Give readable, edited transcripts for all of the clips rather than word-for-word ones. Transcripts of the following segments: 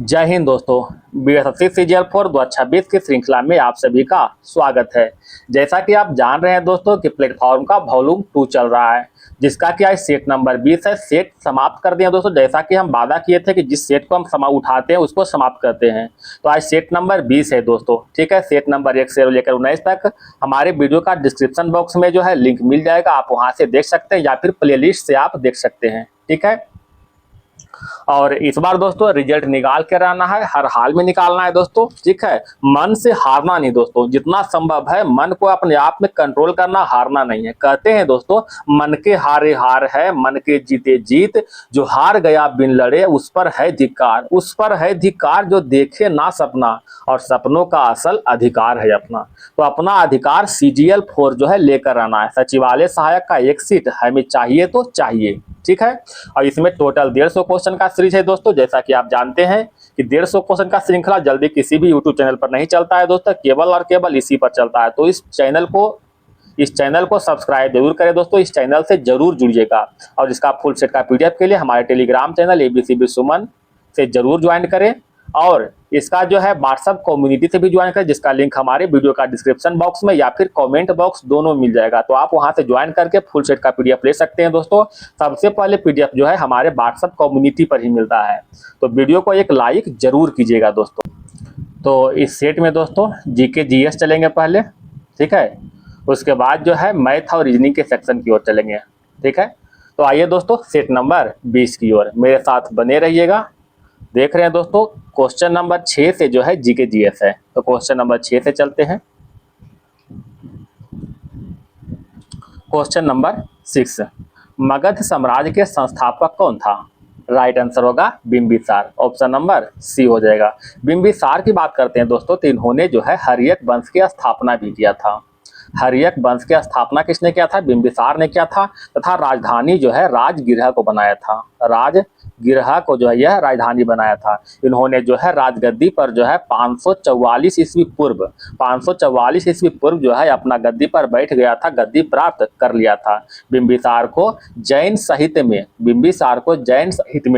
जय हिंद दोस्तों। BSSC CGL 4 2026 की श्रृंखला में आप सभी का स्वागत है। जैसा कि आप जान रहे हैं दोस्तों कि प्लेटफॉर्म का वॉल्यूम 2 चल रहा है, जिसका कि आज सेट नंबर 20 है। सेट समाप्त कर दिया दोस्तों। जैसा कि हम वादा किए थे कि जिस सेट को हम उठाते हैं उसको समाप्त करते हैं, तो आज सेट नंबर 20 है दोस्तों। ठीक है, सेट नंबर 1 से लेकर 19 तक हमारे वीडियो का डिस्क्रिप्शन बॉक्स में जो है लिंक मिल जाएगा, आप वहां से देख सकते हैं या फिर प्लेलिस्ट से आप देख सकते हैं। ठीक है, और इस बार दोस्तों रिजल्ट निकाल के रहना है, हर हाल में निकालना है दोस्तों। ठीक है, मन से हारना नहीं दोस्तों, जितना संभव है मन को अपने आप में कंट्रोल करना, हारना नहीं है। कहते हैं दोस्तों, मन के हारे हार है, मन के जीते जीत, जो हार गया बिन लड़े उस पर है धिक्कार, उस पर है धिक्कार जो देखे ना सपना, और सपनों का असल अधिकार है अपना। तो अपना अधिकार सीजीएल 4 जो है लेकर आना है। सचिवालय सहायक का एक सीट हमें चाहिए तो चाहिए। ठीक है, और इसमें टोटल 150 क्वेश्चन का सीरीज है दोस्तों। जैसा कि आप जानते हैं कि 150 क्वेश्चन का श्रृंखला जल्दी किसी भी यूट्यूब चैनल पर नहीं चलता है दोस्तों, केवल और केवल इसी पर चलता है। तो इस चैनल को सब्सक्राइब जरूर करें दोस्तों, इस चैनल से जरूर जुड़िएगा। और इसका फुल सेट का पीडीएफ के लिए हमारे टेलीग्राम चैनल एबीसीबी सुमन से जरूर ज्वाइन करें, और इसका जो है व्हाट्सएप कम्युनिटी से भी ज्वाइन करें, जिसका लिंक हमारे वीडियो का डिस्क्रिप्शन बॉक्स में या फिर कमेंट बॉक्स दोनों मिल जाएगा। तो आप वहां से ज्वाइन करके फुल सेट का पीडीएफ ले सकते हैं दोस्तों। सबसे पहले पीडीएफ जो है हमारे व्हाट्सएप कम्युनिटी पर ही मिलता है, तो वीडियो को एक लाइक जरूर कीजिएगा दोस्तों। तो इस सेट में दोस्तों जीके जीएस चलेंगे पहले। ठीक है, उसके बाद जो है मैथ और रीजनिंग के सेक्शन की ओर चलेंगे। ठीक है, तो आइए दोस्तों सेट नंबर 20 की ओर मेरे साथ बने रहिएगा। देख रहे हैं दोस्तों, क्वेश्चन नंबर 6 से जो है जीके जीएस है, तो क्वेश्चन नंबर 6 से चलते हैं। क्वेश्चन नंबर 6, मगध साम्राज्य के संस्थापक कौन था? राइट आंसर होगा बिंबिसार, ऑप्शन नंबर सी हो जाएगा। बिंबिसार की बात करते हैं दोस्तों, तो इन्होंने जो है हर्यक वंश की स्थापना भी किया था। हर्यक वंश की स्थापना किसने किया था? बिंबिसार ने किया था, तथा राजधानी जो है राजगृह को बनाया था। राजगृह को जो है यह राजधानी बनाया था। इन्होंने जो है राजगद्दी पर जो है 544 ईस्वी पूर्व जो है अपना गद्दी पर बैठ गया था, गद्दी प्राप्त कर लिया था। बिंबिसार को जैन साहित्य में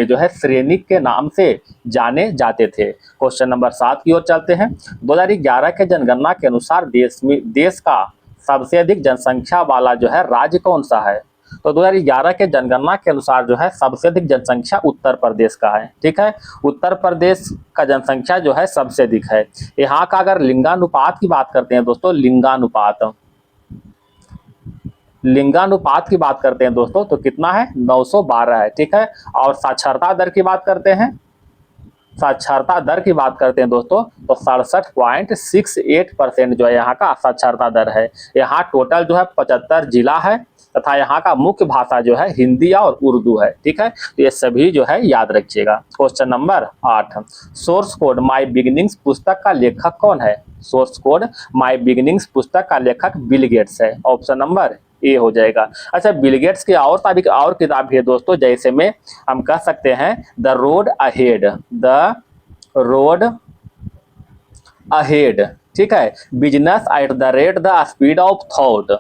जो है श्रेणिक के नाम से जाने जाते थे। क्वेश्चन नंबर 7 की ओर चलते हैं। 2011 के जनगणना के अनुसार देश का सबसे अधिक जनसंख्या वाला जो है राज्य कौन सा है? तो 2011 के जनगणना के अनुसार जो है सबसे अधिक जनसंख्या उत्तर प्रदेश का है। ठीक है, उत्तर प्रदेश का जनसंख्या जो है सबसे अधिक है। यहाँ का अगर लिंगानुपात की बात करते हैं दोस्तों, लिंगानुपात की बात करते हैं दोस्तों, तो कितना है? 912 है। ठीक है, और साक्षरता दर की बात करते हैं दोस्तों, तो 67.68% जो है यहाँ का साक्षरता दर है। यहाँ टोटल जो है 75 जिला है, तथा यहाँ का मुख्य भाषा जो है हिंदी और उर्दू है। ठीक है, तो ये सभी जो है याद रखिएगा। Question number 8, source code my beginnings पुस्तक का लेखक कौन है? सोर्स कोड माय बिगिनिंग्स पुस्तक का लेखक बिल गेट्स है, ऑप्शन नंबर ए हो जाएगा। अच्छा, बिल गेट्स की और किताब भी है दोस्तों, जैसे में हम कह सकते हैं द रोड अहेड। ठीक है, business at the rate the speed of thought,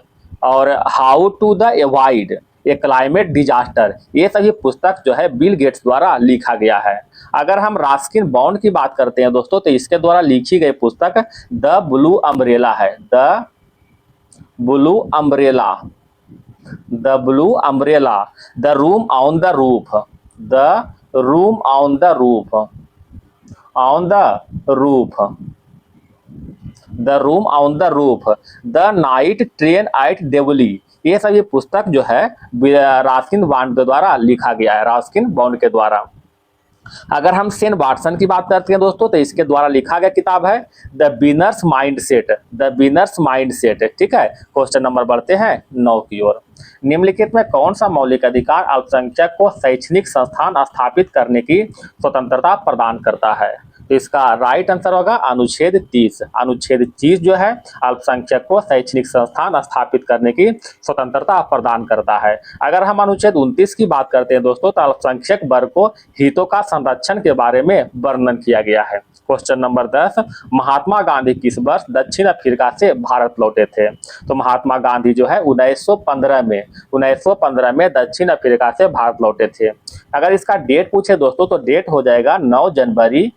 और how to the avoid a climate disaster. ये सभी पुस्तक जो है बिल गेट्स द्वारा लिखा गया है। अगर हम रस्किन बॉन्ड की बात करते हैं दोस्तों, तो इसके द्वारा लिखी गई पुस्तक द ब्लू अम्ब्रेला है। The blue umbrella, the room on the roof, the night train at Deoli. ये सभी पुस्तक जो है रस्किन बॉन्ड के द्वारा लिखा गया है, रस्किन बॉन्ड के द्वारा। अगर हम सेन वाटसन की बात करते हैं दोस्तों, तो इसके द्वारा लिखा गया किताब है द बिनर्स माइंडसेट। ठीक है, क्वेश्चन नंबर बढ़ते हैं 9 की ओर। निम्नलिखित में कौन सा मौलिक अधिकार अल्पसंख्यक को शैक्षणिक संस्थान स्थापित करने की स्वतंत्रता प्रदान करता है? तो इसका राइट आंसर होगा अनुच्छेद 30। अनुच्छेद 30 जो है अल्पसंख्यक को शैक्षणिक संस्थान स्थापित करने की स्वतंत्रता प्रदान करता है। अगर हम अनुच्छेद 29 की बात करते हैं दोस्तों, तो अल्पसंख्यक वर्ग को हितों का संरक्षण के बारे में वर्णन किया गया है। क्वेश्चन नंबर 10, महात्मा गांधी किस वर्ष दक्षिण अफ्रीका से भारत लौटे थे? तो महात्मा गांधी जो है 1915 में दक्षिण अफ्रीका से भारत लौटे थे। अगर इसका डेट पूछे दोस्तों, तो डेट हो जाएगा 9 जनवरी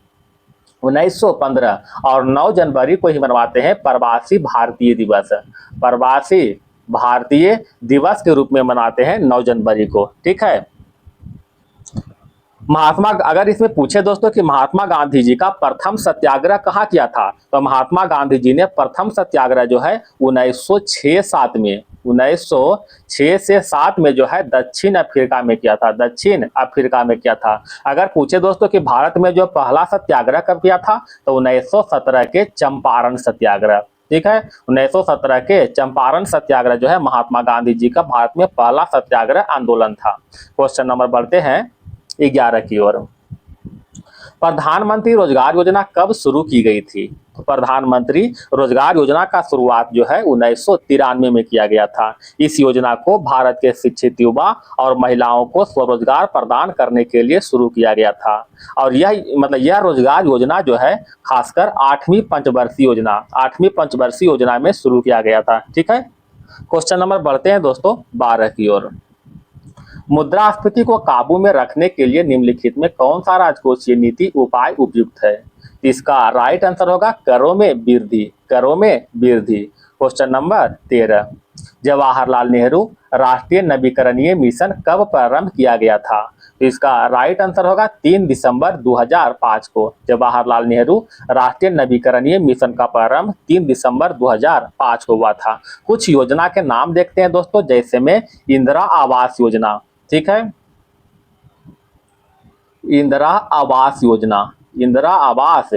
1915 और 9 जनवरी को ही मनवाते हैं प्रवासी भारतीय दिवस। प्रवासी भारतीय दिवस के रूप में मनाते हैं 9 जनवरी को। ठीक है। महात्मा, अगर इसमें पूछे दोस्तों कि महात्मा गांधी जी का प्रथम सत्याग्रह कहाँ किया था, तो महात्मा गांधी जी ने प्रथम सत्याग्रह जो है 1906-7 में 1906 से 7 में जो है दक्षिण अफ्रीका में किया था। दक्षिण अफ्रीका में किया था। अगर पूछे दोस्तों कि भारत में जो पहला सत्याग्रह कब किया था, तो 1917 के चंपारण सत्याग्रह। ठीक है। 1917 के चंपारण सत्याग्रह जो है महात्मा गांधी जी का भारत में पहला सत्याग्रह आंदोलन था। क्वेश्चन नंबर बढ़ते हैं 11 की ओर। प्रधानमंत्री रोजगार योजना कब शुरू की गई थी? तो प्रधानमंत्री रोजगार योजना का शुरुआत जो है 1993 में किया गया था। इस योजना को भारत के शिक्षित युवा और महिलाओं को स्वरोजगार प्रदान करने के लिए शुरू किया गया था। और यह रोजगार योजना जो है खासकर 8वीं पंचवर्षीय योजना में शुरू किया गया था। ठीक है। क्वेश्चन नंबर बढ़ते हैं दोस्तों 12 की ओर। मुद्रास्फीति को काबू में रखने के लिए निम्नलिखित में कौन सा राजकोषीय नीति उपाय उपयुक्त है? इसका राइट आंसर होगा करों में वृद्धि। करों में वृद्धि। Question number 13। जवाहरलाल नेहरू राष्ट्रीय नवीकरणीय मिशन कब प्रारंभ किया गया था? तो इसका राइट आंसर होगा 3 दिसंबर 2005 को। जवाहरलाल नेहरू राष्ट्रीय नवीकरणीय मिशन का प्रारंभ 3 दिसंबर 2005 को हुआ था। कुछ योजना के नाम देखते हैं दोस्तों, जैसे में इंदिरा आवास योजना। ठीक है। इंदिरा आवास योजना, इंदिरा आवास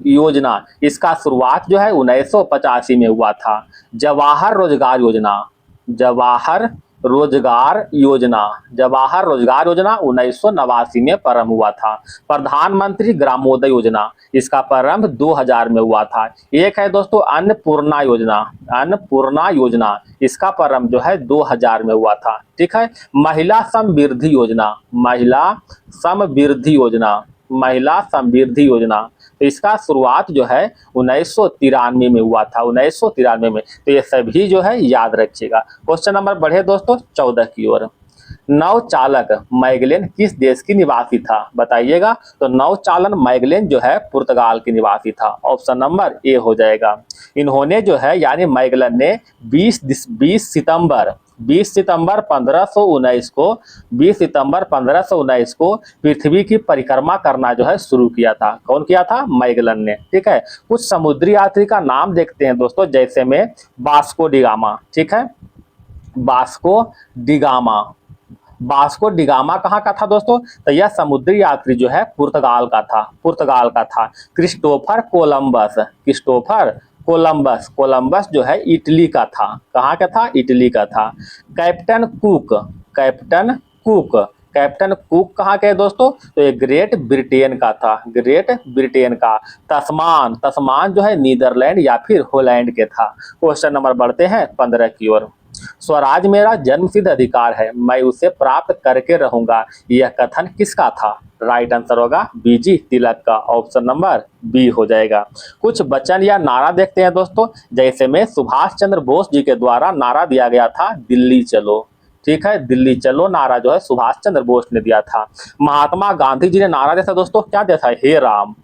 योजना, इसका शुरुआत जो है 1985 में हुआ था। जवाहर रोजगार योजना, जवाहर रोजगार योजना 1989 में प्रारंभ हुआ था। प्रधानमंत्री ग्रामोदय योजना, इसका प्रारंभ 2000 में हुआ था। एक है दोस्तों अन्नपूर्णा योजना, अन्नपूर्णा योजना, इसका प्रारंभ जो है 2000 में हुआ था। ठीक है। महिला समृद्धि योजना, महिला समृद्धि योजना, महिला समृद्धि योजना, तो इसका शुरुआत जो है 1993 में हुआ था। 1993 में। तो ये सभी जो है याद रखिएगा। क्वेश्चन नंबर बढ़े दोस्तों 14 की ओर। नौचालक मैगलेन किस देश की निवासी था? बताइएगा। तो नौचालन मैगलेन जो है पुर्तगाल की निवासी था। ऑप्शन नंबर ए हो जाएगा। इन्होंने जो है यानी मैगलन ने 20 सितंबर 1519 को पृथ्वी की परिक्रमा करना जो है शुरू किया था। कौन किया था? मैगलन ने। ठीक है। कुछ समुद्री यात्री का नाम देखते हैं दोस्तों, जैसे में वास्को डिगामा। ठीक है। वास्को डिगामा, वास्को डिगामा कहाँ का था दोस्तों? तो यह समुद्री यात्री जो है पुर्तगाल का था। पुर्तगाल का था। Christopher Columbus, Christopher Columbus, Columbus जो है इटली का था। कहाँ का था? इटली का था। Captain cook, captain cook, captain cook कहाँ के दोस्तों? तो ये ग्रेट ब्रिटेन का था। ग्रेट ब्रिटेन का। तस्मान, तस्मान जो है नीदरलैंड या फिर होलैंड के था। क्वेश्चन नंबर बढ़ते हैं 15 की ओर। स्वराज मेरा जन्मसिद्ध अधिकार है, मैं उसे प्राप्त करके रहूंगा, यह कथन किसका था? राइट आंसर होगा बीजी तिलक का। ऑप्शन नंबर बी हो जाएगा। कुछ वचन या नारा देखते हैं दोस्तों, जैसे में सुभाष चंद्र बोस जी के द्वारा नारा दिया गया था दिल्ली चलो। ठीक है। दिल्ली चलो नारा जो है सुभाष चंद्र बोस ने दिया था। महात्मा गांधी जी ने नारा दिया था दोस्तों, क्या दिया था? हे राम,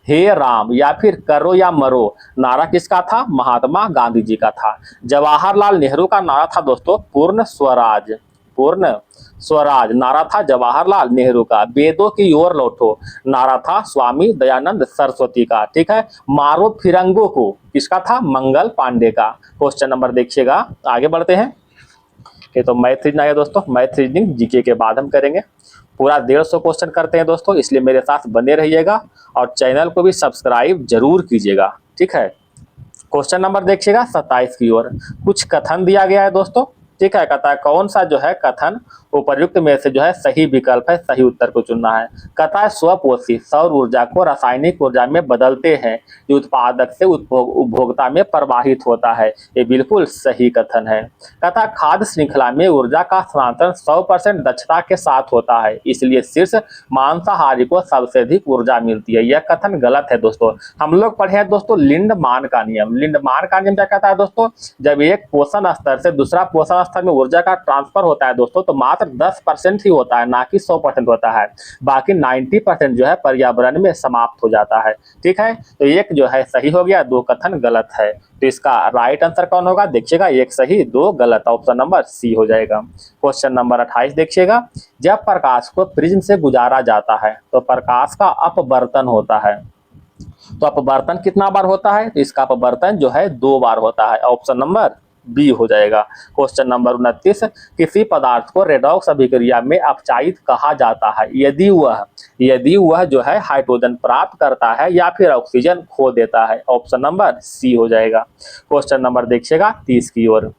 हे राम, या फिर करो या मरो, नारा किसका था? महात्मा गांधी जी का था। जवाहरलाल नेहरू का नारा था दोस्तों पूर्ण स्वराज, पूर्ण स्वराज नारा था जवाहरलाल नेहरू का। वेदों की ओर लौटो नारा था स्वामी दयानंद सरस्वती का। ठीक है। मारो फिरंगों को किसका था? मंगल पांडे का। क्वेश्चन नंबर देखिएगा, आगे बढ़ते हैं। तो मैथ रीजनिंग आया दोस्तों। मैथ रीजनिंग जीके के बाद हम करेंगे। पूरा 150 क्वेश्चन करते हैं दोस्तों, इसलिए मेरे साथ बने रहिएगा और चैनल को भी सब्सक्राइब जरूर कीजिएगा। ठीक है। क्वेश्चन नंबर देखिएगा 27 की ओर। कुछ कथन दिया गया है दोस्तों। ठीक है। कहता है कौन सा जो है कथन उपर्युक्त में से जो है सही विकल्प है, सही उत्तर को चुनना है। कहता है स्वपोषी सौर ऊर्जा को रासायनिक ऊर्जा में बदलते हैं, जो उत्पादक से उपभोक्ता में प्रवाहित होता है, ये बिल्कुल सही कथन है। कहता है खाद्य श्रृंखला में ऊर्जा का स्थानांतरण 100% दक्षता के साथ होता है, इसलिए शीर्ष मांसाहारी को सबसे अधिक ऊर्जा मिलती है, यह कथन गलत है दोस्तों। हम लोग पढ़े हैं दोस्तों लिंडमान का नियम। लिंडमान का नियम क्या कहता है दोस्तों? जब एक पोषण स्तर से दूसरा पोषण स्थल में ऊर्जा का ट्रांसफर होता है दोस्तों तो मात्र 10% ही होता है, ना कि 100% होता है। बाकी 90% जो है पर्यावरण में समाप्त हो जाता है। ठीक है, तो एक जो है सही हो गया, 2 कथन गलत है। तो इसका राइट आंसर कौन होगा देखिएगा, 1 सही 2 गलत, ऑप्शन नंबर सी हो जाएगा। क्वेश्चन नंबर 28 देखिएगा, जब प्रकाश को प्रिज्म से गुजारा जाता है तो प्रकाश का अपवर्तन होता है। तो अपवर्तन कितना बार होता है, तो इसका अपवर्तन जो है 2 बार होता है, ऑप्शन नंबर बी हो जाएगा। क्वेश्चन नंबर 29, किसी पदार्थ को रेडॉक्स अभिक्रिया में अपचायित कहा जाता है यदि वह जो है हाइड्रोजन प्राप्त करता है या फिर ऑक्सीजन खो देता है, ऑप्शन नंबर सी हो जाएगा। क्वेश्चन नंबर देखिएगा 30 की ओर,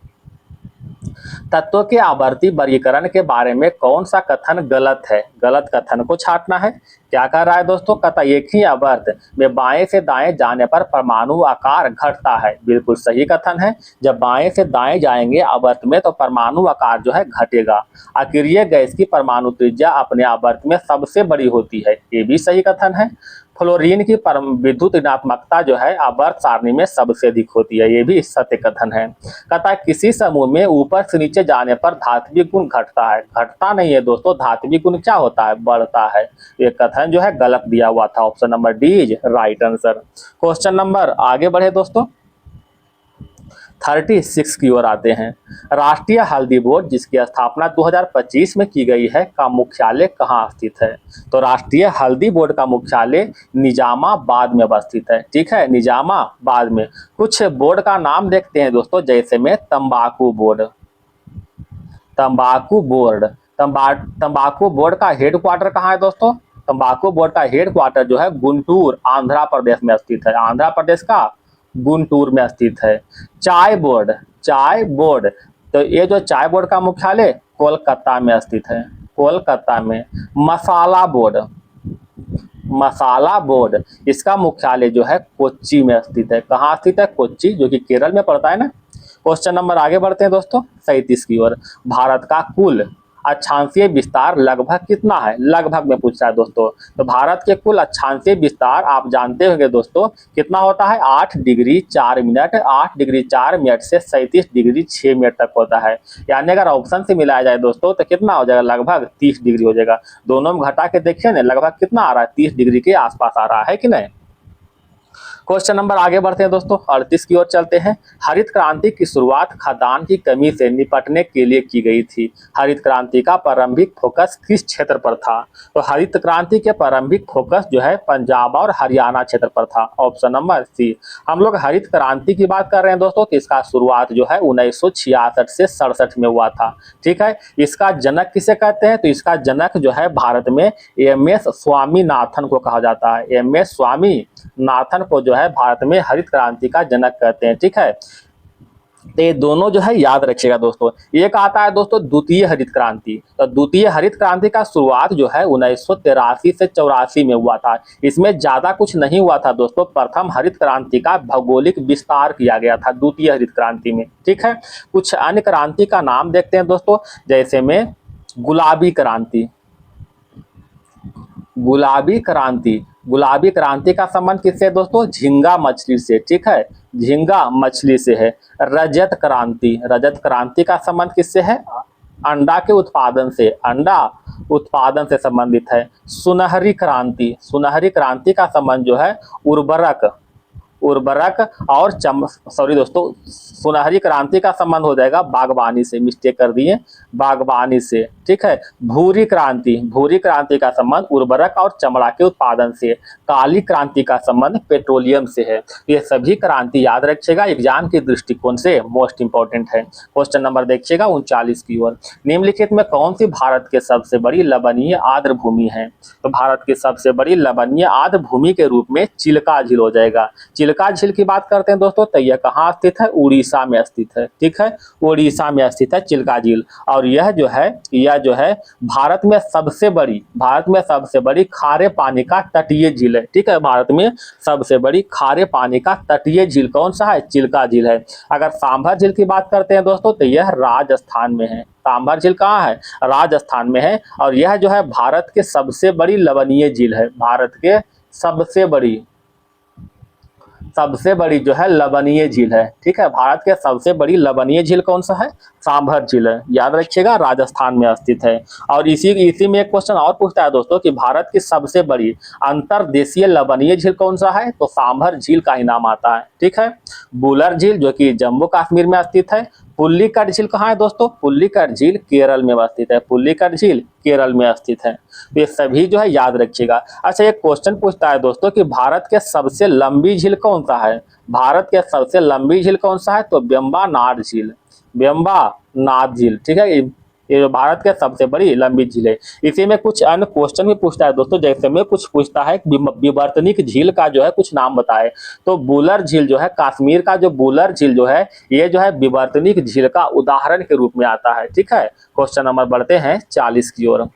तत्वों के आवर्ती वर्गीकरण के बारे में कौन सा कथन गलत है, गलत कथन को छांटना है। क्या कह रहा है दोस्तों, कहता एक ही आवर्त में बाएं से दाएं जाने पर परमाणु आकार घटता है, बिल्कुल सही कथन है। जब बाएं से दाएं जाएंगे आवर्त में तो परमाणु आकार जो है घटेगा। अक्रिय गैस की परमाणु त्रिज्या अपने आवर्त में सबसे बड़ी होती है, ये भी सही कथन है। फ्लोरीन की विद्युत ऋणात्मकता जो है आवर्त सारणी में सबसे अधिक होती है, ये भी सत्य कथन है। कहता है किसी समूह में ऊपर से नीचे जाने पर धात्विक गुण घटता है, घटता नहीं है दोस्तों, धात्विक गुण क्या होता है, बढ़ता है। ये कथन जो है गलत दिया हुआ था, option number D is right answer. Question number आगे बढ़े दोस्तों, 36 की ओर आते हैं। राष्ट्रीय हल्दी बोर्ड जिसकी स्थापना 2025 में की गई है का मुख्यालय कहाँ स्थित है। तो राष्ट्रीय हल्दी बोर्ड का मुख्यालय निजामाबाद में अवस्थित है। ठीक है, निजामाबाद में। कुछ बोर्ड का नाम देखते हैं दोस्तों, जैसे में तंबाकू बोर्ड, तंबाकू बोर्ड का हेडक्वार्टर कहाँ है दोस्तों, तंबाकू बोर्ड का हेडक्वार्टर जो है गुंटूर आंध्र प्रदेश में स्थित है, आंध्र प्रदेश का गुंटूर में स्थित है। चाय बोर्ड तो ये जो चाय बोर्ड का मुख्यालय कोलकाता में स्थित है, कोलकाता में। मसाला बोर्ड इसका मुख्यालय जो है कोच्चि में स्थित है, कहाँ स्थित है, कोच्चि, जो कि केरल में पड़ता है ना। क्वेश्चन नंबर आगे बढ़ते हैं दोस्तों 37 की ओर, भारत का कुल अक्षांशीय विस्तार लगभग कितना है, लगभग में पूछा है दोस्तों। तो भारत के कुल अक्षांशीय विस्तार आप जानते होंगे दोस्तों कितना होता है, 8 डिग्री 4 मिनट, 8 डिग्री 4 मिनट से 37 डिग्री 6 मिनट तक होता है। यानी अगर ऑप्शन से मिलाया जाए दोस्तों तो कितना हो जाएगा, लगभग 30 डिग्री हो जाएगा। दोनों में घटा के देखिए ना, लगभग कितना आ रहा है, 30 डिग्री के आसपास आ रहा है कि नहीं। क्वेश्चन नंबर आगे बढ़ते हैं दोस्तों, 38 की ओर चलते हैं। हरित क्रांति की शुरुआत खाद्यान्न की कमी से निपटने के लिए की गई थी। हरित क्रांति का प्रारंभिक फोकस किस क्षेत्र पर था। तो हरित क्रांति के प्रारंभिक फोकस जो है पंजाब और हरियाणा क्षेत्र पर था, ऑप्शन नंबर सी। हम लोग हरित क्रांति की बात कर रहे हैं दोस्तों, तो इसका शुरुआत जो है 1966 से 67 में हुआ था। ठीक है, इसका जनक किसे कहते हैं, तो इसका जनक जो है भारत में एम.एस. स्वामीनाथन को कहा जाता है। एम.एस. स्वामीनाथन को जो है भारत में हरित क्रांति का जनक कहते हैं। ठीक है, तो ये दोनों जो है याद रखिएगा दोस्तों। एक आता है दोस्तों द्वितीय हरित क्रांति, तो द्वितीय हरित क्रांति का शुरुआत जो है 1983 से 84 में हुआ था। इसमें ज्यादा कुछ नहीं हुआ था दोस्तों, प्रथम हरित क्रांति का भौगोलिक विस्तार किया गया था द्वितीय हरित क्रांति में। ठीक है, कुछ अन्य क्रांति का नाम देखते हैं दोस्तों, जैसे में गुलाबी क्रांति। गुलाबी क्रांति का संबंध किससे है दोस्तों, झींगा मछली से। ठीक है, झींगा मछली से है। रजत क्रांति का संबंध किससे है, अंडा के उत्पादन से, अंडा उत्पादन से संबंधित है। सुनहरी क्रांति का संबंध जो है उर्वरक और सुनहरी क्रांति का संबंध हो जाएगा बागवानी से, मिस्टेक कर दिए, बागवानी से। ठीक है, भूरी क्रांति का संबंध उर्वरक और चमड़ा के उत्पादन से। काली क्रांति का संबंध पेट्रोलियम से है। ये सभी क्रांति याद रखिएगा, एग्जाम के दृष्टिकोण से मोस्ट इंपॉर्टेंट है। क्वेश्चन नंबर देखिएगा 39 की ओर, निम्नलिखित में कौन सी भारत के सबसे बड़ी लवणीय आर्द्र भूमि है। तो भारत की सबसे बड़ी लवणीय आर्द्र भूमि के रूप में चिल्का झील हो जाएगा। चिल्का झील की बात करते हैं दोस्तों, तो यह कहाँ स्थित है, उड़ीसा में स्थित है। ठीक है, उड़ीसा में स्थित है चिल्का झील। और यह जो है भारत में सबसे बड़ी खारे पानी का तटीय झील है। ठीक है, भारत में सबसे बड़ी खारे पानी का तटीय झील कौन सा है, चिल्का झील है। अगर सांभर झील की बात करते हैं दोस्तों, तो यह राजस्थान में है। सांभर झील कहाँ है, राजस्थान में है। और यह जो है भारत के सबसे बड़ी लवणीय झील है, भारत के सबसे सबसे बड़ी जो है लवणीय झील है। ठीक है, भारत के सबसे बड़ी लवणीय झील कौन सा है? सांभर झील है, याद रखिएगा, राजस्थान में स्थित है। और इसी में एक क्वेश्चन और पूछता है दोस्तों कि भारत की सबसे बड़ी अंतर्देशीय लवणीय झील कौन सा है? तो सांभर झील का ही नाम आता है। ठीक है, बुलर झील जो कि जम्मू कश्मीर में स्थित है। पुल्लिकट झील कहाँ है दोस्तों? पुल्लिकट झील केरल में स्थित है। पुल्लिकट झील केरल में स्थित है। तो ये सभी जो है याद रखिएगा। अच्छा, एक क्वेश्चन पूछता है दोस्तों कि भारत के सबसे लंबी झील कौन सा है? भारत के सबसे लंबी झील कौन सा है? तो वेम्बनाड झील, वेम्बनाड झील। ठीक है, ये जो भारत के सबसे बड़ी लंबी झील है। इसी में कुछ अन्य क्वेश्चन भी पूछता है दोस्तों, जैसे में कुछ पूछता है विवर्तनिक झील का जो है कुछ नाम बताए। तो बुलर झील जो है, कश्मीर का जो बुलर झील जो है, ये जो है विवर्तनिक झील का उदाहरण के रूप में आता है। ठीक है, क्वेश्चन नंबर बढ़ते हैं 40 की ओर।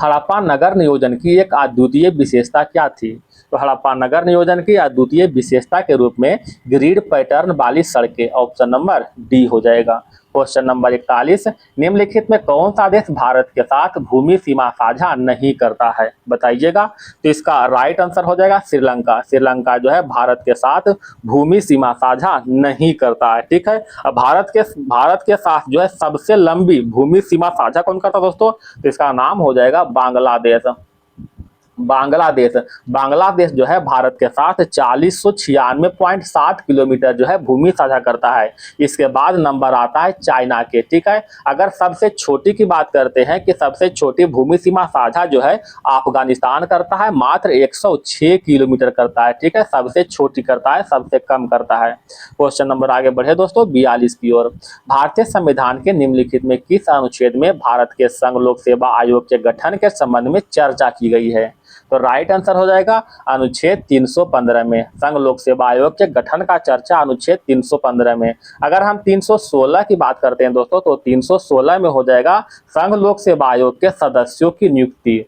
हड़प्पा नगर नियोजन की एक अद्वितीय विशेषता क्या थी? तो हड़प्पा नगर नियोजन की अद्वितीय विशेषता के रूप में ग्रिड पैटर्न वाली सड़कें, ऑप्शन नंबर डी हो जाएगा। क्वेश्चन नंबर 41, निम्नलिखित में कौन सा देश भारत के साथ भूमि सीमा साझा नहीं करता है? बताइएगा। तो इसका राइट आंसर हो जाएगा श्रीलंका। श्रीलंका जो है भारत के साथ भूमि सीमा साझा नहीं करता है। ठीक है, अब भारत के साथ जो है सबसे लंबी भूमि सीमा साझा कौन करता है दोस्तों? तो इसका नाम हो जाएगा बांग्लादेश। बांग्लादेश जो है भारत के साथ 4096.7 किलोमीटर जो है भूमि साझा करता है। इसके बाद नंबर आता है चाइना के। ठीक है, अगर सबसे छोटी की बात करते हैं कि सबसे छोटी भूमि सीमा साझा जो है अफगानिस्तान करता है, मात्र 106 किलोमीटर करता है। ठीक है, सबसे छोटी करता है, सबसे कम करता है। क्वेश्चन नंबर आगे बढ़े दोस्तों 42 की ओर। भारतीय संविधान के निम्नलिखित में किस अनुच्छेद में भारत के संघ लोक सेवा आयोग के गठन के संबंध में चर्चा की गई है? तो राइट आंसर हो जाएगा अनुच्छेद 315 में। संघ लोक सेवा आयोग के गठन का चर्चा अनुच्छेद 315 में। अगर हम 316 की बात करते हैं दोस्तों, तो 316 में हो जाएगा संघ लोक सेवा आयोग के सदस्यों की नियुक्ति।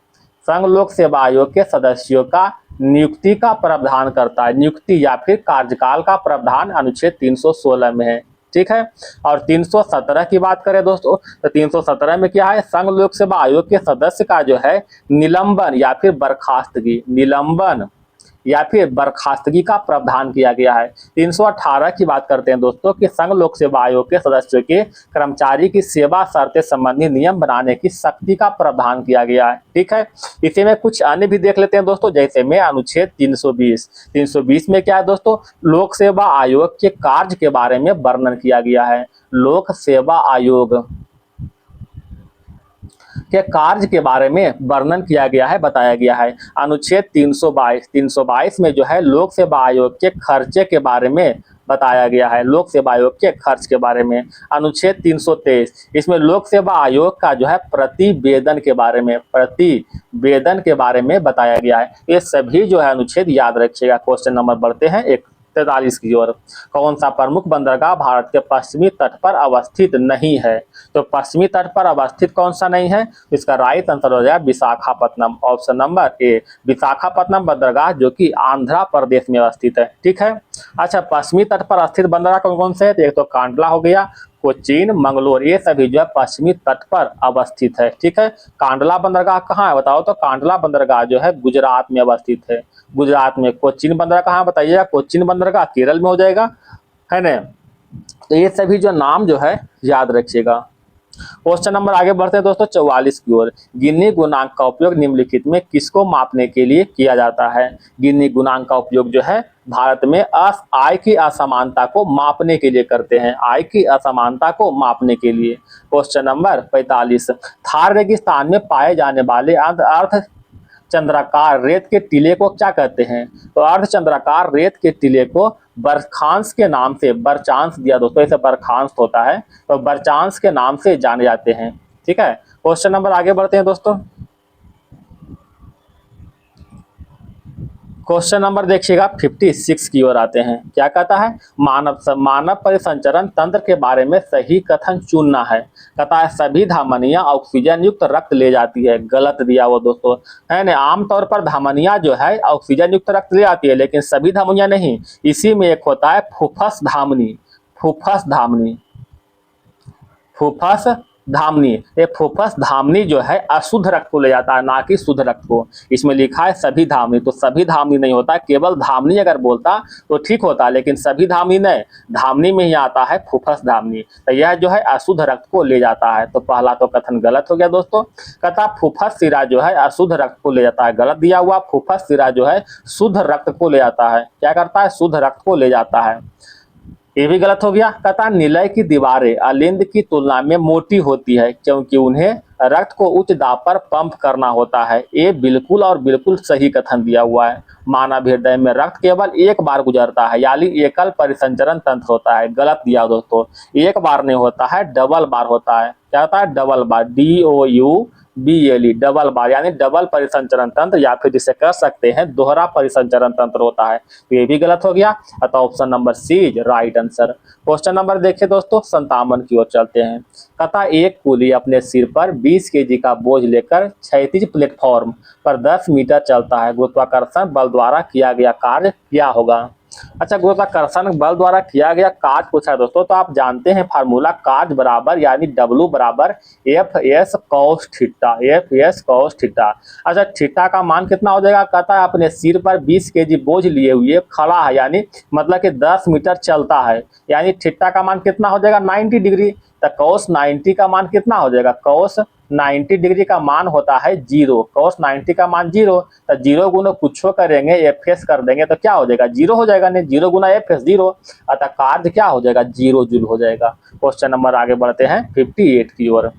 संघ लोक सेवा आयोग के सदस्यों का नियुक्ति का प्रावधान करता है। नियुक्ति या फिर कार्यकाल का प्रावधान अनुच्छेद 316 में है। ठीक है, और 317 की बात करें दोस्तों, तो 317 में क्या है? संघ लोक सेवा आयोग के सदस्य का जो है निलंबन या फिर बर्खास्तगी का प्रावधान किया गया है। 318 की बात करते हैं दोस्तों कि संघ लोक सेवा आयोग के सदस्यों के कर्मचारी की सेवा शर्तें संबंधी नियम बनाने की शक्ति का प्रावधान किया गया है। ठीक है, इसी में कुछ अन्य भी देख लेते हैं दोस्तों, जैसे में अनुच्छेद 320 में क्या है दोस्तों? लोक सेवा आयोग के कार्य के बारे में वर्णन किया गया है। लोक सेवा आयोग के कार्य के बारे में वर्णन किया गया है, बताया गया है। अनुच्छेद 322 में जो है लोक सेवा आयोग के खर्चे के बारे में बताया गया है। लोक सेवा आयोग के खर्च के बारे में। अनुच्छेद 323 इसमें लोक सेवा आयोग का जो है प्रतिवेदन के बारे में बताया गया है। ये सभी जो है अनुच्छेद याद रखिएगा। क्वेश्चन नंबर बढ़ते हैं 43 की ओर। कौन सा प्रमुख बंदरगाह भारत के पश्चिमी तट पर अवस्थित नहीं है? तो पश्चिमी तट पर अवस्थित कौन सा नहीं है? इसका राइट आंसर हो जाएगा विशाखापट्टनम, ऑप्शन नंबर ए। विशाखापट्टनम बंदरगाह जो कि आंध्र प्रदेश में अवस्थित है। ठीक है, अच्छा, पश्चिमी तट पर स्थित बंदरगाह कौन कौन से है? तो एक तो कांडला हो गया, कोचीन, मंगलोर, ये सभी जो है पश्चिमी तट पर अवस्थित है। ठीक है, कांडला बंदरगाह कहाँ है बताओ? तो कांडला बंदरगाह जो है गुजरात में अवस्थित है, गुजरात में। कोचीन बंदरगाह कहाँ बताइएगा? कोचीन बंदरगाह केरल में हो जाएगा, है ना। तो ये सभी जो नाम जो है याद रखिएगा। क्वेश्चन नंबर आगे बढ़ते हैं दोस्तों 44 की ओर। गिनी गुणांक का उपयोग निम्नलिखित में किसको मापने के लिए किया जाता है? गिनी गुणांक का उपयोग जो है भारत में आय की असमानता को मापने के लिए करते हैं। आय की असमानता को मापने के लिए। क्वेश्चन नंबर 45, थार रेगिस्तान में पाए जाने वाले अर्ध चंद्राकार रेत के टीले को क्या कहते हैं? तो अर्ध चंद्राकार रेत के टीले को बरखांस के नाम से, बरचांस दिया दोस्तों, इसे बरखांस होता है, तो बरचांस के नाम से जाने जाते हैं। ठीक है, क्वेश्चन नंबर आगे बढ़ते हैं दोस्तों। क्वेश्चन नंबर देखिएगा 56 की ओर आते हैं। क्या कहता है? मानव परिसंचरण तंत्र के बारे में सही कथन चुनना है। कहता है सभी धमनियां ऑक्सीजन युक्त रक्त ले जाती है। गलत दिया वो दोस्तों, है ना। आमतौर पर धमनियां जो है ऑक्सीजन युक्त रक्त ले आती है, लेकिन सभी धमनियां नहीं। इसी में एक होता है फुफ्फस धामनी, धामनी, ये फुफ्फुस धामनी जो है अशुद्ध रक्त को ले जाता है, ना कि शुद्ध रक्त को। इसमें लिखा है सभी धामनी, तो सभी धामनी नहीं होता, केवल धामनी अगर बोलता तो ठीक होता, लेकिन सभी धामनी नहीं, धामनी में ही आता है फुफ्फुस धामनी। तो यह जो है अशुद्ध रक्त को ले जाता है। तो पहला तो कथन गलत हो गया दोस्तों। कहता फुफ्फुस सिरा जो है अशुद्ध रक्त को ले जाता है, गलत दिया हुआ। फुफ्फुस सिरा जो है शुद्ध रक्त को ले जाता है, क्या करता है, शुद्ध रक्त को ले जाता है, ये भी गलत हो गया। कहता निलय की दीवारें अलिंद की तुलना में मोटी होती है क्योंकि उन्हें रक्त को उच्च दाब पर पंप करना होता है, ये बिल्कुल और बिल्कुल सही कथन दिया हुआ है। मानव हृदय में रक्त केवल एक बार गुजरता है, यानी एकल परिसंचरण तंत्र होता है, गलत दिया दोस्तों, एक बार नहीं होता है, डबल बार होता है। क्या होता है, डबल बार, DOUBLE, डबल बार, यानी डबल परिसंचरण तंत्र, या फिर जिसे कह सकते हैं दोहरा परिसंचरण तंत्र होता है। तो ये भी गलत हो गया, अतः option number C is right answer. Question number देखिए दोस्तों 57 की ओर चलते हैं। कहता एक कुली अपने सिर पर 20 kg का बोझ लेकर क्षैतिज प्लेटफॉर्म पर 10 मीटर चलता है, गुरुत्वाकर्षण बल द्वारा किया गया कार्य क्या होगा। अच्छा, गुरुत्वाकर्षण बल द्वारा किया गया कार्य पूछा है दोस्तों, तो आप जानते हैं फार्मूला, कार्य बराबर यानी W बराबर FS cos theta, FS cos theta. अच्छा, थीटा का मान कितना हो जाएगा, कहता है अपने सिर पर 20 kg बोझ लिए हुए खड़ा है, यानी मतलब कि 10 मीटर चलता है, यानी थीटा का मान कितना हो जाएगा, 90 डिग्री। तो cos 90 का मान कितना हो जाएगा, cos 90 डिग्री का मान होता है 0, cos 90 का मान 0, तो 0 गुना कुछ करेंगे FS कर देंगे तो क्या हो जाएगा, 0 हो जाएगा, नहीं 0 गुना FS 0, अतः कार्य क्या हो जाएगा, 0 जूल हो जाएगा। क्वेश्चन नंबर आगे बढ़ते हैं 58 की ओर।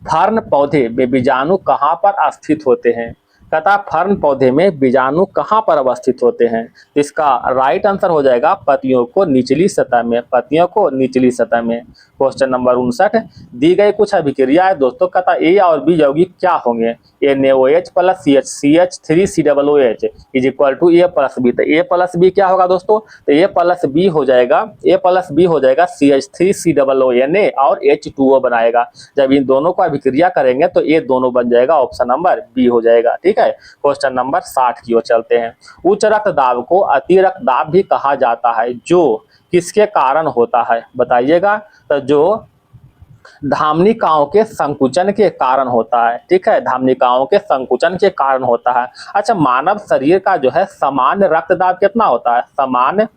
फर्न पौधे में बीजाणु कहाँ पर स्थित होते हैं। कहता फर्न पौधे में बीजाणु कहाँ पर अवस्थित होते हैं, तो इसका राइट आंसर हो जाएगा पत्तियों को निचली सतह में, पत्तियों को निचली सतह में। क्वेश्चन नंबर 59, दी गई कुछ अभिक्रिया है दोस्तों, कहता ए और बी यौगिक क्या होंगे, NaOH plus CH3COOH is equal to A plus B. तो A प्लस बी क्या होगा दोस्तों, तो A प्लस बी हो जाएगा, A प्लस बी हो जाएगा CH3COONA और H2O बनाएगा। जब इन दोनों को अभिक्रिया करेंगे तो ये दोनों बन जाएगा, ऑप्शन नंबर बी हो जाएगा। ठीक है, क्वेश्चन नंबर 60 की ओर चलते हैं। उच्च रक्तदाब को अति रक्तदाब भी कहा जाता है, जो किसके कारण होता है बताइएगा, तो जो धामनिकाओं के संकुचन के कारण होता है। ठीक है, धामनिकाओं के संकुचन के कारण होता है। अच्छा, मानव शरीर का जो है सामान्य रक्तदाब कितना होता है, सामान्य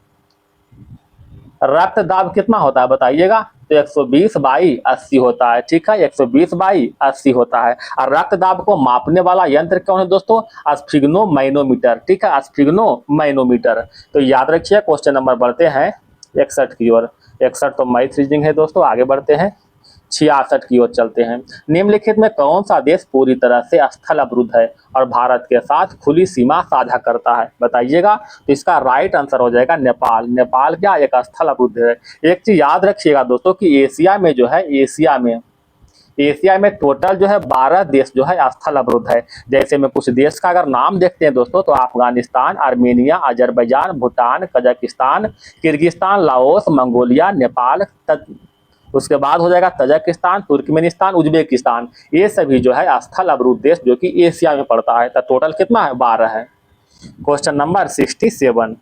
रक्तदाब कितना होता है बताइएगा, तो 120/80 होता है। ठीक है, 120/80 होता है। और रक्तदाब को मापने वाला यंत्र कौन है दोस्तों, स्फिग्नोमैनोमीटर। ठीक है, स्फिग्नोमैनोमीटर। तो याद रखिए। क्वेश्चन नंबर बढ़ते हैं 61 की ओर। 61 तो मैथ रीजनिंग है दोस्तों। आगे बढ़ते हैं 66 की ओर चलते हैं। निम्नलिखित में कौन सा देश पूरी तरह से स्थल अवरुद्ध है और भारत के साथ खुली सीमा साझा करता है बताइएगा, तो इसका राइट आंसर हो जाएगा नेपाल। नेपाल क्या एक स्थल अवरुद्ध है। एक चीज याद रखिएगा दोस्तों कि एशिया में जो है, एशिया में टोटल जो है 12 देश जो है स्थल अवरुद्ध है। जैसे में कुछ देश का अगर नाम देखते हैं दोस्तों, तो Afghanistan, Armenia, Azerbaijan, Bhutan, Kazakhstan, Kyrgyzstan, Laos, Mongolia, Nepal, उसके बाद हो जाएगा तजाकिस्तान, तुर्कमेनिस्तान, उज्बेकिस्तान। ये सभी जो है स्थल अवरुद्ध देश जो कि एशिया में पड़ता है। तो टोटल कितना है, 12 है। क्वेश्चन नंबर 67,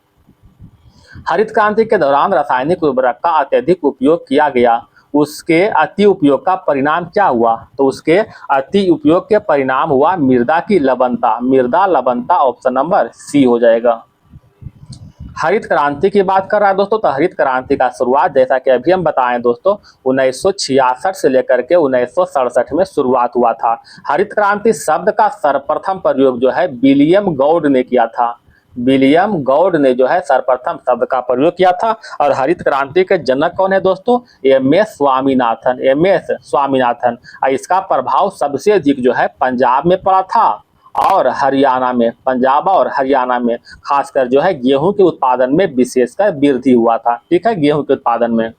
हरित क्रांति के दौरान रासायनिक उर्वरक का अत्यधिक उपयोग किया गया, उसके अति उपयोग का परिणाम क्या हुआ, तो उसके अति उपयोग के परिणाम हुआ मृदा की लवणता, मृदा लवणता, ऑप्शन नंबर सी हो जाएगा। हरित क्रांति की बात कर रहा है दोस्तों, तो हरित क्रांति का शुरुआत जैसा कि अभी हम बताएं दोस्तों 1966 से लेकर के 1967 में शुरुआत हुआ था। हरित क्रांति शब्द का सर्वप्रथम प्रयोग जो है विलियम गॉड ने किया था। विलियम गॉड ने जो है सर्वप्रथम शब्द का प्रयोग किया था। और हरित क्रांति के जनक कौन है दोस्तों, MS स्वामीनाथन, MS स्वामीनाथन। इसका प्रभाव सबसे अधिक जो है पंजाब में पड़ा था और हरियाणा में, पंजाब और हरियाणा में खासकर जो है गेहूं के उत्पादन में विशेषकर वृद्धि हुआ था। ठीक है, गेहूं के उत्पादन में।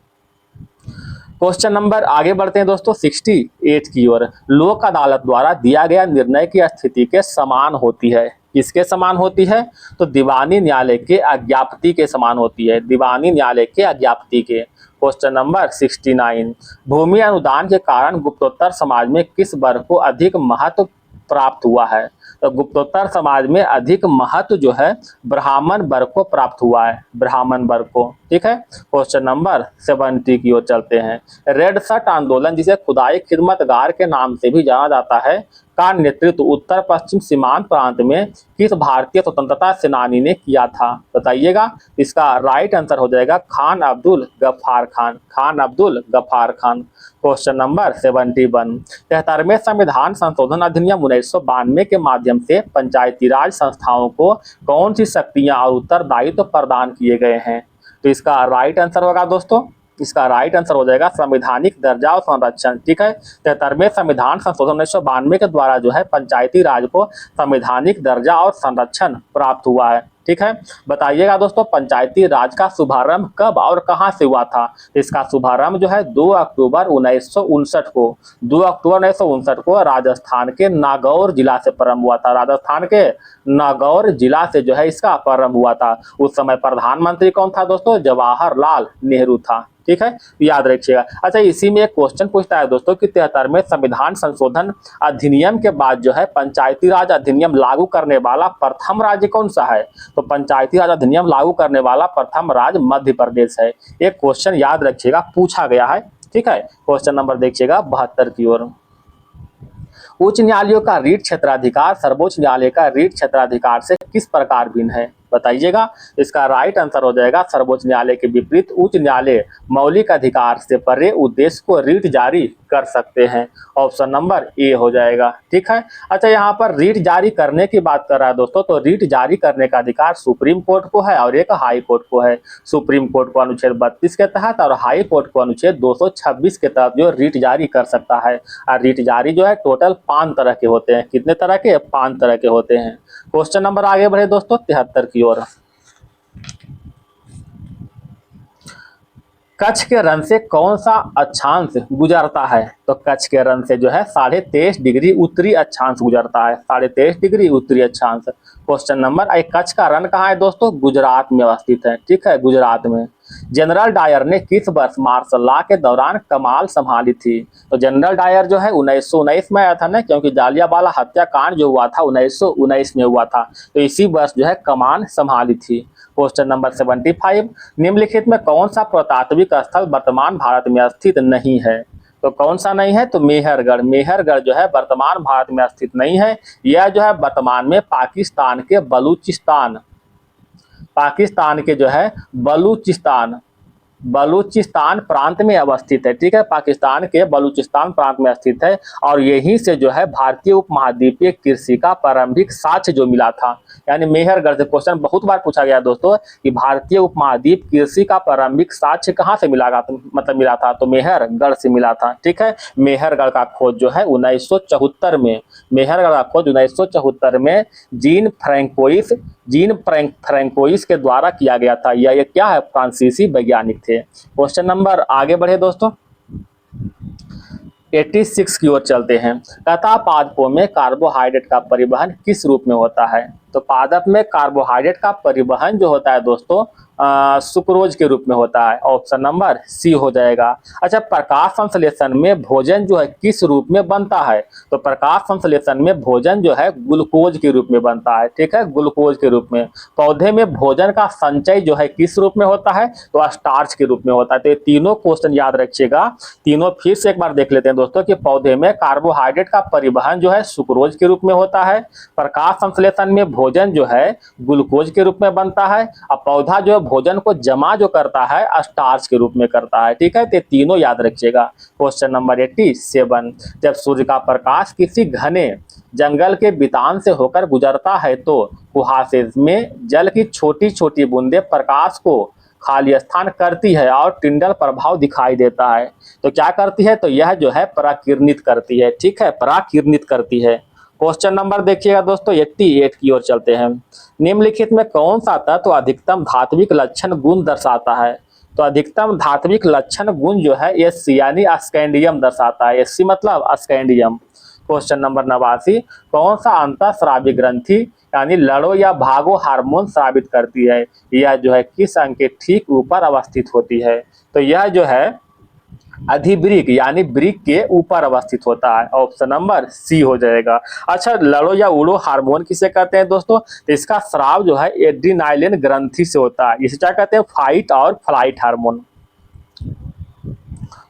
क्वेश्चन नंबर आगे बढ़ते हैं दोस्तों 68 की ओर। लोक अदालत द्वारा दिया गया निर्णय की स्थिति के समान होती है, किसके समान होती है, तो दीवानी न्यायालय के अज्ञापति के समान होती है, दीवानी न्यायालय के अज्ञापति के। क्वेश्चन नंबर 69, भूमि अनुदान के कारण गुप्तोत्तर समाज में किस वर्ग को अधिक महत्व प्राप्त हुआ है, तो गुप्तोत्तर समाज में अधिक महत्व जो है ब्राह्मण वर्ग को प्राप्त हुआ है, ब्राह्मण वर्ग को। ठीक है। क्वेश्चन नंबर 70 की ओर चलते हैं। रेड शर्ट आंदोलन, जिसे खुदाई खिदमतगार के नाम से भी जाना जाता है, का नेतृत्व उत्तर पश्चिम सीमांत प्रांत में किस भारतीय स्वतंत्रता सेनानी ने किया था? बताइएगा। इसका राइट आंसर हो जाएगा खान अब्दुल गफ्फार खान। खान अब्दुल गफ्फार खान। Question number 71। 73वें संविधान संशोधन अधिनियम 1992 के माध्यम से पंचायती राज संस्थाओं को कौन सी शक्तियां और उत्तरदायित्व प्रदान किए गए हैं? तो इसका राइट आंसर होगा दोस्तों, इसका राइट आंसर हो जाएगा संवैधानिक दर्जा और संरक्षण। ठीक है। 73वें संविधान संशोधन 1992 के द्वारा जो है पंचायती राज को संवैधानिक दर्जा और संरक्षण प्राप्त हुआ है। ठीक है। बताइएगा दोस्तों, पंचायती राज का शुभारंभ कब और कहां से हुआ था? इसका शुभारंभ जो है 2 अक्टूबर 1959 को 2 अक्टूबर 1959 को राजस्थान के नागौर जिला से प्रारंभ हुआ था। राजस्थान के नागौर जिला से जो है इसका प्रारंभ हुआ था। उस समय प्रधानमंत्री कौन था दोस्तों? जवाहरलाल नेहरू था। ठीक है, याद रखिएगा। अच्छा, इसी में एक क्वेश्चन पूछता है दोस्तों कि 73वें संविधान संशोधन अधिनियम के बाद जो है पंचायती राज अधिनियम लागू करने वाला प्रथम राज्य कौन सा है? तो पंचायती राज अधिनियम लागू करने वाला प्रथम राज्य मध्य प्रदेश है। एक क्वेश्चन याद रखिएगा, पूछा गया है। ठीक है, क्वेश्चन नंबर देखिएगा 72 की ओर। उच्च न्यायालयों का रीट क्षेत्राधिकार सर्वोच्च न्यायालय का रीट क्षेत्राधिकार से किस प्रकार भिन्न है? बताइएगा। इसका राइट आंसर हो जाएगा सर्वोच्च न्यायालय के विपरीत उच्च न्यायालय मौलिक अधिकार से परे उद्देश्य को रीट जारी कर सकते हैं। ऑप्शन नंबर ए हो जाएगा। ठीक है। अच्छा, यहाँ पर रीट जारी करने की बात कर रहा है दोस्तों, तो रीट जारी करने का अधिकार सुप्रीम कोर्ट को है और एक हाई कोर्ट को है। सुप्रीम कोर्ट को अनुच्छेद 32 के तहत और हाई कोर्ट को अनुच्छेद 226 के तहत जो रीट जारी कर सकता है। और रीट जारी जो है टोटल 5 तरह के होते हैं। कितने तरह के? 5 तरह के होते हैं। क्वेश्चन नंबर आगे बढ़े दोस्तों 73 की ओर। कच्छ के रण से कौन सा अक्षांश गुजरता है? तो कच्छ के रण से जो है 23.5 डिग्री उत्तरी अक्षांश गुजरता है। 23.5 डिग्री उत्तरी अक्षांश। क्वेश्चन नंबर, कच्छ का रण कहाँ है दोस्तों? गुजरात में अवस्थित है। ठीक है, गुजरात में। जनरल डायर ने किस वर्ष मार्शल लॉ के दौरान कमान संभाली थी? तो जनरल डायर जो है 1919 में आया था ना, क्योंकि जालियांवाला हत्याकांड जो हुआ था 1919 में हुआ था, तो इसी वर्ष जो है कमान संभाली थी। Question number 75। निम्नलिखित में कौन सा पुरातात्विक स्थल वर्तमान भारत में स्थित नहीं है? तो कौन सा नहीं है? तो मेहरगढ़। मेहरगढ़ जो है वर्तमान भारत में स्थित नहीं है। यह जो है वर्तमान में पाकिस्तान के बलूचिस्तान प्रांत में अवस्थित है। ठीक है, पाकिस्तान के बलूचिस्तान प्रांत में स्थित है और यहीं से जो है भारतीय उपमहाद्वीपीय कृषि का प्रारंभिक साक्ष्य जो मिला था। यानी मेहरगढ़ से क्वेश्चन बहुत बार पूछा गया दोस्तों कि भारतीय उपमहाद्वीप कृषि का प्रारंभिक साक्ष्य कहाँ से मिला था? तो मेहरगढ़ से मिला था। ठीक है, मेहरगढ़ का खोज जो है 1974 में, मेहरगढ़ का खोज 1974 में जीन फ्रैंकोइस के द्वारा किया गया था। यह क्या है? फ्रांसीसी वैज्ञानिक थे। क्वेश्चन नंबर आगे बढ़े दोस्तों 86 की ओर चलते हैं। कहता पादपों में कार्बोहाइड्रेट का परिवहन किस रूप में होता है? तो पादप में कार्बोहाइड्रेट का परिवहन जो होता है दोस्तों सुक्रोज के रूप में होता है। ऑप्शन नंबर सी हो जाएगा। अच्छा, प्रकाश संश्लेषण में भोजन जो है किस रूप में बनता है? तो प्रकाश संश्लेषण में भोजन जो है ग्लूकोज के रूप में बनता है। ठीक है, ग्लूकोज के रूप में। पौधे में भोजन का संचय जो है किस रूप में होता है? तो स्टार्च के रूप में होता है। तो ये तीनों क्वेश्चन याद रखिएगा। तीनों फिर से एक बार देख लेते हैं दोस्तों कि पौधे में कार्बोहाइड्रेट का परिवहन जो है सुक्रोज के रूप में होता है, प्रकाश संश्लेषण में भोजन जो है ग्लूकोज के रूप में बनता है, और पौधा जो भोजन को जमा जो करता है स्टार्च के रूप में करता है। ठीक है, तो तीनों याद रखिएगा। Question number 87। जब सूर्य का प्रकाश किसी घने जंगल के बितान से होकर गुजरता है तो कुहासे में जल की छोटी छोटी बूंदें प्रकाश को खाली स्थान करती है और टिंडल प्रभाव दिखाई देता है। तो क्या करती है? तो यह जो है पराकिरणित करती है। ठीक है, पराकिरणित करती है। क्वेश्चन नंबर देखिएगा दोस्तों 88 की ओर चलते हैं। निम्नलिखित में कौन सा तत्व अधिकतम धात्विक लक्षण गुण दर्शाता है? तो अधिकतम धात्विक लक्षण गुण जो है एससी यानी स्कैंडियम दर्शाता है। एससी मतलब स्कैंडियम। Question number 89। कौन सा अंतःस्रावी ग्रंथि यानी लड़ो या भागो हार्मोन स्रावित करती है? यह जो है किस अंग के ठीक ऊपर अवस्थित होती है? तो यह जो है अधिवृक्क यानी वृक्क के ऊपर अवस्थित होता है। ऑप्शन नंबर सी हो जाएगा। अच्छा, लड़ो या उड़ो हार्मोन किसे कहते हैं दोस्तों? तो इसका स्राव जो है एड्रीनालाइन ग्रंथि से होता है। इसे क्या कहते हैं? फाइट और फ्लाइट हार्मोन।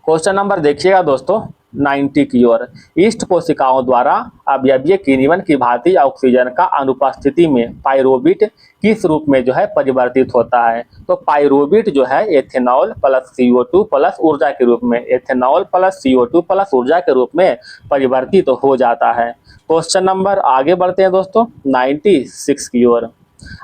क्वेश्चन नंबर देखिएगा दोस्तों 90 की ओर। ईस्ट कोशिकाओं द्वारा अवयवीय किण्वन की भांति ऑक्सीजन का अनुपस्थिति में पायरोबिट किस रूप में जो है परिवर्तित होता है? तो पायरोबिट जो है एथेनॉल प्लस CO2 प्लस ऊर्जा के रूप में, एथेनॉल प्लस CO2 प्लस ऊर्जा के रूप में परिवर्तित हो जाता है। क्वेश्चन नंबर आगे बढ़ते हैं दोस्तों 96 की ओर।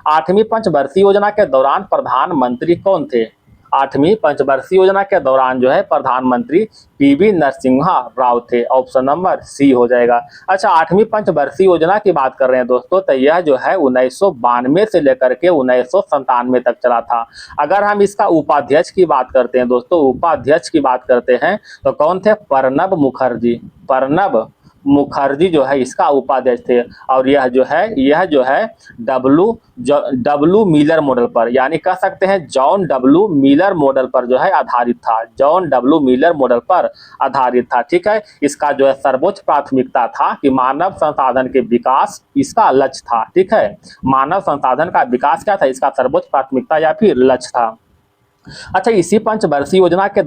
8वीं पंचवर्षीय योजना के दौरान प्रधानमंत्री कौन थे? 8वीं पंचवर्षीय योजना के दौरान जो है प्रधानमंत्री PV नरसिम्हा राव थे। ऑप्शन नंबर सी हो जाएगा। अच्छा, 8वीं पंचवर्षीय योजना की बात कर रहे हैं दोस्तों, तो यह जो है 1992 से लेकर के 1997 तक चला था। अगर हम इसका उपाध्यक्ष की बात करते हैं दोस्तों, उपाध्यक्ष की बात करते हैं तो कौन थे? प्रणब मुखर्जी। प्रणब मुखर्जी जो है इसका उपाध्यक्ष थे। और यह जो है डब्लू मिलर मॉडल पर, यानी कह सकते हैं जॉन डब्लू मिलर मॉडल पर जो है आधारित था। जॉन डब्लू मिलर मॉडल पर आधारित था। ठीक है, इसका जो है सर्वोच्च प्राथमिकता था कि मानव संसाधन के विकास इसका लक्ष्य था। ठीक है, मानव संसाधन का विकास क्या था? इसका सर्वोच्च प्राथमिकता या फिर लक्ष्य था। अच्छा, इसी पंचवर्षीय योजना के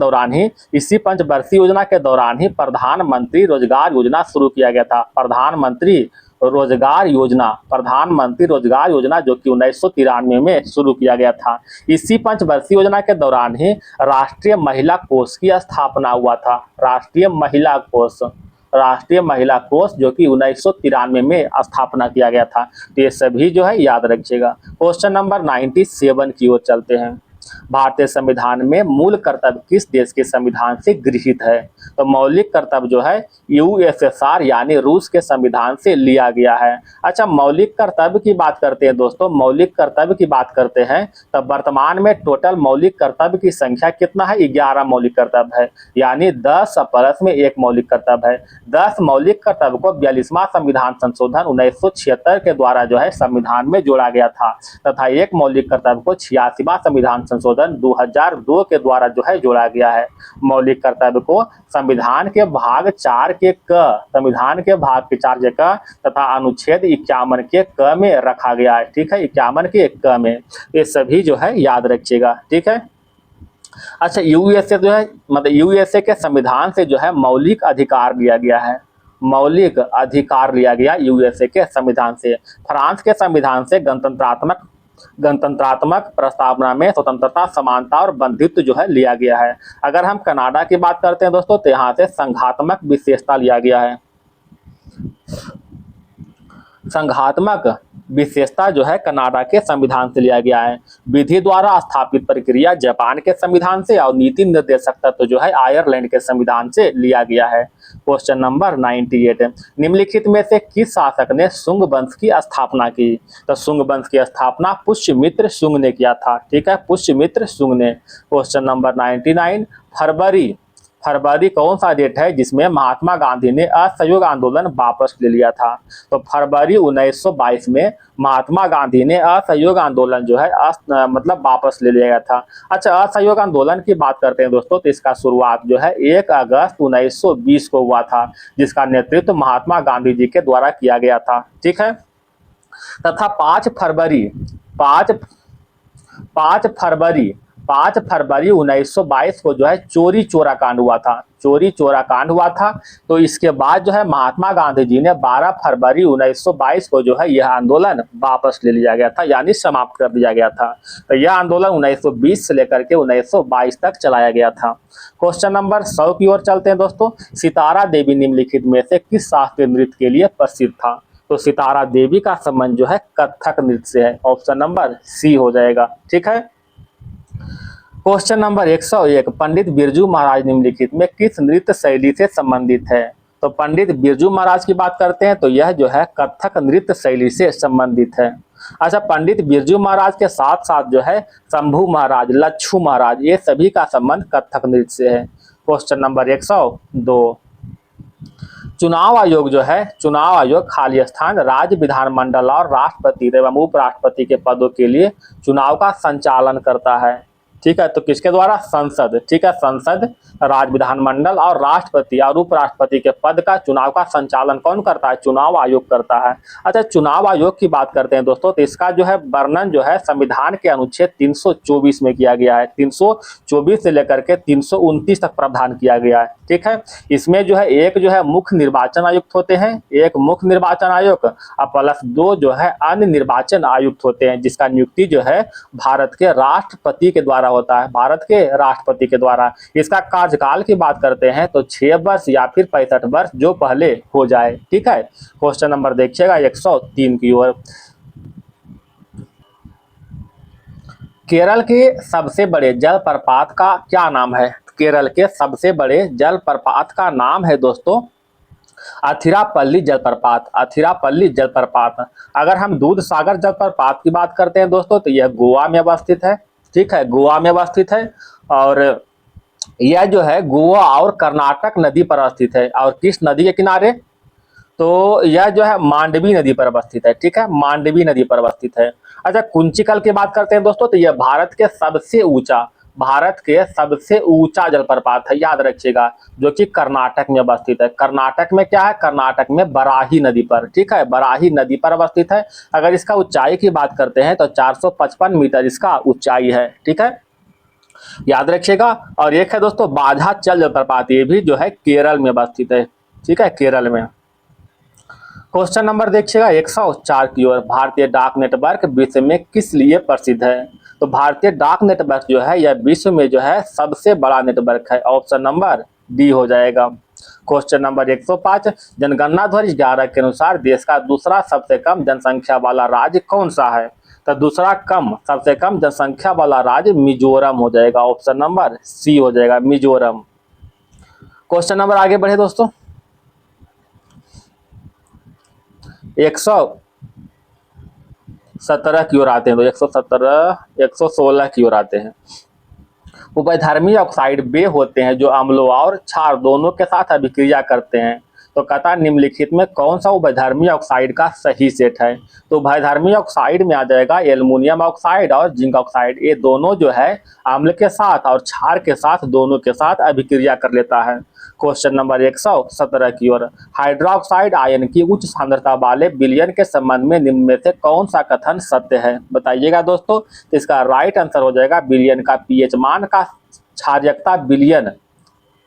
दौरान ही प्रधानमंत्री रोजगार योजना शुरू किया गया था। प्रधानमंत्री रोजगार योजना जो कि 1993 में शुरू किया गया था। इसी पंचवर्षीय योजना के दौरान ही राष्ट्रीय महिला कोष की स्थापना हुआ था। राष्ट्रीय महिला कोष जो कि 1993 में स्थापना किया गया था। तो ये सभी जो है याद रखिएगा। क्वेश्चन नंबर 97 की ओर चलते हैं। भारतीय संविधान में मूल कर्तव्य किस देश के संविधान से गृहीत है? तो मौलिक कर्तव्य जो है USSR यानी रूस के संविधान से लिया गया है। अच्छा, मौलिक कर्तव्य की बात करते हैं दोस्तों, मौलिक कर्तव्य की बात करते हैं तो वर्तमान में टोटल मौलिक कर्तव्य की संख्या कितना है? 11 मौलिक कर्तव्य है, यानी 10 प्लस में 1 मौलिक कर्तव्य है। 10 मौलिक कर्तव्य को 42वां संविधान संशोधन 1976 के द्वारा जो है संविधान में जोड़ा गया था, तथा 1 मौलिक कर्तव्य को 86वां संविधान संशोधन 2002 के द्वारा जो है जोड़ा गया है। मौलिक कर्तव्य को संविधान के भाग 4 के क तथा अनुच्छेद 51 के क में रखा गया है। ठीक है, 51 के क में। ये सभी जो है याद रखिएगा। ठीक है। अच्छा, यूएसए जो है मतलब यूएसए के संविधान से जो है मौलिक अधिकार लिया गया है। मौलिक अधिकार लिया गया यूएसए के संविधान से। फ्रांस के संविधान से गणतंत्रात्मक प्रस्तावना में स्वतंत्रता, समानता और बंधुत्व जो है लिया गया है। अगर हम कनाडा की बात करते हैं दोस्तों, तो यहाँ से संघात्मक विशेषता लिया गया है। संघात्मक विशेषता जो है कनाडा के संविधान से लिया गया है। विधि द्वारा स्थापित प्रक्रिया जापान के संविधान से और नीति निर्देशक तत्व जो है आयरलैंड के संविधान से लिया गया है। Question number 98। निम्नलिखित में से किस शासक ने शुंग वंश की स्थापना की? तो शुंग वंश की स्थापना पुष्यमित्र शुंग ने किया था। ठीक है, पुष्यमित्र शुंग ने। Question number 99। फरवरी कौन सा डेट है जिसमें महात्मा गांधी ने असहयोग आंदोलन वापस ले लिया था? तो फरवरी 1922 में महात्मा गांधी ने असहयोग आंदोलन जो है मतलब वापस ले लिया गया था। अच्छा, असहयोग आंदोलन की बात करते हैं दोस्तों, तो इसका शुरुआत जो है 1 अगस्त 1920 को हुआ था, जिसका नेतृत्व महात्मा गांधी जी के द्वारा किया गया था। ठीक है, तथा 5 फरवरी 1922 को जो है चोरी चोरा कांड हुआ था। तो इसके बाद जो है महात्मा गांधी जी ने 12 फरवरी 1922 को जो है यह आंदोलन वापस ले लिया गया था, यानी समाप्त कर दिया गया था। तो यह आंदोलन 1920 से लेकर के 1922 तक चलाया गया था। क्वेश्चन नंबर 100 की ओर चलते हैं दोस्तों। सितारा देवी निम्नलिखित में से किस शास्त्रीय नृत्य के लिए प्रसिद्ध था? तो सितारा देवी का संबंध जो है कथक नृत्य से है। ऑप्शन नंबर सी हो जाएगा। ठीक है। Question number 101। पंडित बिरजू महाराज निम्नलिखित में किस नृत्य शैली से संबंधित है? तो पंडित बिरजू महाराज की बात करते हैं तो यह जो है कथक नृत्य शैली से संबंधित है। अच्छा, पंडित बिरजू महाराज के साथ साथ जो है शंभू महाराज, लच्छू महाराज, ये सभी का संबंध कथक नृत्य से है। Question number 102। चुनाव आयोग खाली स्थान, राज्य विधानमंडल और राष्ट्रपति एवं उपराष्ट्रपति के पदों के लिए चुनाव का संचालन करता है। ठीक है, तो किसके द्वारा? संसद। ठीक है, संसद, राज्य विधानमंडल और राष्ट्रपति और उपराष्ट्रपति के पद का चुनाव का संचालन कौन करता है? चुनाव आयोग करता है। अच्छा, चुनाव आयोग की बात करते हैं दोस्तों, तो इसका जो है वर्णन जो है संविधान के अनुच्छेद 324 में किया गया है। 324 से लेकर के 329 तक प्रावधान किया गया है। ठीक है, इसमें जो है एक जो है मुख्य निर्वाचन आयुक्त होते हैं, एक मुख्य निर्वाचन आयुक्त और प्लस 2 जो है अन्य निर्वाचन आयुक्त होते हैं, जिसका नियुक्ति जो है भारत के राष्ट्रपति के द्वारा होता है, भारत के राष्ट्रपति के द्वारा। इसका कार्यकाल की बात करते हैं तो 6 वर्ष या फिर 65 वर्ष जो पहले हो जाए। ठीक है, क्वेश्चन नंबर देखिएगा 103 की ओर। केरल के सबसे बड़े जलप्रपात का क्या नाम है? केरल के सबसे बड़े जलप्रपात का नाम है दोस्तों अथिरापल्ली जलप्रपात। अथिरापल्ली जलप्रपात। अगर हम दूध सागर जलप्रपात की बात करते हैं दोस्तों, तो यह गोवा में अवस्थित है। ठीक है, गोवा में अवस्थित है और यह जो है गोवा और कर्नाटक नदी पर स्थित है। और किस नदी के किनारे? तो यह जो है मांडवी नदी पर अवस्थित है। ठीक है, मांडवी नदी पर अवस्थित है। अच्छा, कुंचिकल की बात करते हैं दोस्तों, तो यह भारत के सबसे ऊंचा जलप्रपात है, याद रखिएगा, जो कि कर्नाटक में अवस्थित है। कर्नाटक में क्या है? कर्नाटक में बराही नदी पर। ठीक है, बराही नदी पर अवस्थित है। अगर इसका ऊंचाई की बात करते हैं तो 455 मीटर इसका ऊंचाई है। ठीक है, याद रखिएगा। और एक है दोस्तों बाघाचल जलप्रपात, ये भी जो है केरल में अवस्थित है। ठीक है, केरल में। क्वेश्चन नंबर देखिएगा 104 की ओर। भारतीय डाक नेटवर्क विश्व में किस लिए प्रसिद्ध है? तो भारतीय डाक नेटवर्क जो है यह विश्व में जो है सबसे बड़ा नेटवर्क है। ऑप्शन नंबर डी हो जाएगा। Question number 105। जनगणना 2011 के अनुसार देश का दूसरा सबसे कम जनसंख्या वाला राज्य कौन सा है? तो दूसरा सबसे कम जनसंख्या वाला राज्य मिजोरम हो जाएगा। ऑप्शन नंबर सी हो जाएगा, मिजोरम। क्वेश्चन नंबर आगे बढ़े दोस्तों, 117 की ओर आते हैं। तो 116 की ओर आते हैं। उभयधर्मी ऑक्साइड वे होते हैं जो अम्लों और क्षार दोनों के साथ अभिक्रिया करते हैं। तो कहता निम्नलिखित में कौन सा उभयधर्मी ऑक्साइड का सही सेट है? तो उभयधर्मी ऑक्साइड में आ जाएगा एल्युमिनियम ऑक्साइड और जिंक ऑक्साइड। ये दोनों जो है अम्ल के साथ और क्षार के साथ दोनों के साथ अभिक्रिया कर लेता है। क्वेश्चन नंबर 117 की ओर। हाइड्रोक्साइड आयन की उच्च सांद्रता वाले विलयन के संबंध में निम्न में से कौन सा कथन सत्य है? बताइएगा दोस्तों। तो इसका राइट आंसर हो जाएगा विलयन का पीएच मान का क्षारकता विलयन,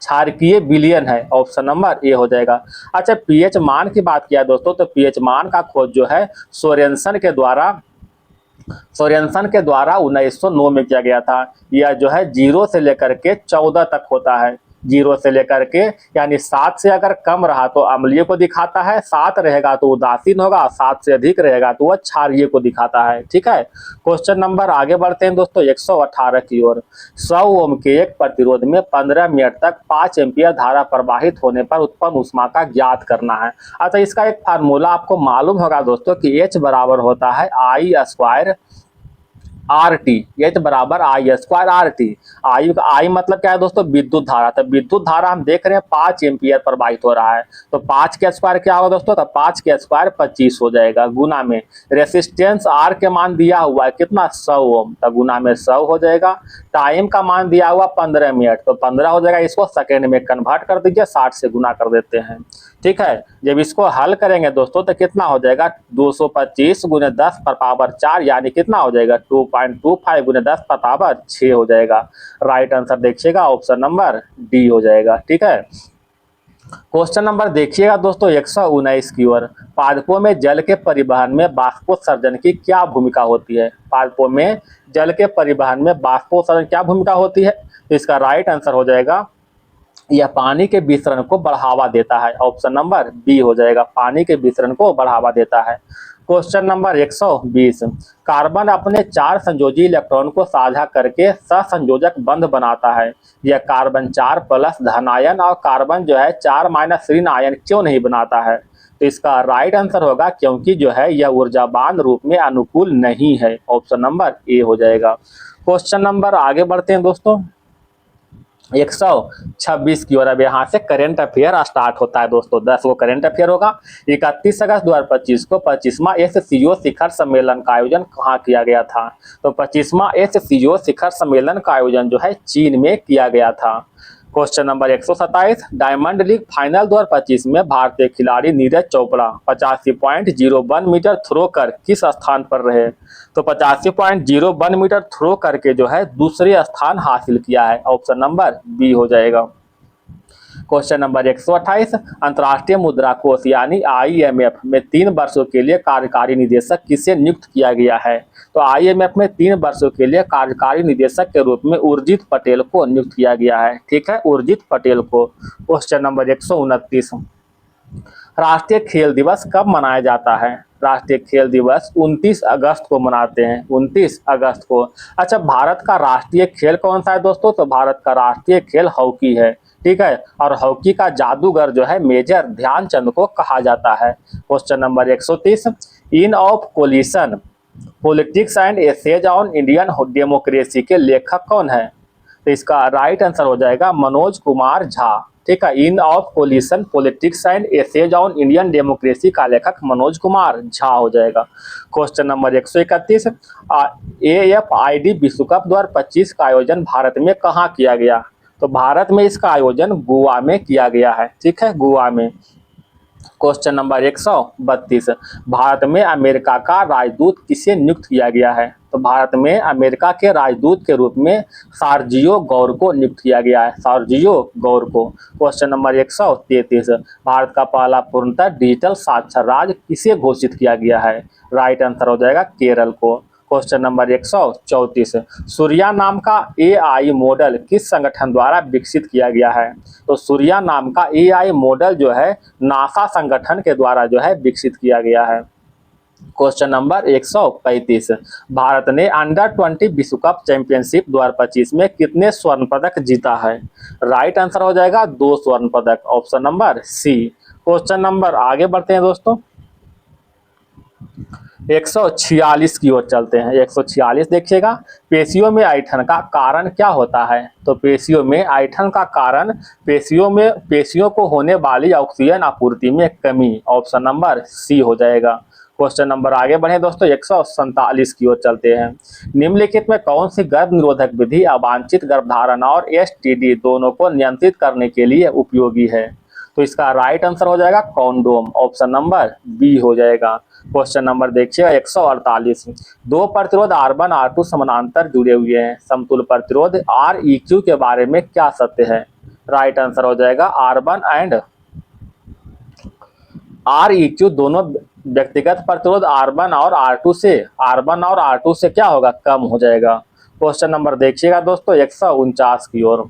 क्षारकीय विलयन है। ऑप्शन नंबर ए हो जाएगा। अच्छा, पीएच मान की बात किया दोस्तों, तो पीएच मान का खोज जो है सोरेनसन के द्वारा 1909 में किया गया था। यह जो है 0 से लेकर के 14 तक होता है। 0 से लेकर के यानी 7 से अगर कम रहा तो अम्लीय को दिखाता है, 7 रहेगा तो उदासीन होगा, 7 से अधिक रहेगा तो वह क्षारीय को दिखाता है। ठीक है, क्वेश्चन नंबर आगे बढ़ते हैं दोस्तों 118 की ओर। 100 ओम के एक प्रतिरोध में 15 मिनट तक 5 एम्पियर धारा प्रवाहित होने पर उत्पन्न ऊष्मा का ज्ञात करना है। अच्छा, इसका एक फार्मूला आपको मालूम होगा दोस्तों कि H बराबर होता है I स्क्वायर RT। H बराबर I स्क्वायर RT। आई मतलब क्या है दोस्तों? विद्युत धारा। तो विद्युत धारा हम देख रहे हैं 5 एम्पियर प्रवाहित हो रहा है, तो 5 के स्क्वायर क्या होगा दोस्तों? तो 5 के स्क्वायर 25 हो जाएगा, गुना में रेसिस्टेंस R के मान दिया हुआ है कितना? 100 ओम, तो गुना में 100 हो जाएगा। टाइम का मान दिया हुआ 15 मिनट, तो 15 हो जाएगा। इसको सेकेंड में कन्वर्ट कर दीजिए, 60 से गुना कर देते हैं। ठीक है, जब इसको हल करेंगे दोस्तों तो कितना हो जाएगा? 225 गुने 10 पर पावर 4 यानी कितना हो जाएगा? 2.25 गुने 10 पर पावर 6 हो जाएगा। राइट आंसर देखिएगा ऑप्शन नंबर डी हो जाएगा। ठीक है, क्वेश्चन नंबर देखिएगा दोस्तों 119 की ओर। पादपों में जल के परिवहन में बाष्पोत्सर्जन की क्या भूमिका होती है? पादपों में जल के परिवहन में बाष्पोत्सर्जन क्या भूमिका होती है? तो इसका राइट आंसर हो जाएगा यह पानी के विसरण को बढ़ावा देता है। ऑप्शन नंबर बी हो जाएगा, पानी के विसरण को बढ़ावा देता है। Question number 120। कार्बन अपने 4 संयोजी इलेक्ट्रॉन को साझा करके सहसंयोजक बंध बनाता है। यह कार्बन 4 प्लस धनायन और कार्बन जो है 4 माइनस ऋण आयन क्यों नहीं बनाता है? तो इसका राइट आंसर होगा क्योंकि जो है यह ऊर्जावान रूप में अनुकूल नहीं है। ऑप्शन नंबर ए हो जाएगा। क्वेश्चन नंबर आगे बढ़ते हैं दोस्तों 126 की ओर। अब यहाँ से करेंट अफेयर स्टार्ट होता है दोस्तों। 10 को करेंट अफेयर होगा। 31 अगस्त 2025 को 25वां एससीओ शिखर सम्मेलन का आयोजन कहाँ किया गया था? तो 25वां एससीओ शिखर सम्मेलन का आयोजन जो है चीन में किया गया था। Question number 127, diamond league final 2025 में भारतीय खिलाड़ी नीरज चोपड़ा 85.01 मीटर थ्रो कर किस स्थान पर रहे? तो 85.01 मीटर थ्रो करके जो है दूसरे स्थान हासिल किया है। ऑप्शन नंबर बी हो जाएगा। क्वेश्चन नंबर 128, अंतर्राष्ट्रीय मुद्रा कोष यानी आईएमएफ में 3 वर्षों के लिए कार्यकारी निदेशक किसे नियुक्त किया गया है? तो आईएमएफ में 3 वर्षों के लिए कार्यकारी निदेशक के रूप में उर्जित पटेल को नियुक्त किया गया है। ठीक है, उर्जित पटेल को। क्वेश्चन नंबर 129, राष्ट्रीय खेल दिवस कब मनाया जाता है? राष्ट्रीय खेल दिवस 29 अगस्त को मनाते हैं, 29 अगस्त को। अच्छा, भारत का राष्ट्रीय खेल कौन सा है दोस्तों? तो भारत का राष्ट्रीय खेल हॉकी है। ठीक है, और हॉकी का जादूगर जो है मेजर ध्यानचंद को कहा जाता है। Question number 130, in of coalition politics and essays on Indian democracy के लेखक कौन है? तो इसका राइट आंसर हो जाएगा मनोज कुमार झा। ठीक है, in of coalition politics and essays on Indian democracy का लेखक मनोज कुमार झा हो जाएगा। क्वेश्चन नंबर 131, AFID विश्व कप 2025 का आयोजन भारत में कहाँ किया गया? तो भारत में इसका आयोजन गोवा में किया गया है। ठीक है, गोवा में। क्वेश्चन नंबर 132, भारत में अमेरिका का राजदूत किसे नियुक्त किया गया है? तो भारत में अमेरिका के राजदूत के रूप में सर्जियो गौर को नियुक्त किया गया है, सर्जियो गौर को। क्वेश्चन नंबर 133, भारत का पहला पूर्णतः डिजिटल साक्षर राज्य किसे घोषित किया गया है? राइट आंसर हो जाएगा केरल को। क्वेश्चन नंबर 134, सूर्या नाम का AI मॉडल किस संगठन द्वारा विकसित किया गया है? तो सूर्या नाम का AI मॉडल जो है नासा संगठन के द्वारा जो है विकसित किया गया है। क्वेश्चन नंबर 135, भारत ने अंडर-20 विश्व कप चैंपियनशिप 2025 में कितने स्वर्ण पदक जीता है? राइट आंसर हो जाएगा 2 स्वर्ण पदक। Option number C. Question number आगे बढ़ते हैं दोस्तों, 146 की ओर चलते हैं। 146 देखिएगा, पेशियों में ऐंठन का कारण क्या होता है? तो पेशियों में ऐंठन का कारण पेशियों को होने वाली ऑक्सीजन आपूर्ति में कमी। ऑप्शन नंबर सी हो जाएगा। क्वेश्चन नंबर आगे बढ़े दोस्तों, 147 की ओर चलते हैं। निम्नलिखित में कौन सी गर्भ निरोधक विधि अवांछित गर्भधारण और STD दोनों को नियंत्रित करने के लिए उपयोगी है? तो इसका राइट आंसर हो जाएगा कॉन्डोम। ऑप्शन नंबर बी हो जाएगा। क्वेश्चन नंबर देखिए 148, दो प्रतिरोध R1 R2 समानांतर जुड़े हुए हैं, समतुल्य प्रतिरोध Req के बारे में क्या सत्य है? राइट आंसर हो जाएगा R1 एंड Req दोनों व्यक्तिगत प्रतिरोध R1 और R2 से क्या होगा? कम हो जाएगा। क्वेश्चन नंबर देखिएगा दोस्तों 149 की ओर।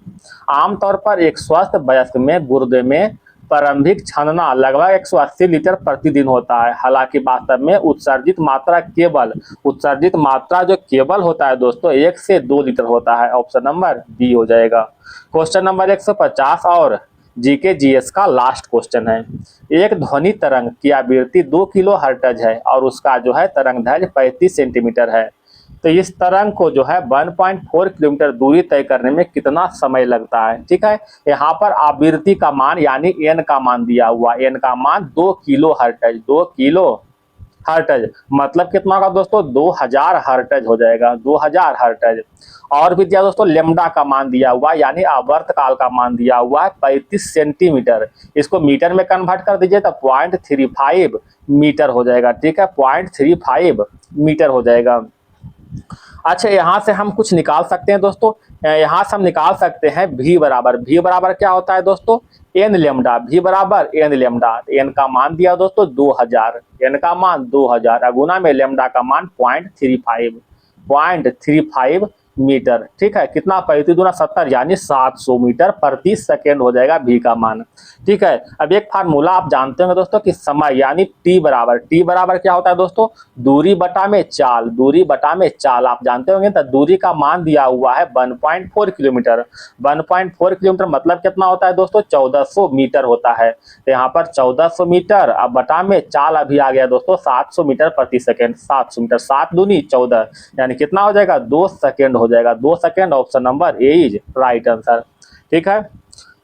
आमतौर पर एक स्वस्थ वयस्क में गुर्दे में प्रारंभिक छानना लगभग 180 लीटर प्रतिदिन होता है। हालांकि वास्तव में उत्सर्जित मात्रा जो केवल होता है दोस्तों 1 से 2 लीटर होता है। ऑप्शन नंबर बी हो जाएगा। क्वेश्चन नंबर 150 और जीके जीएस का लास्ट क्वेश्चन है। एक ध्वनि तरंग की आवृत्ति 2 किलो हर्ट्ज है और उसका जो है तरंग दैर्घ्य 35 सेंटीमीटर है। तो इस तरंग को जो है 1.4 किलोमीटर दूरी तय करने में कितना समय लगता है? ठीक है, यहाँ पर आवृत्ति का मान यानी एन का मान दिया हुआ, एन का मान 2 किलो हर्ट्ज, 2 किलो हर्ट्ज मतलब कितना होगा दोस्तों? 2000 हर्ट्ज हो जाएगा, 2000 हर्ट्ज। और भी दिया दोस्तों लेमडा का मान दिया हुआ यानी आवर्तकाल का मान दिया हुआ है 35 सेंटीमीटर। इसको मीटर में कन्वर्ट कर दीजिए तो 0.35 मीटर हो जाएगा। ठीक है, 0.35 मीटर हो जाएगा। अच्छा, यहाँ से हम कुछ निकाल सकते हैं दोस्तों। यहाँ से हम निकाल सकते हैं V बराबर क्या होता है दोस्तों? N lambda. V बराबर एन लेमडा। एन का मान दिया दोस्तों 2000, एन का मान 2000 अगुना में लेमडा का मान 0.35 मीटर। ठीक है, कितना 35 दूना 70 यानी 700 मीटर प्रति सेकेंड हो जाएगा V का मान। ठीक है, अब एक फार्मूला आप जानते होंगे दोस्तों कि समय यानी T बराबर क्या होता है दोस्तों? दूरी बटा में चाल, दूरी बटा में चाल आप जानते होंगे। तो दूरी का मान दिया हुआ है 1.4 किलोमीटर। 1.4 किलोमीटर मतलब कितना होता है दोस्तों? 1400 मीटर होता है। तो यहाँ पर 1400 मीटर अब बटा में चाल अभी आ गया दोस्तों 700 मीटर प्रति सेकेंड। 700 मीटर 7 दूनी 14 यानी कितना हो जाएगा? 2 सेकेंड हो जाएगा। 2 second. Option number A is right answer. ठीक है,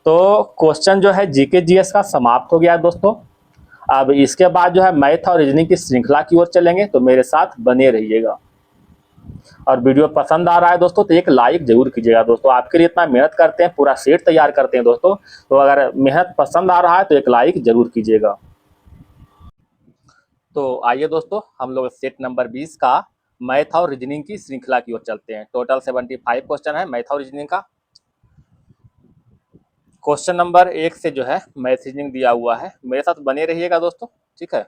तो क्वेश्चन जो है जीके जीएस का समाप्त हो गया है दोस्तों। अब इसके बाद जो है मैथ और रीजनिंग की श्रृंखला की ओर चलेंगे, तो मेरे साथ बने रहिएगा। और वीडियो पसंद आ रहा है दोस्तों तो एक लाइक जरूर कीजिएगा दोस्तों, आपके लिए इतना मेहनत करते हैं, पूरा सेट तैयार करते हैं दोस्तों, तो अगर मेहनत पसंद आ रहा है तो एक लाइक जरूर कीजिएगा। तो आइए दोस्तों, हम लोग सेट नंबर 20 का मैथ और रीजनिंग की श्रृंखला की ओर चलते हैं। टोटल 75 क्वेश्चन है मैथ और रीजनिंग का। क्वेश्चन नंबर 1 से जो है मैथ रीजनिंग दिया हुआ है, मेरे साथ बने रहिएगा दोस्तों। ठीक है,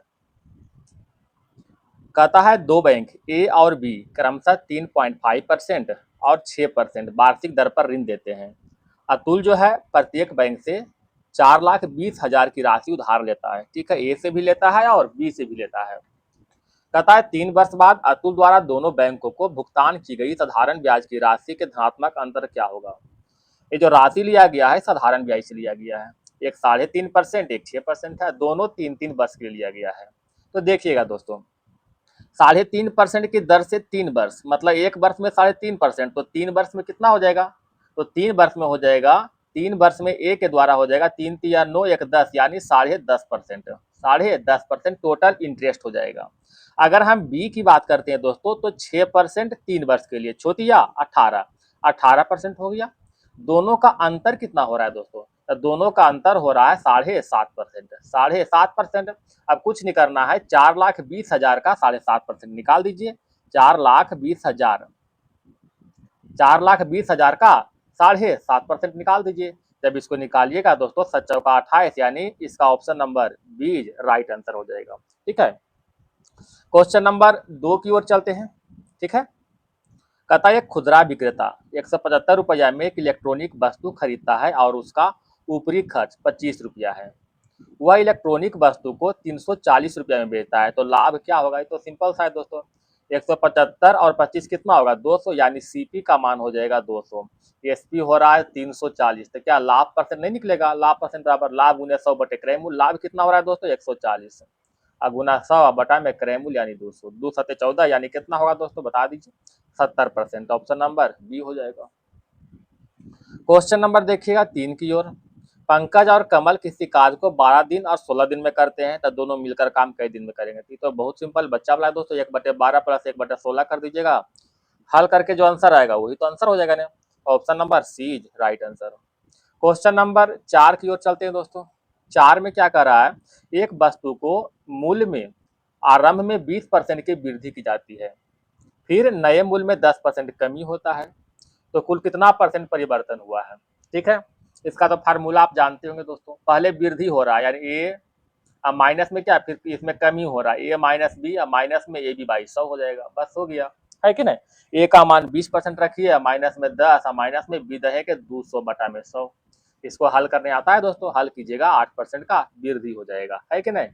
कहता है दो बैंक ए और बी क्रमशः 3.5% और 6% वार्षिक दर पर ऋण देते हैं। अतुल जो है प्रत्येक बैंक से 4,20,000 की राशि उधार लेता है। ठीक है, ए से भी लेता है और बी से भी लेता है। कहता है 3 वर्ष बाद अतुल द्वारा दोनों बैंकों को भुगतान की गई साधारण ब्याज की राशि के धनात्मक अंतर क्या होगा। ये जो राशि लिया गया है साधारण ब्याज से लिया गया है, एक 3.5%, एक 6% है, दोनों 3-3 वर्ष के लिए लिया गया है। तो देखिएगा दोस्तों, 3.5% की दर से 3 वर्ष, मतलब एक वर्ष में 3.5%, तो 3 वर्ष में कितना हो जाएगा, तो 3 वर्ष में हो जाएगा, 3 वर्ष में ए के द्वारा हो जाएगा 3×3=9, 1×10 यानी 10.5%, 10.5% टोटल इंटरेस्ट हो जाएगा। अगर हम बी की बात करते हैं दोस्तों तो 6% 3 वर्ष के लिए, छोटिया 18% हो गया। दोनों का अंतर कितना हो रहा है दोस्तों, तो दोनों का अंतर हो रहा है 7.5%, 7.5%। अब कुछ नहीं करना है, 4,20,000 का 7.5% निकाल दीजिए। 4,20,000, 4,20,000 का 7.5% निकाल दीजिए। जब इसको निकालिएगा दोस्तों 7×4=28, यानी इसका option number B right answer हो जाएगा। ठीक है, क्वेश्चन नंबर 2 की ओर चलते हैं। ठीक है, कहता है एक खुदरा विक्रेता 175 रुपया में एक इलेक्ट्रॉनिक वस्तु खरीदता है और उसका ऊपरी खर्च 25 रुपया है। वह इलेक्ट्रॉनिक वस्तु को 340 रुपया में बेचता है, तो लाभ क्या होगा। ये तो सिंपल सा है दोस्तों, 175 और 25 कितना होगा 200, यानी सीपी का मान हो जाएगा 200, एसपी हो रहा है 340, तो क्या लाभ परसेंट नहीं निकलेगा, लाभ परसेंट बराबर लाभ गुने 100 बटे क्रय मूल्य। लाभ कितना हो रहा है दोस्तों 140, गुना 100 बटा में क्रय मूल्य यानी 200, 2×7=14, यानी कितना होगा दोस्तों बता दीजिए, 70%। ऑप्शन नंबर बी हो जाएगा। क्वेश्चन नंबर देखिएगा 3 की ओर। पंकज और कमल किसी कार्य को 12 दिन और 16 दिन में करते हैं, तो दोनों मिलकर काम कई दिन में करेंगे। तो बहुत सिंपल बच्चा वाला है दोस्तों, 1/12 + 1/16 कर दीजिएगा, हल करके जो आंसर आएगा वही तो आंसर हो जाएगा ना। Option number C right answer. Question number 4 की ओर चलते हैं दोस्तों। 4 में क्या कर रहा है, एक वस्तु को मूल्य में आरंभ में 20% की वृद्धि की जाती है, फिर नए मूल्य में 10% कमी होता है, तो कुल कितना परसेंट परिवर्तन हुआ है। ठीक है, इसका तो फार्मूला आप जानते होंगे दोस्तों, पहले वृद्धि हो रहा है यानी ए, अब माइनस में क्या, फिर इसमें कमी हो रहा है, ए माइनस बी, अब माइनस में ए बी बाई 100 हो जाएगा, बस हो गया, है कि नहीं। ए का मान 20% रखिए, माइनस में 10, माइनस में बी दहे के 200 बटा में 100। इसको हल करने आता है दोस्तों, हल कीजिएगा 8% का वृद्धि हो जाएगा, है कि नहीं।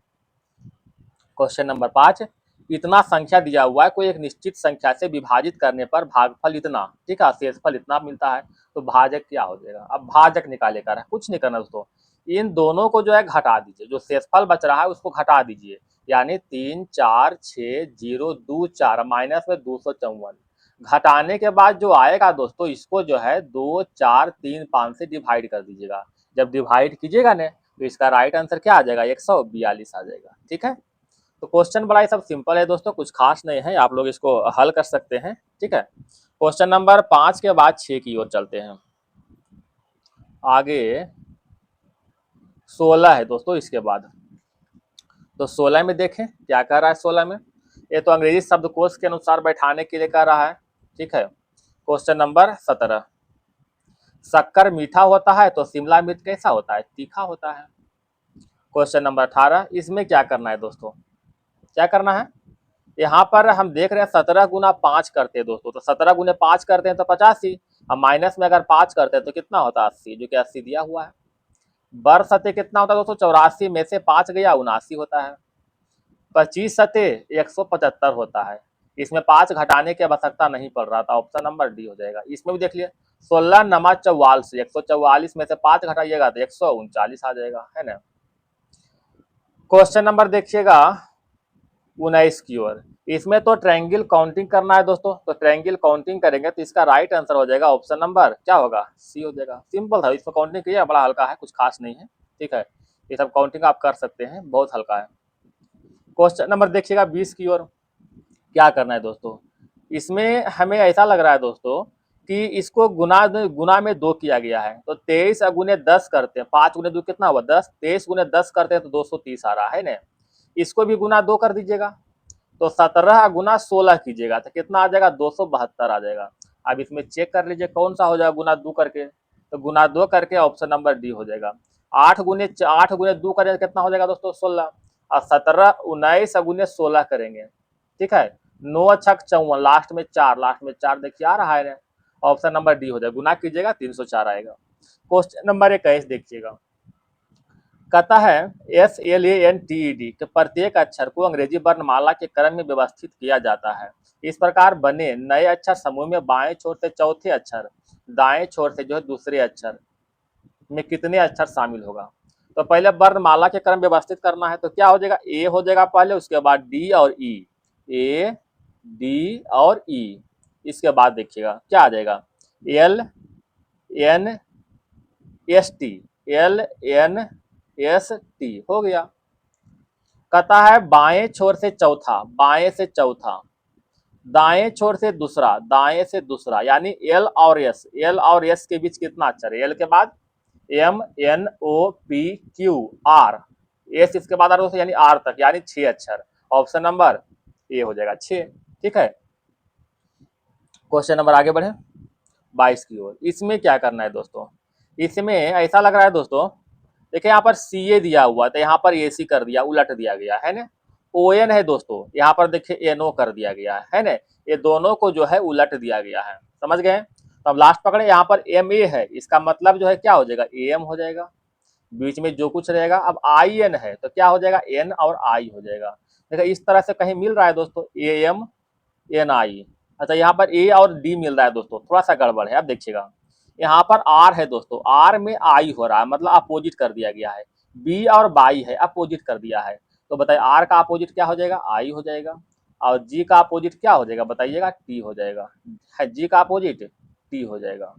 क्वेश्चन नंबर 5, इतना संख्या दिया हुआ है, कोई एक निश्चित संख्या से विभाजित करने पर भागफल इतना, ठीक है, शेषफल इतना मिलता है, तो भाजक क्या हो जाएगा। अब भाजक निकालेगा, कुछ नहीं करना दोस्तों, इन दोनों को जो है घटा दीजिए, जो शेषफल बच रहा है उसको घटा दीजिए, यानी 3, 4, 6, 0, 2, 4 माइनस में 254, घटाने के बाद जो आएगा दोस्तों इसको जो है 2, 4, 3, 5 से डिवाइड कर दीजिएगा। जब डिवाइड कीजिएगा ना तो इसका राइट आंसर क्या आ जाएगा 142 आ जाएगा। ठीक है, तो क्वेश्चन बड़ा ही सब सिंपल है दोस्तों, कुछ खास नहीं है, आप लोग इसको हल कर सकते हैं। ठीक है, क्वेश्चन नंबर 5 के बाद 6 की ओर चलते हैं। आगे 16 है दोस्तों इसके बाद, तो 16 में देखें क्या कह रहा है। 16 में ये तो अंग्रेजी शब्दकोश के अनुसार बैठाने के लिए कह रहा है। ठीक है, क्वेश्चन नंबर 17, शक्कर मीठा होता है तो शिमला मिर्च कैसा होता है, तीखा होता है। क्वेश्चन नंबर 18, इसमें क्या करना है दोस्तों, क्या करना है, यहाँ पर हम देख रहे हैं 17×5 करते हैं दोस्तों, तो 17×5 करते हैं तो 85, अब माइनस में अगर 5 करते हैं तो कितना होता है 80, जो कि 80 दिया हुआ है। बर सते कितना होता है दोस्तों, 84 में से 5 गया 79 होता है। 25 सते 175 होता है, इसमें 5 घटाने की आवश्यकता नहीं पड़ रहा था, ऑप्शन नंबर डी हो जाएगा। इसमें भी देख लिए 16 नमा 44, 144 में से 5 घटाइएगा तो 139 आ जाएगा, है ना। क्वेश्चन नंबर देखिएगा 19 की ओर। इसमें तो ट्रायंगल काउंटिंग करना है दोस्तों, तो ट्रायंगल काउंटिंग करेंगे तो इसका राइट आंसर हो जाएगा ऑप्शन नंबर क्या होगा, सी हो जाएगा। सिंपल था, इसको काउंटिंग किया, बड़ा हल्का है, कुछ खास नहीं है, ठीक है। ये सब काउंटिंग आप कर सकते हैं, बहुत हल्का है। क्वेश्चन नंबर देखिएगा 20 की ओर। क्या करना है दोस्तों, इसमें हमें ऐसा लग रहा है दोस्तों कि इसको गुना गुना में 2 किया गया है, तो 23 गुने 10 करते हैं, 5 गुने 2 कितना हुआ 10, 23 गुने 10 करते हैं तो 230 आ रहा है ना। इसको भी गुना 2 कर दीजिएगा, तो 17 गुना 16 कीजिएगा तो कितना आ जाएगा 272 आ जाएगा। अब इसमें चेक कर लीजिए कौन सा हो जाएगा गुना 2 करके, तो गुना 2 करके ऑप्शन नंबर डी हो जाएगा। 8 गुने 2 करेंगे तो कितना हो जाएगा दोस्तों 16, और 17 19 गुने 16 करेंगे, ठीक है। 9 छक 54, लास्ट में 4 देखिए आ रहा है, ऑप्शन नंबर डी हो जाएगा। गुना कीजिएगा 304 आएगा। क्वेश्चन नंबर 21 देखिएगा, कहता है SLANTED के प्रत्येक अक्षर को अंग्रेजी वर्णमाला के क्रम में व्यवस्थित किया जाता है। इस प्रकार बने नए अक्षर समूह में बाएं छोर से चौथे अक्षर, दाएं छोर से जो है दूसरे अक्षर में कितने अक्षर शामिल होगा। तो पहले वर्णमाला के क्रम व्यवस्थित करना है, तो क्या हो जाएगा, ए हो जाएगा पहले, उसके बाद डी और ई, ए डी और ई, इसके बाद देखिएगा क्या आ जाएगा, L N S T, L N S T हो गया। कहता है बाएं छोर से चौथा, बाएं से चौथा, दाएं छोर से दूसरा, दाएं से दूसरा, यानी एल और एस, एल और एस के बीच कितना अक्षर है, एल के बाद M N O P Q R, S इसके बाद आर यानी आर तक, यानी 6 अक्षर, ऑप्शन नंबर ए हो जाएगा 6, ठीक है। क्वेश्चन नंबर आगे बढ़े 22 की ओर। इसमें क्या करना है दोस्तों, इसमें ऐसा लग रहा है दोस्तों, देखिए यहाँ पर सी ए दिया हुआ तो यहाँ पर ए सी कर दिया, उलट दिया गया है ना। ओ एन है दोस्तों, यहाँ पर देखिए एन ओ कर दिया गया है ना, ये दोनों को जो है उलट दिया गया है, समझ गए। तो अब लास्ट पकड़े, यहाँ पर एम ए है, इसका मतलब जो है क्या हो जाएगा, ए एम हो जाएगा, बीच में जो कुछ रहेगा। अब आई एन है तो क्या हो जाएगा, एन और आई हो जाएगा। देखिए इस तरह से कहीं मिल रहा है दोस्तों, ए एम एन आई। अच्छा यहाँ पर ए और डी मिल रहा है दोस्तों, थोड़ा सा गड़बड़ है, अब देखिएगा यहाँ पर आर है दोस्तों, आर में आई हो रहा है, मतलब अपोजिट कर दिया गया है। बी और बाई है, अपोजिट कर दिया है, तो बताइए आर का अपोजिट क्या हो जाएगा, आई हो जाएगा, और जी का अपोजिट क्या हो जाएगा बताइएगा, टी हो जाएगा, है जी का अपोजिट टी हो जाएगा,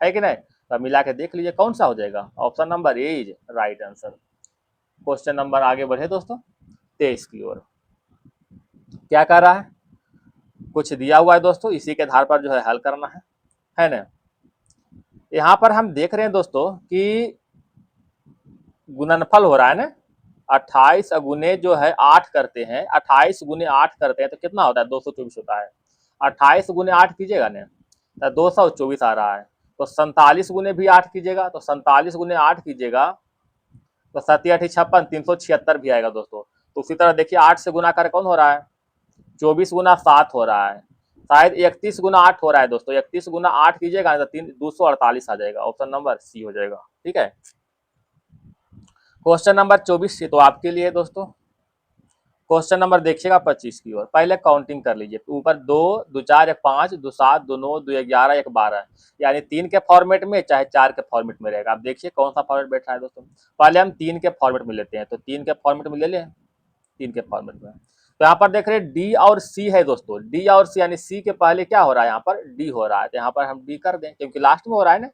है कि नहीं। तो मिला के देख लीजिए कौन सा हो जाएगा, option number A is right answer. Question number आगे बढ़े दोस्तों 23 की ओर। क्या कर रहा है, कुछ दिया हुआ है दोस्तों, इसी के आधार पर जो है हल करना है ना। यहाँ पर हम देख रहे हैं दोस्तों कि गुणनफल हो रहा है ना, 28 गुने जो है 8 करते हैं, 28 गुने 8 करते हैं तो कितना होता है 224 होता है। 28 गुने 8 कीजिएगा ना तो 224 आ रहा है, तो 47 गुने भी 8 कीजिएगा, तो 47 गुने 8 कीजिएगा तो 7 8 56, 376 भी आएगा दोस्तों। तो उसी तरह देखिए 8 से गुना कर कौन हो रहा है, 24 गुना 7 हो रहा है, शायद 31 गुना 8 हो रहा है दोस्तों, 31 गुना 8 कीजिएगा तो 248 आ जाएगा, ऑप्शन नंबर सी हो जाएगा, ठीक है। क्वेश्चन नंबर 24 तो आपके लिए दोस्तों। क्वेश्चन नंबर देखिएगा 25 की ओर, पहले काउंटिंग कर लीजिए, ऊपर 2 2 4 1 5 2 7 2 9 2 11 1 12, यानी 3 के फॉर्मेट में चाहे 4 के फॉर्मेट में रहेगा। आप देखिए कौन सा फॉर्मेट बैठ रहा है दोस्तों, पहले हम 3 के फॉर्मेट में लेते हैं, तो 3 के फॉर्मेट में ले लें, 3 के फॉर्मेट में। तो यहाँ पर देख रहे हैं डी और सी है दोस्तों, डी और सी यानी सी के पहले क्या हो रहा है, यहाँ पर डी हो रहा है, तो यहाँ पर हम डी कर दें क्योंकि लास्ट में हो रहा है ना।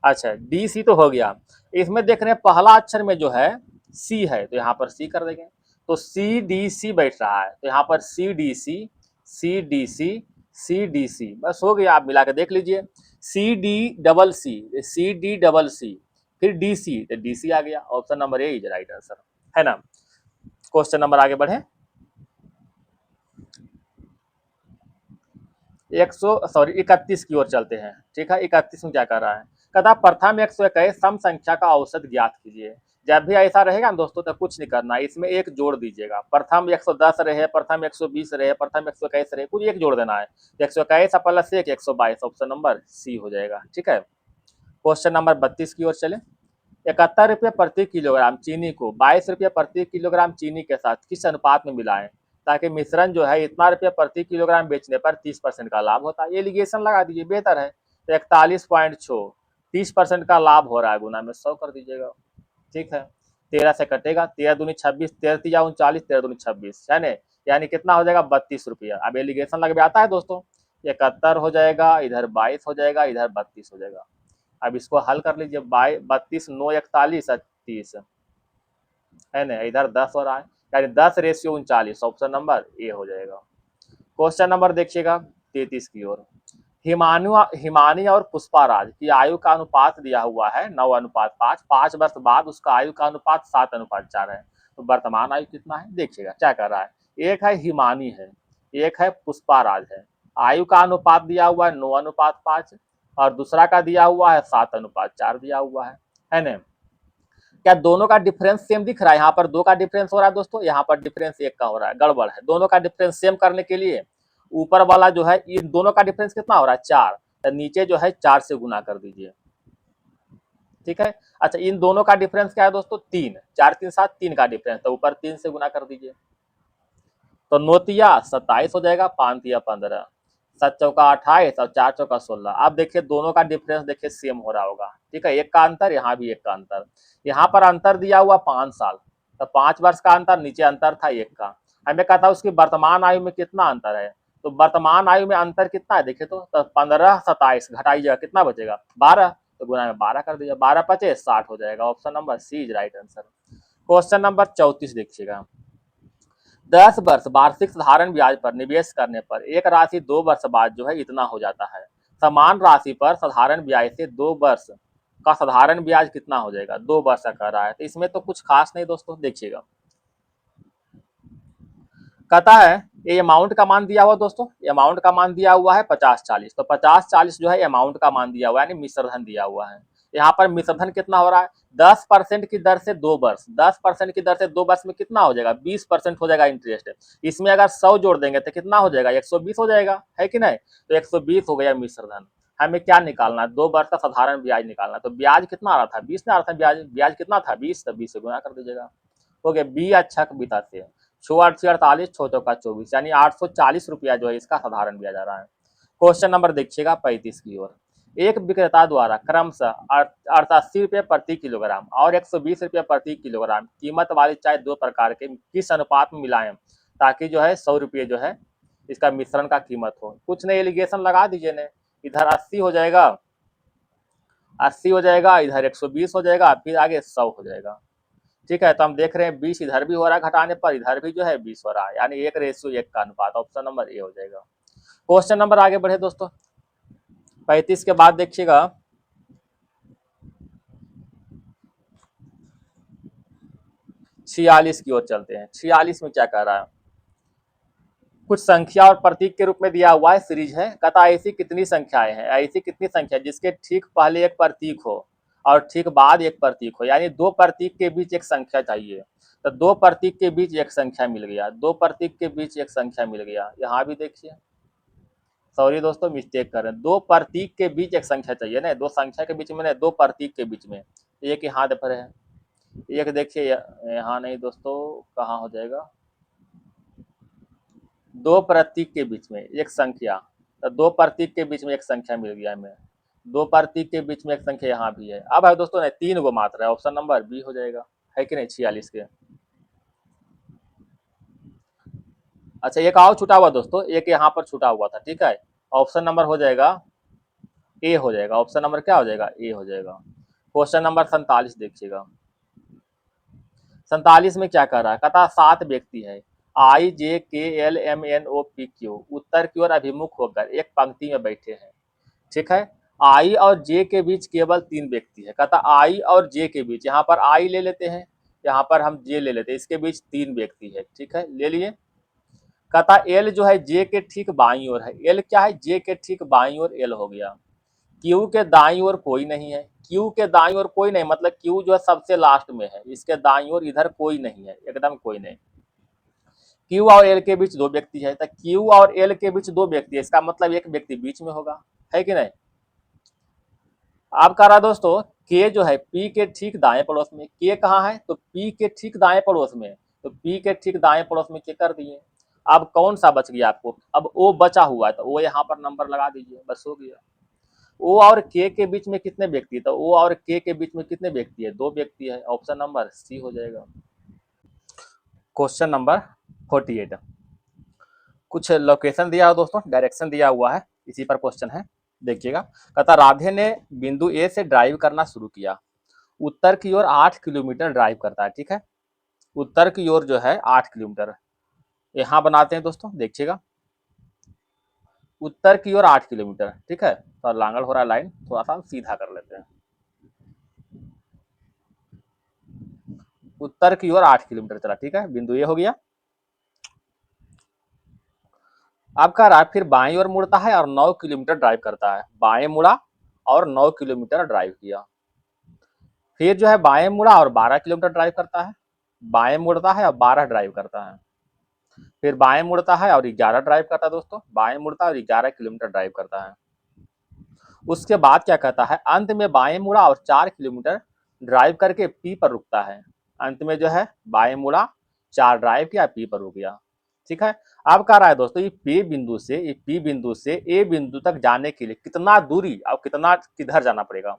अच्छा डी सी तो हो गया, इसमें देख रहे हैं पहला अक्षर में जो है सी है, तो यहाँ पर सी कर देंगे, तो सी डी सी बैठ रहा है, तो यहाँ पर C D C, C D C, C D C, बस हो गया। आप मिला के देख लीजिए, C D double C, C D double C, फिर डी सी, तो डी सी आ गया, option number A is right answer, है ना। क्वेश्चन नंबर आगे बढ़े 31 की ओर चलते हैं, ठीक है। 31 में क्या कर रहा है, कहता प्रथम 121 सम संख्या का औसत ज्ञात कीजिए। जब भी ऐसा रहेगा ना दोस्तों तो कुछ नहीं करना, इसमें एक जोड़ दीजिएगा, प्रथम 110 रहे, प्रथम 120 रहे, प्रथम 121 रहे, कुछ एक जोड़ देना है, 121 प्लस 1 122, ऑप्शन नंबर सी हो जाएगा, ठीक है। क्वेश्चन नंबर 32 की ओर चले, 71 रुपये प्रति किलोग्राम चीनी को 22 रुपये प्रति किलोग्राम चीनी के साथ किस अनुपात में मिलाएं ताकि मिश्रण जो है इतना रुपये प्रति किलोग्राम बेचने पर 30% का लाभ होता है। एलिगेशन लगा दीजिए, बेहतर है। तो 41.6, 30% का लाभ हो रहा है, गुना में 100 कर दीजिएगा, ठीक है। 13 से कटेगा, 13 दूनी 26, 13 तिया 39, 13 दूनी 26, है ना, यानी कितना हो जाएगा 32 रुपया। अब एलिगेशन लग में आता है दोस्तों, 71 हो जाएगा, इधर 22 हो जाएगा, इधर 32 हो जाएगा। अब इसको हल कर लीजिए, 32 9 41 30, है ना, इधर 10 हो रहा है, यानी 10:39, ऑप्शन नंबर ए हो जाएगा। क्वेश्चन नंबर देखिएगा 33 की ओर। हिमानी और पुष्पाराज की आयु का अनुपात दिया हुआ है 9:5, 5 वर्ष बाद उसका आयु का अनुपात 7:4 है। तो वर्तमान आयु कितना है देखिएगा क्या कर रहा है। एक है हिमानी है, एक है पुष्पाराज है। आयु का अनुपात दिया हुआ है 9:5 और दूसरा का दिया हुआ है 7:4 दिया हुआ है ना। क्या दोनों का डिफरेंस सेम दिख रहा है? यहाँ पर 2 का डिफरेंस हो रहा है दोस्तों, यहाँ पर डिफरेंस 1 का हो रहा है, गड़बड़ है। दोनों का डिफरेंस सेम करने के लिए ऊपर वाला जो है, इन दोनों का डिफरेंस कितना हो रहा है 4, तो नीचे जो है 4 से गुना कर दीजिए, ठीक है। अच्छा, इन दोनों का डिफरेंस क्या है दोस्तों 3, 4 3 7 3 का डिफरेंस, तो ऊपर 3 से गुना कर दीजिए, तो 9 तिया 27 हो जाएगा, 5 तिया 15, 7 चौका 28 और 4 चौका 16। अब देखिए दोनों का डिफरेंस देखिए सेम हो रहा होगा, ठीक है। एक का अंतर, यहाँ भी एक का अंतर, यहाँ पर अंतर दिया हुआ 5 साल, तो 5 वर्ष का अंतर, नीचे अंतर था 1 का। हमें कहा था उसकी वर्तमान आयु में कितना अंतर है, तो वर्तमान आयु में अंतर कितना है देखिए, तो 15 27 घटाइएगा कितना बचेगा 12, तो गुना में 12 कर दीजिए, 12 पचे 60 हो जाएगा। Option number C is right answer. Question number 34 देखिएगा। 10 वर्ष वार्षिक साधारण ब्याज पर निवेश करने पर एक राशि 2 वर्ष बाद जो है इतना हो जाता है। समान राशि पर साधारण ब्याज से 2 वर्ष का साधारण ब्याज कितना हो जाएगा, 2 वर्ष का कह रहा है, तो इसमें तो कुछ खास नहीं दोस्तों, देखिएगा। कहता है ये अमाउंट का मान दिया हुआ दोस्तों, अमाउंट का मान दिया हुआ है 50-40, तो 50-40 जो है अमाउंट का मान दिया हुआ है, यानी मिश्रधन दिया हुआ है। यहाँ पर मिश्रधन कितना हो रहा है 10% की दर से 2 वर्ष, 10% की दर से 2 वर्ष में कितना हो जाएगा 20% हो जाएगा इंटरेस्ट। इसमें अगर 100 जोड़ देंगे तो कितना हो जाएगा 120 हो जाएगा, है कि नहीं, तो 120 हो गया मिश्रधन। हमें क्या निकालना है 2 वर्ष का साधारण ब्याज निकालना, तो ब्याज कितना आ रहा था 20 ना आ रहा था, ब्याज कितना था 20, तो 20 से गुना कर दीजिएगा, हो गया। बी अच्छा बीता से 6 चौका 24, यानी 840 रुपया जो है इसका साधारण ब्याज आ रहा है। क्वेश्चन नंबर देखिएगा 35 की ओर। एक विक्रेता द्वारा क्रमशः 88 रुपये प्रति किलोग्राम और 120 रुपये प्रति किलोग्राम कीमत वाली चाय 2 प्रकार के किस अनुपात में मिलाएं ताकि जो है 100 रुपये जो है इसका मिश्रण का कीमत हो। कुछ नहीं, एलिगेशन लगा दीजिए ने, इधर 80 हो जाएगा, 80 हो जाएगा, इधर 120 हो जाएगा, फिर आगे 100 हो जाएगा, ठीक है। तो हम देख रहे हैं 20 इधर भी हो रहा है घटाने पर, इधर भी जो है 20 हो रहा है, यानी 1:1 का अनुपात, ऑप्शन नंबर ए हो जाएगा। क्वेश्चन नंबर आगे बढ़े दोस्तों 35 के बाद देखिएगा 46 की ओर चलते हैं। 46 में क्या कह रहा है, कुछ संख्या और प्रतीक के रूप में दिया हुआ है, सीरीज है। कहता ऐसी कितनी संख्याएं हैं, ऐसी कितनी संख्या जिसके ठीक पहले एक प्रतीक हो और ठीक बाद एक प्रतीक हो, यानी 2 प्रतीक के बीच एक संख्या चाहिए। तो 2 प्रतीक के बीच एक संख्या मिल गया, 2 प्रतीक के बीच एक संख्या मिल गया। यहाँ भी देखिए, सॉरी दोस्तों मिस्टेक कर रहे हैं, 2 प्रतीक के बीच एक संख्या चाहिए ना, 2 संख्या के बीच में, 2 प्रतीक के बीच में। एक यहाँ पर है, एक देखिए यहाँ नहीं दोस्तों, कहाँ हो जाएगा, 2 प्रतीक के बीच में एक संख्या, तो 2 प्रतीक के बीच में एक संख्या मिल गया हमें, 2 प्रतीक के बीच में एक संख्या यहाँ भी है। अब है दोस्तों 3 गो मात्र है, ऑप्शन नंबर बी हो जाएगा, है कि नहीं 46 के। अच्छा, एक और छूटा हुआ दोस्तों, एक यहाँ पर छूटा हुआ था, ठीक है, ऑप्शन नंबर हो जाएगा ए हो जाएगा, ऑप्शन नंबर क्या हो जाएगा ए हो जाएगा। क्वेश्चन नंबर 47 देखिएगा। 47 में क्या कह रहा है, कहता 7 व्यक्ति है IJKLMNOPQ उत्तर की ओर अभिमुख होकर एक पंक्ति में बैठे हैं, ठीक है। आई और जे के बीच केवल 3 व्यक्ति है, कहता आई और जे के बीच, यहाँ पर आई ले लेते हैं, यहाँ पर हम जे ले लेते हैं, इसके बीच 3 व्यक्ति है, ठीक है, ले लिए। कहता एल जो है जे के ठीक बाईं ओर है, एल क्या है जे के ठीक बाईं ओर एल हो गया। क्यू के दाईं ओर कोई नहीं है, क्यू के दाईं ओर कोई नहीं, मतलब क्यू जो है सबसे लास्ट में है, इसके दाईं ओर इधर कोई नहीं है, एकदम कोई नहीं। क्यू और एल के बीच 2 व्यक्ति है, तो क्यू और एल के बीच 2 व्यक्ति है, इसका मतलब एक व्यक्ति बीच में होगा, है कि नहीं। अब कह रहा दोस्तों के जो है पी के ठीक दाएं पड़ोस में, के कहाँ है तो पी के ठीक दाएं पड़ोस में, तो पी के ठीक दाएं पड़ोस में के कर दिए। अब कौन सा बच गया आपको, अब ओ बचा हुआ है, तो वो यहाँ पर नंबर लगा दीजिए, बस हो गया। ओ और के बीच में कितने व्यक्ति, तो ओ और के बीच में कितने व्यक्ति है, 2 व्यक्ति है। ऑप्शन नंबर सी हो जाएगा। क्वेश्चन नंबर 48, कुछ लोकेशन दिया हुआ दोस्तों, डायरेक्शन दिया हुआ है, इसी पर क्वेश्चन है, देखिएगा। कहता राधे ने बिंदु ए से ड्राइव करना शुरू किया, उत्तर की ओर 8 किलोमीटर ड्राइव करता है, ठीक है। उत्तर की ओर जो है 8 किलोमीटर, यहाँ बनाते हैं दोस्तों, देखिएगा। उत्तर की ओर 8 किलोमीटर, ठीक है। तो लांगड़ हो रहा है लाइन, थोड़ा सा हम सीधा कर लेते हैं। उत्तर की ओर 8 किलोमीटर चला, ठीक है, बिंदु ए हो गया। अब कह रहा है फिर बाईं ओर मुड़ता है और 9 किलोमीटर ड्राइव करता है। बाएं मुड़ा और 9 किलोमीटर ड्राइव किया। फिर जो है बाएं मुड़ा और 12 किलोमीटर ड्राइव करता है। बाएं मुड़ता है और 12 ड्राइव करता है। फिर बाएं मुड़ता है और 11 ड्राइव करता है दोस्तों। बाएं मुड़ता है और 11 किलोमीटर ड्राइव करता है। उसके बाद क्या कहता है, अंत में बाएं मुड़ा और 4 किलोमीटर ड्राइव करके पी पर रुकता है। अंत में जो है बाएं मुड़ा, 4 ड्राइव किया, पी पर रुक गया, ठीक है। अब कह रहा है दोस्तों ये पी बिंदु से ए बिंदु तक जाने के लिए कितना दूरी और कितना किधर जाना पड़ेगा।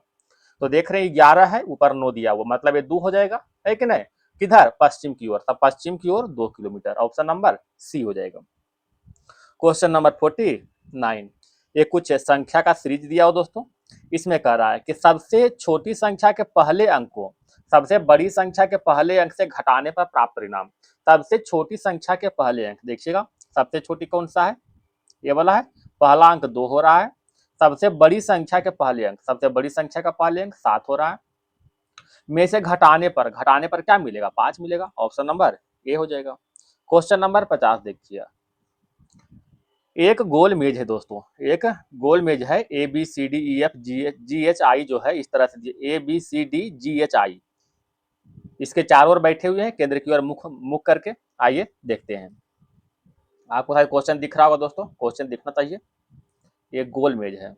तो देख रहे हैं 11 है, ऊपर 9 दिया हुआ, मतलब ये 2 हो जाएगा, है कि नहीं। किधर, पश्चिम की ओर, तब पश्चिम की ओर 2 किलोमीटर, ऑप्शन नंबर सी हो जाएगा। क्वेश्चन नंबर 49, ये कुछ संख्या का सीरीज दिया हो दोस्तों। इसमें कह रहा है कि सबसे छोटी संख्या के पहले अंक को सबसे बड़ी संख्या के पहले अंक से घटाने पर प्राप्त परिणाम। सबसे छोटी संख्या के पहले अंक, देखिएगा सबसे छोटी कौन सा है, ये वाला है। पहला अंक 2 हो रहा है। सबसे बड़ी संख्या के पहले अंक, सबसे बड़ी संख्या का पहले अंक 7 हो रहा है। में से घटाने पर क्या मिलेगा, 5 मिलेगा, ऑप्शन नंबर ए हो जाएगा। क्वेश्चन नंबर 50 देखिए। एक गोल मेज है दोस्तों, एक गोल मेज है, A B C D E F G H I जो है इस तरह से, A B C D G H I, इसके चारों ओर बैठे हुए हैं, केंद्र की ओर मुख मुख करके। आइए देखते हैं। आपको शायद क्वेश्चन दिख रहा होगा दोस्तों, क्वेश्चन दिखना चाहिए। एक गोल मेज है,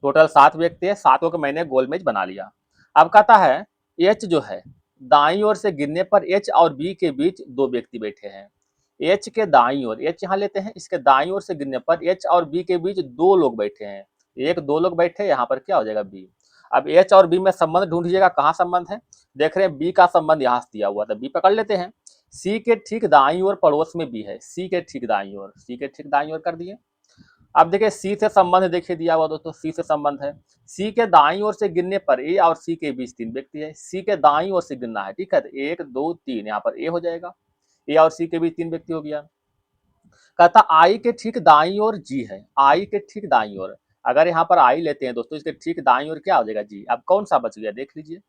टोटल 7 व्यक्ति है, 7 को मैंने गोल मेज बना लिया। अब कहता है एच जो है, दाईं ओर से गिनने पर एच और बी के बीच 2 व्यक्ति बैठे हैं। एच के दाईं ओर, एच यहाँ लेते हैं, इसके दाईं ओर से गिनने पर एच और बी के बीच 2 लोग बैठे हैं। एक 2 लोग बैठे, यहाँ पर क्या हो जाएगा, बी। अब एच और बी में संबंध ढूंढिएगा, कहाँ संबंध है। देख रहे हैं बी का संबंध यहाँ से दिया हुआ था, बी पकड़ लेते हैं। सी के ठीक दाईं ओर पड़ोस में बी है, सी के ठीक दाईं ओर, सी के ठीक दाईं ओर कर दिए। अब देखिए सी से संबंध देखिए दिया हुआ दोस्तों, सी से संबंध है। सी के दाईं ओर से गिनने पर ए और सी के बीच 3 व्यक्ति है, सी के दाईं ओर से गिनना है, ठीक है। तो 1 2 3, यहाँ पर ए हो जाएगा, ए और सी के बीच 3 व्यक्ति हो गया। कहता आई के ठीक दाईं ओर जी है, आई के ठीक दाईं ओर, अगर यहाँ पर आई लेते हैं दोस्तों, इसके ठीक दाईं ओर क्या हो जाएगा, जी। अब कौन सा बच गया देख लीजिए,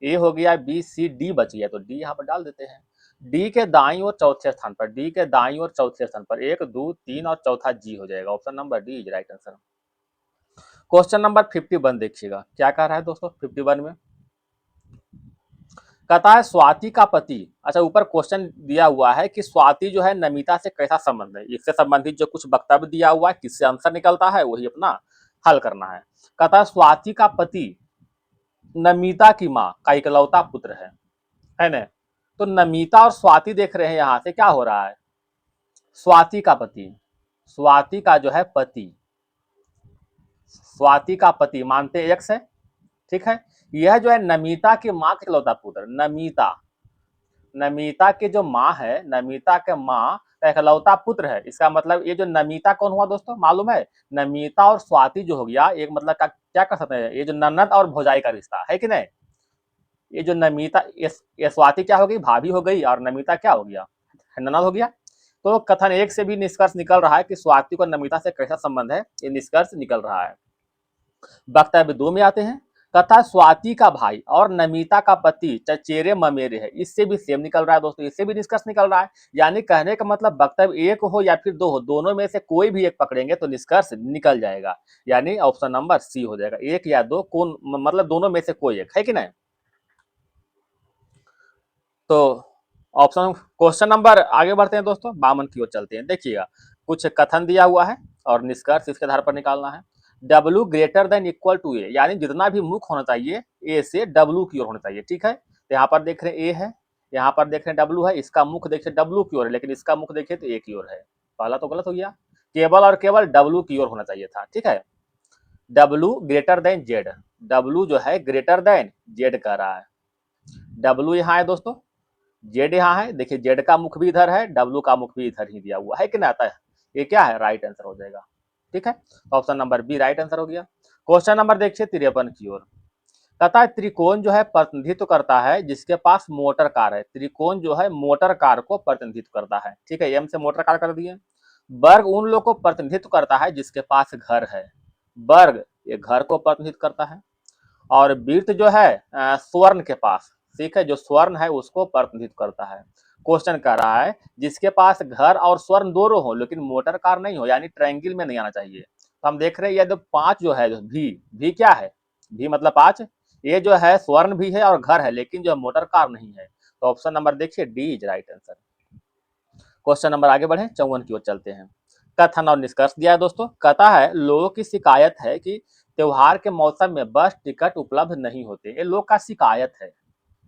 ए हो गया, बी सी डी बच गया, तो डी यहाँ पर डाल देते हैं। डी के दाईं ओर चौथे स्थान पर, डी के दाईं ओर चौथे स्थान पर 1 2 3 और चौथा जी हो जाएगा, option number D is right answer. Question number 51 देखिएगा, क्या कह रहा है दोस्तों 51 में। कहता है स्वाति का पति, अच्छा ऊपर क्वेश्चन दिया हुआ है कि स्वाति जो है नमिता से कैसा संबंध है, इससे संबंधित जो कुछ वक्तव्य दिया हुआ है, किससे आंसर निकलता है, वही अपना हल करना है। कहता है स्वाति का पति नमिता की माँ का इकलौता पुत्र है ना। तो नमिता और स्वाति देख रहे हैं, यहां से क्या हो रहा है, स्वाति का पति, स्वाति का जो है पति, स्वाति का पति मानते एक्स है, ठीक है। यह जो है नमिता की माँ का इकलौता पुत्र, नमिता, नमिता की जो माँ है, नमिता के माँ का इकलौता पुत्र है। इसका मतलब ये जो नमिता कौन हुआ दोस्तों, मालूम है, नमिता और स्वाति जो हो गया एक मतलब का क्या कर सकते हैं, ये जो ननद और भौजाई का रिश्ता है कि नहीं। ये जो नमिता, ये स्वाति क्या हो गई, भाभी हो गई, और नमिता क्या हो गया, ननद हो गया। तो कथन 1 से भी निष्कर्ष निकल रहा है कि स्वाति को नमिता से कैसा संबंध है, ये निष्कर्ष निकल रहा है। वक्तव्य 2 में आते हैं। तथा स्वाति का भाई और नमिता का पति चचेरे ममेरे है, इससे भी सेम निकल रहा है दोस्तों, इससे भी निष्कर्ष निकल रहा है। यानी कहने का मतलब वक्तव्य 1 हो या फिर 2 हो, दोनों में से कोई भी एक पकड़ेंगे तो निष्कर्ष निकल जाएगा। यानी ऑप्शन नंबर सी हो जाएगा, 1 या 2, कौन मतलब दोनों में से कोई एक, है कि नहीं। तो ऑप्शन, क्वेश्चन नंबर आगे बढ़ते हैं दोस्तों, 52 की ओर चलते हैं। देखिएगा कुछ कथन दिया हुआ है और निष्कर्ष इसके आधार पर निकालना है। W greater than equal to A, यानी जितना भी मुख होना चाहिए ए से W की ओर होना चाहिए, ठीक है। तो यहाँ पर देख रहे हैं ए है, यहाँ पर देख रहे हैं W है, इसका मुख देखिए W की ओर है, लेकिन इसका मुख देखिए तो ए की ओर है, पहला तो गलत हो गया। केवल और केवल W की ओर होना चाहिए था, ठीक है। W greater than Z, W जो है ग्रेटर देन जेड कह रहा है। डब्लू यहाँ है दोस्तों, जेड यहाँ है, देखिए जेड का मुख भी इधर है, डब्लू का मुख भी इधर ही दिया हुआ है कि नहीं आता है। ये क्या है, राइट आंसर हो जाएगा। ठीक है, तो option number B right answer हो गया। क्वेश्चन नंबर देखिए 53 की ओर। कहता है त्रिकोण जो है प्रतिनिधित्व करता है जिसके पास मोटर कार है। त्रिकोण जो है मोटर कार को प्रतिनिधित्व करता है। ठीक है, एम से मोटर कार कर दिए। वर्ग उन लोग को प्रतिनिधित्व करता है जिसके पास घर है। वर्ग ये घर को प्रतिनिधित्व करता है। और वृत्त जो है स्वर्ण के पास, ठीक है, जो स्वर्ण है उसको प्रतिनिधित्व करता है। क्वेश्चन कह रहा है जिसके पास घर और स्वर्ण दोनों हो लेकिन मोटर कार नहीं हो, यानी ट्रायंगल में नहीं आना चाहिए। तो हम देख रहे हैं ये जो पांच जो है, भी क्या है, भी मतलब पांच, ये जो है स्वर्ण भी है और घर है लेकिन जो मोटर कार नहीं है। तो ऑप्शन नंबर देखिए D is right answer. Question number आगे बढ़े 54 की ओर चलते हैं। कथन और निष्कर्ष दिया है दोस्तों। कहता है लोगों की शिकायत है कि त्योहार के मौसम में बस टिकट उपलब्ध नहीं होते, ये लोग का शिकायत है।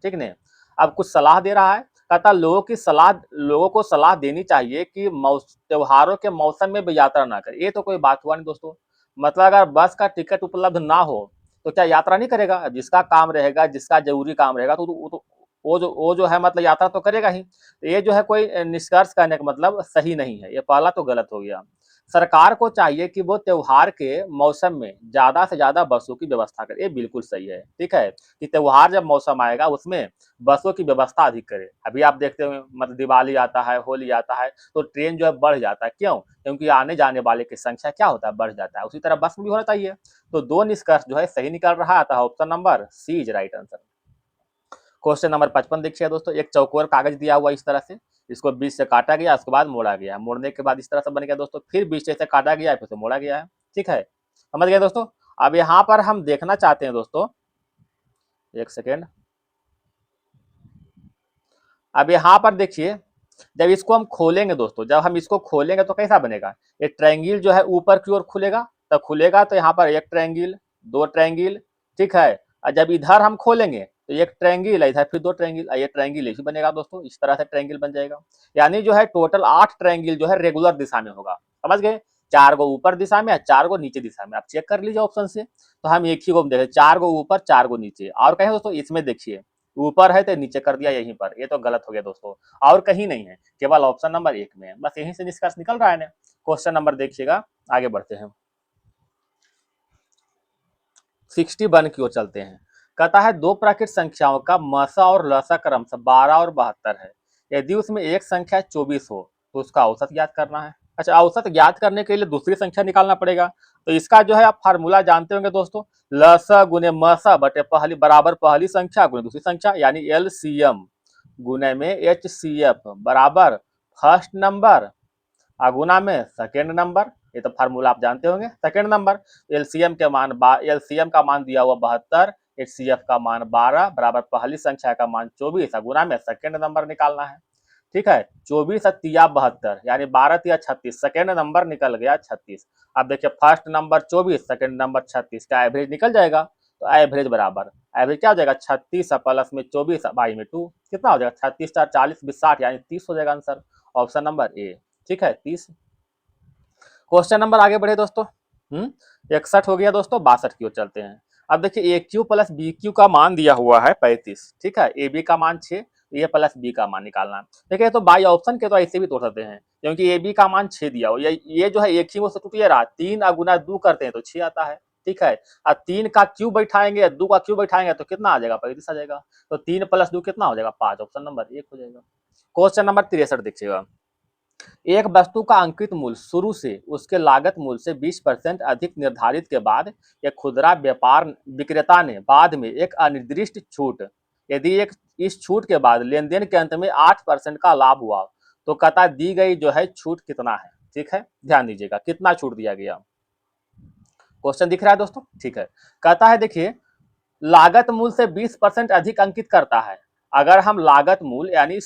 ठीक नहीं, अब कुछ सलाह दे रहा है। कहता लोगों को सलाह देनी चाहिए कि त्योहारों के मौसम में भी यात्रा ना करें। ये तो कोई बात हुआ नहीं दोस्तों। मतलब अगर बस का टिकट उपलब्ध ना हो तो क्या यात्रा नहीं करेगा? जिसका काम रहेगा, जिसका जरूरी काम रहेगा तो वो जो है मतलब यात्रा तो करेगा ही। ये जो है कोई निष्कर्ष करने का मतलब सही नहीं है, ये पहला तो गलत हो गया। सरकार को चाहिए कि वो त्योहार के मौसम में ज्यादा से ज्यादा बसों की व्यवस्था करे, ये बिल्कुल सही है। ठीक है, कि त्योहार जब मौसम आएगा उसमें बसों की व्यवस्था अधिक करे। अभी आप देखते हो मतलब दिवाली आता है, होली आता है तो ट्रेन जो है बढ़ जाता है। क्यों? क्योंकि आने जाने वाले की संख्या क्या होता है, बढ़ जाता है। उसी तरह बस में भी होना चाहिए। तो दो निष्कर्ष जो है सही निकल रहा था, option number C is right answer. Question number 55 देखिए दोस्तों। एक चौकोर कागज दिया हुआ इस तरह से, इसको बीच से काटा गया, उसके बाद मोड़ा गया। मोड़ने के बाद इस तरह से बन गया दोस्तों, फिर बीच से काटा गया, फिर से मोड़ा गया है। ठीक है, समझ गए दोस्तों। अब यहाँ पर हम देखना चाहते हैं दोस्तों, एक सेकेंड। अब यहाँ पर देखिए, जब इसको हम खोलेंगे दोस्तों, जब हम इसको खोलेंगे तो कैसा बनेगा, ये ट्रायंगल जो है ऊपर की ओर खुलेगा। तब खुलेगा तो यहाँ पर एक ट्रायंगल, दो ट्रायंगल। ठीक है, और जब इधर हम खोलेंगे तो एक ट्रायंगल, इधर फिर दो ट्रायंगल, ये ट्रायंगल ऐसे बनेगा दोस्तों, इस तरह से ट्रायंगल बन जाएगा। यानी जो है टोटल 8 ट्रायंगल जो है रेगुलर दिशा में होगा। समझ गए, 4 गो ऊपर दिशा में, 4 गो नीचे दिशा में। आप चेक कर लीजिए ऑप्शन से। तो हम एक ही को देखें, 4 गो ऊपर, 4 गो नीचे। और कहें दोस्तों इसमें देखिए, ऊपर है तो नीचे कर दिया यहीं पर, ये तो गलत हो गया दोस्तों। और कहीं नहीं है, केवल ऑप्शन नंबर 1 में है, बस यहीं से निष्कर्ष निकल रहा है ना। क्वेश्चन नंबर देखिएगा, आगे बढ़ते हैं। 61 की ओर चलते हैं। कहता है दो प्राकृत संख्याओं का मसा और लसा क्रमशः 12 और 72 है। यदि उसमें एक संख्या 24 हो तो उसका औसत ज्ञात करना है। अच्छा, औसत ज्ञात करने के लिए दूसरी संख्या निकालना पड़ेगा। तो इसका जो है आप फार्मूला जानते होंगे दोस्तों, लसा गुने मसा बटे पहली बराबर पहली संख्या गुने दूसरी संख्या, यानी एलसीएम गुने में एचसीएफ बराबर फर्स्ट नंबर गुना में सेकेंड नंबर। ये तो फार्मूला आप जानते होंगे। सेकेंड नंबर एलसीएम का मान दिया हुआ 72, एचसीएफ का मान 12 बराबर पहली संख्या का मान 24 गुना में सेकेंड नंबर निकालना है। ठीक है, 24 तिया 72 यानी 12 तिया 36, सेकेंड नंबर निकल गया 36। अब देखिए फर्स्ट नंबर 24, सेकेंड नंबर 36 का एवरेज निकल जाएगा। तो एवरेज बराबर, एवरेज क्या हो जाएगा, 36 प्लस में 24 बाई में 2, कितना हो जाएगा, 36 4 40 20 60 यानी 30 हो जाएगा आंसर। ऑप्शन नंबर ए। ठीक है, 30। क्वेश्चन नंबर आगे बढ़े दोस्तों। 61 हो गया दोस्तों, 62 की ओर चलते हैं। अब देखिए ए क्यू प्लस बी क्यू का मान दिया हुआ है 35। ठीक है, ए बी का मान 6, ए प्लस बी का मान निकालना है। देखिए तो बाई ऑप्शन के तो ऐसे भी तोड़ सकते हैं, क्योंकि ए बी का मान 6 दिया हो, ये जो है एक ही वो से टूटिए रहा, 3 गुना 2 करते हैं तो 6 आता है। ठीक है, और 3 का क्यूब बैठाएंगे, 2 का क्यूब बैठाएंगे तो कितना आ जाएगा, 35 आ जाएगा। तो 3 प्लस 2 कितना हो जाएगा, 5, ऑप्शन नंबर 1 हो जाएगा। क्वेश्चन नंबर 63 देखिएगा। एक वस्तु का अंकित मूल्य शुरू से उसके लागत मूल्य से 20% अधिक निर्धारित के बाद एक खुदरा व्यापार विक्रेता ने बाद में एक अनिर्दिष्ट छूट, यदि एक इस छूट के बाद लेन देन के अंत में 8% का लाभ हुआ तो कहता दी गई जो है छूट कितना है। ठीक है, ध्यान दीजिएगा कितना छूट दिया गया। क्वेश्चन दिख रहा है दोस्तों। ठीक है, कहता है देखिए लागत मूल्य से 20% अधिक अंकित करता है। अगर हम लागत मूल्य यानी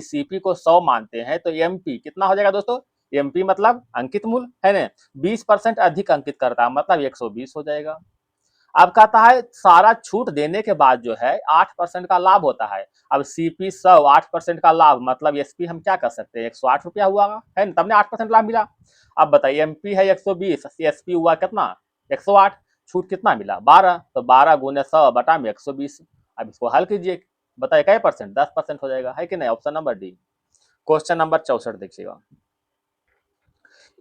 सीपी को 100 मानते हैं तो एमपी कितना हो जाएगा दोस्तों, एमपी मतलब अंकित मूल्य है ना, 20% अधिक अंकित करता है मतलब 120 हो जाएगा। अब कहता है सारा छूट देने के बाद जो है 8% का लाभ होता है। अब सीपी 100, 8% का लाभ मतलब एसपी हम क्या कर सकते हैं, 108 रुपया हुआ है ना, तब ने 8% लाभ मिला। अब बताइए एमपी है 120, एसपी हुआ कितना 108, छूट कितना मिला 12, तो 12 गुने 100 बटा में 120। अब इसको हल कीजिए, बताइए क्या परसेंट, 10% हो जाएगा, है कि नहीं, option number D. Question number 64 देखिएगा,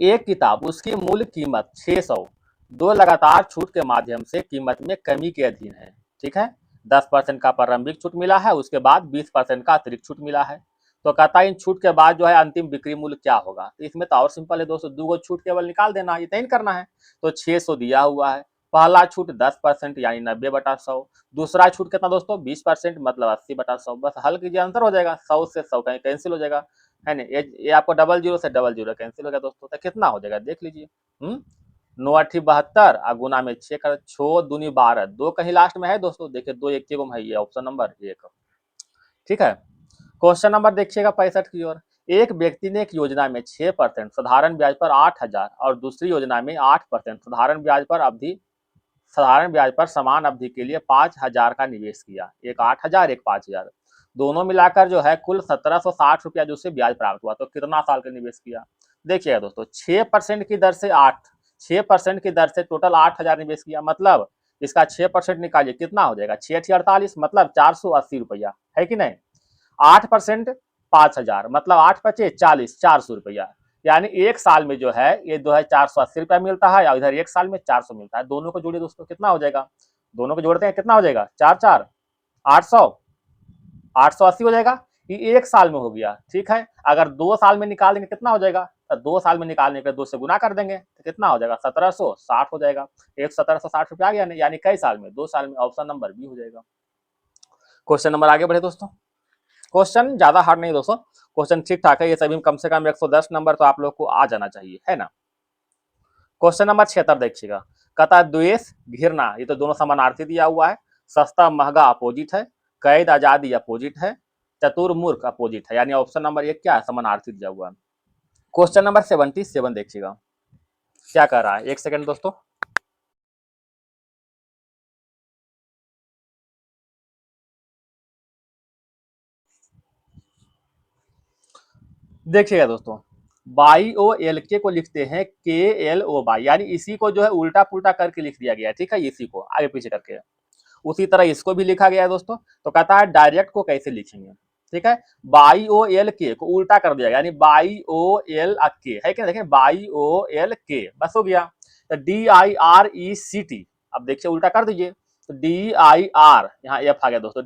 एक किताब उसकी मूल कीमत 600 दो लगातार छूट के माध्यम से कीमत में कमी के अधीन है, ठीक है। 10% का प्रारंभिक छूट मिला है, उसके बाद 20% का अतिरिक्त छूट मिला है। तो कहता है इन छूट के बाद जो है अंतिम बिक्री मूल्य क्या होगा। तो इसमें तो और सिंपल है दोस्तों, दो छूट केवल निकाल देना, ये तय करना है। तो 600 दिया हुआ है, पहला छूट 10% यानी 90/100, दूसरा छूट कितना दोस्तों 20% मतलब 80/100। बस हल कीजिए, आंसर हो जाएगा, 100 से 100 कहीं कैंसिल हो जाएगा, है ना। ये आपको 00 से 00 कैंसिल हो गया दोस्तों, तो कितना हो जाएगा देख लीजिए। 9×8 = 72 और गुना में 6 कर 6 दूनी 12, 2 कहीं लास्ट में है दोस्तों, देखिए 2 एक को है, ये ऑप्शन नंबर 1, ठीक है। क्वेश्चन नंबर देखिएगा 65 की ओर, एक व्यक्ति ने एक योजना में 6% साधारण ब्याज पर 8,000 और दूसरी योजना में 8% साधारण ब्याज पर समान अवधि के लिए 5,000 का निवेश किया, एक 8,000 एक 5,000, दोनों मिलाकर जो है कुल 1,760 रुपया जो से ब्याज प्राप्त हुआ। तो कितना साल का निवेश किया, देखिएगा दोस्तों 6% की दर से 6% की दर से टोटल 8,000 निवेश किया, मतलब इसका 6% निकालिए कितना हो जाएगा, 6×8 = 48 मतलब 480 रुपया, है कि नहीं। 8% 5,000 मतलब 8×5 = 40, 400 रुपया, यानी एक साल में जो है ये 2,480 रुपया मिलता है और इधर एक साल में 400 मिलता है। दोनों को जोड़िए दोस्तों, कितना हो जाएगा, दोनों को जोड़ते हैं कितना हो जाएगा, 4×4 = 800, 880 हो जाएगा, ये एक साल में हो गया, ठीक है। अगर 2 साल में निकाल देंगे कितना हो जाएगा, तो 2 साल में निकालने के 2 से गुना कर देंगे तो कितना हो जाएगा, 1,760 हो जाएगा। 1,760 रुपया आ गया, यानी कई साल में, 2 साल में, ऑप्शन नंबर बी हो जाएगा। क्वेश्चन नंबर आगे बढ़े दोस्तों, क्वेश्चन ज्यादा हार्ड नहीं दोस्तों, क्वेश्चन ठीक ठाक है, ये सभी कम से कम 110 नंबर तो आप लोग को आ जाना चाहिए, है ना। क्वेश्चन नंबर 76 देखिएगा, कहता है द्वेष घृणा, ये तो दोनों समानार्थी दिया हुआ है, सस्ता महंगा अपोजिट है, कैद आजादी अपोजिट है, चतुर मूर्ख अपोजिट है, यानी ऑप्शन नंबर 1 क्या है, समानार्थी दिया हुआ है। क्वेश्चन नंबर 77 देखिएगा, क्या कह रहा है, एक सेकंड दोस्तों। देखिएगा दोस्तों, बाई ओ एल के को लिखते हैं के एल ओ बाई, यानी इसी को जो है उल्टा पुल्टा करके लिख दिया गया है, ठीक है, इसी को आगे पीछे करके। उसी तरह इसको भी लिखा गया है दोस्तों। तो कहता है डायरेक्ट को कैसे लिखेंगे, ठीक है। बाई ओ एल के को उल्टा कर दिया, यानी बाई ओ एल के, है क्या, देखें बाई ओ एल के, बस हो गया। तो DIRECT, अब देखिए उल्टा कर दीजिए, तो DIR, यहाँ एफ आ गया दोस्तों,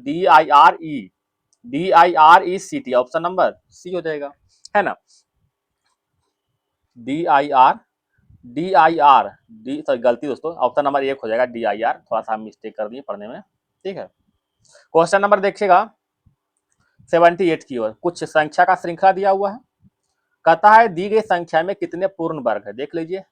DIRECT, ऑप्शन नंबर सी हो जाएगा, है ना। DIR DIR डी, सॉरी गलती दोस्तों, ऑप्शन नंबर 1 हो जाएगा DIR, थोड़ा सा हम मिस्टेक कर दिए पढ़ने में, ठीक है। क्वेश्चन नंबर देखिएगा 78 की ओर, कुछ संख्या का श्रृंखला दिया हुआ है, कहता है दी गई संख्या में कितने पूर्ण वर्ग है, देख लीजिए।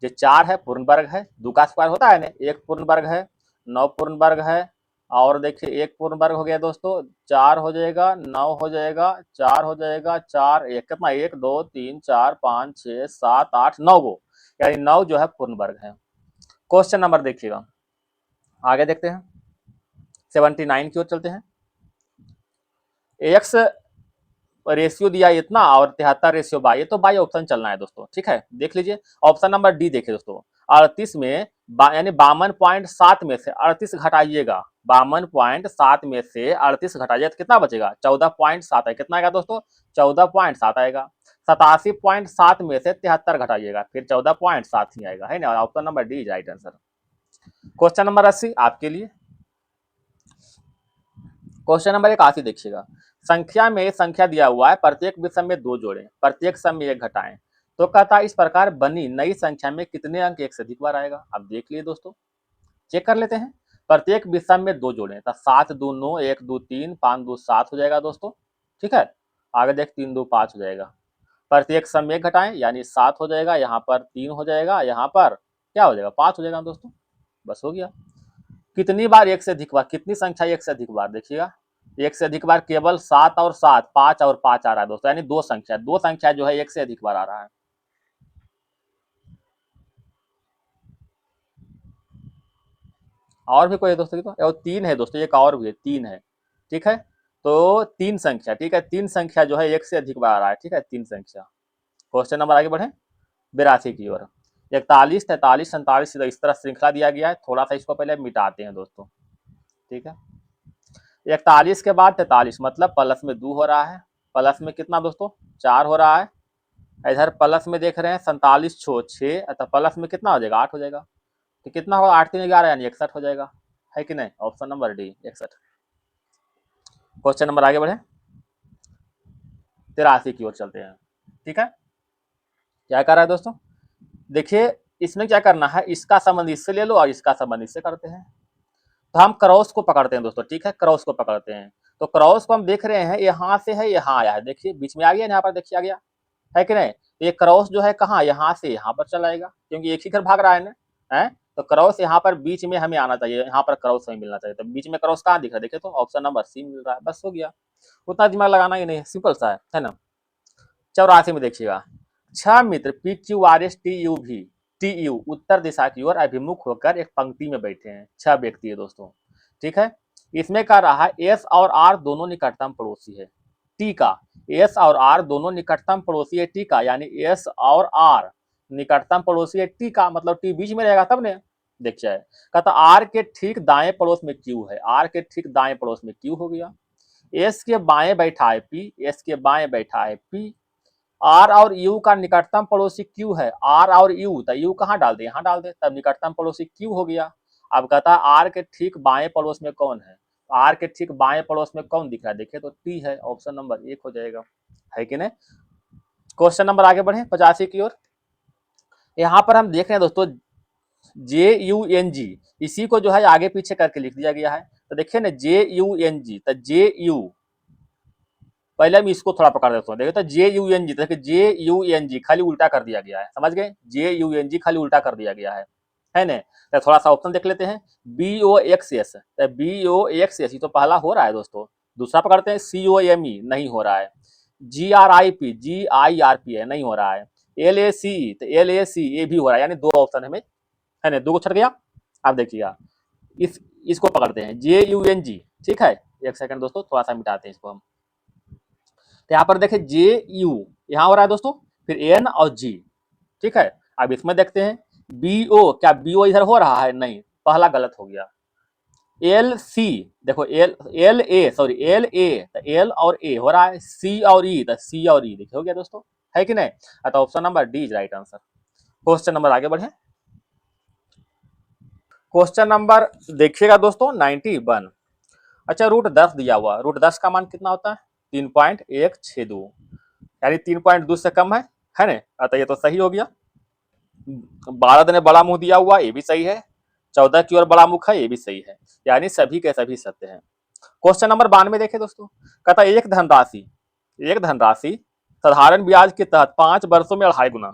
जो 4 है पूर्ण वर्ग है, 2 का स्क्वायर होता है ना, 1 पूर्ण वर्ग है, 9 पूर्ण वर्ग है, और देखिए 1 पूर्ण वर्ग हो गया दोस्तों, 4 हो जाएगा, 9 हो जाएगा, 4 हो जाएगा, 4 1 कितना, 1 2 3 4 5 6 7 8 9 गो, यानी 9 जो है पूर्ण वर्ग है। क्वेश्चन नंबर देखिएगा, आगे देखते हैं 79 की ओर चलते हैं। एक्स रेशियो दिया इतना और 73/y, ये तो बाई ऑप्शन चलना है दोस्तों, ठीक है। देख लीजिए ऑप्शन नंबर डी देखिए दोस्तों, 38 में यानी 52.7 में से 38 घटाइएगा, 52.7 में से 38 घटाइएगा तो कितना बचेगा, 14.7 है, कितना आएगा दोस्तों, 14.7 आएगा। 87.7 में से 73 घटाइएगा, फिर 14.7 ही आएगा, है ना, option number D is right answer. Question number 80 आपके लिए, क्वेश्चन नंबर 81 देखिएगा, संख्या में संख्या दिया हुआ है, प्रत्येक विषम में 2 जोड़ें, प्रत्येक सम में 1 घटाएं, तो कहता है इस प्रकार बनी नई संख्या में कितने अंक 1 से अधिक बार आएगा। अब देख लिए दोस्तों, चेक कर लेते हैं, प्रत्येक विषम में 2 जोड़ें, तो 7 2 9, 1 2 3, 5 2 7 हो जाएगा दोस्तों, ठीक है। आगे देख 3 2 5 हो जाएगा, प्रत्येक सम में 1 घटाएं यानी 7 हो जाएगा, यहाँ पर 3 हो जाएगा, यहाँ पर क्या हो जाएगा 5 हो जाएगा दोस्तों, बस हो गया। कितनी बार 1 से अधिक बार, कितनी संख्या 1 से अधिक बार, देखिएगा 1 से अधिक बार केवल 7 और 7, 5 और 5 आ रहा है दोस्तों, यानी दो संख्या जो है 1 से अधिक बार आ रहा है। और भी कोई है दोस्तों, तो 3 है दोस्तों, एक और भी है, 3 है, ठीक है। तो 3 संख्या, ठीक है, 3 संख्या जो है 1 से अधिक बार आ रहा है, ठीक है, 3 संख्या। क्वेश्चन नंबर आगे बढ़े 82 की ओर, 41, 43, 47 इस तरह श्रृंखला दिया गया है। थोड़ा सा इसको पहले मिटाते हैं दोस्तों, ठीक है। 41 के बाद 43 मतलब प्लस में 2 हो रहा है, प्लस में कितना दोस्तों 4 हो रहा है। इधर प्लस में देख रहे हैं 47 छो 6, अतः प्लस में कितना हो जाएगा 8 हो जाएगा। तो कितना होगा 8 3 11 यानी 61 हो जाएगा, है कि नहीं। Option number D 61। Question number आगे बढ़े, 83 की ओर चलते हैं, ठीक है। क्या कर रहा है दोस्तों, देखिए इसमें क्या करना है, इसका संबंध इससे ले लो और इसका संबंध इससे करते हैं। तो हम क्रॉस को पकड़ते हैं दोस्तों, ठीक है, क्रॉस को पकड़ते हैं। तो क्रॉस को हम देख रहे हैं यहाँ से है, यहाँ आया है, देखिए बीच में आ गया, यहाँ पर देखिए आ गया, है कि नहीं। ये क्रॉस जो है कहाँ, यहाँ से यहाँ पर चला आएगा, क्योंकि एक ही घर भाग रहा है ना, है। तो क्रॉस यहाँ पर बीच में हमें आना चाहिए, यहाँ पर क्रॉस हमें मिलना चाहिए। तो बीच में क्रॉस कहाँ दिख रहा है, देखिए तो ऑप्शन नंबर सी मिल रहा है, बस हो गया। उतना दिमाग लगाना ही नहीं, सिंपल सा है ना। 84 में देखिएगा, 6 मित्र P Q R S T U भी टी यू उत्तर दिशा की ओर अभिमुख होकर एक पंक्ति में बैठे हैं। 6 व्यक्ति है दोस्तों, ठीक है। इसमें कह रहा है एस और आर दोनों निकटतम पड़ोसी है टी का, एस और आर दोनों निकटतम पड़ोसी है टी का, यानी एस और आर निकटतम पड़ोसी है टी का, मतलब टी बीच में रहेगा तब ने। देखिए कहता आर के ठीक दाएं पड़ोस में क्यू है, आर के ठीक दाएं पड़ोस में क्यू हो गया। एस के बाएं बैठा है पी, एस के बाएं बैठा है पी। आर और यू का निकटतम पड़ोसी क्यू है, आर और यू, तो यू कहाँ डाल दे, यहाँ डाल दे, तब निकटतम पड़ोसी क्यू हो गया। अब कहता है आर के ठीक बाएं पड़ोस में कौन है, आर के ठीक बाएं पड़ोस में कौन दिख रहा है, देखिए तो टी है, ऑप्शन नंबर 1 हो जाएगा, है कि नहीं। क्वेश्चन नंबर आगे बढ़े 85 की ओर। यहाँ पर हम देख रहे हैं दोस्तों JUNG, इसी को जो है आगे पीछे करके लिख दिया गया है। तो देखिए ना JUNG, तो JU, पहले हम इसको थोड़ा पकड़ देते हैं, देखिए तो JUNG, तो JUNG खाली उल्टा कर दिया गया है, समझ गए, JUNG खाली उल्टा कर दिया गया है ना। तो थोड़ा सा ऑप्शन देख लेते हैं, BOXS, तो BOXS ये तो पहला हो रहा है दोस्तों। दूसरा पकड़ते हैं COME, नहीं हो रहा है। GRIP है, नहीं हो रहा है। LACE, तो LAC ये भी हो रहा है, यानी 2 ऑप्शन हमें, है ना, 2 को छट गया। अब देखिएगा इसको पकड़ते हैं JUNG, ठीक है। एक सेकंड दोस्तों, थोड़ा सा मिटाते हैं इसको हम। तो यहाँ पर देखिए JU यहाँ हो रहा है दोस्तों, फिर N और G, ठीक है। अब इसमें देखते हैं BO, क्या BO इधर हो रहा है, नहीं, पहला गलत हो गया। LC, देखो LA, सॉरी LA, तो L और A हो रहा है, C और E, तो C और E देखिए हो गया दोस्तों, है कि नहीं। तो option number D is right answer. Question number आगे बढ़े, क्वेश्चन नंबर देखिएगा दोस्तों 91। अच्छा √10 दिया हुआ, √10 का मान कितना होता है 3.162, यानी 3.2 से कम है ना। तो ये तो सही हो गया। 12 ने बड़ा मुंह दिया हुआ, ये भी सही है। 14 की ओर बड़ा मुख है, ये भी सही है, यानी सभी के सभी सत्य हैं। क्वेश्चन नंबर 92 देखे दोस्तों, कहता एक धनराशि साधारण ब्याज के तहत 5 वर्षों में 2.5 गुना,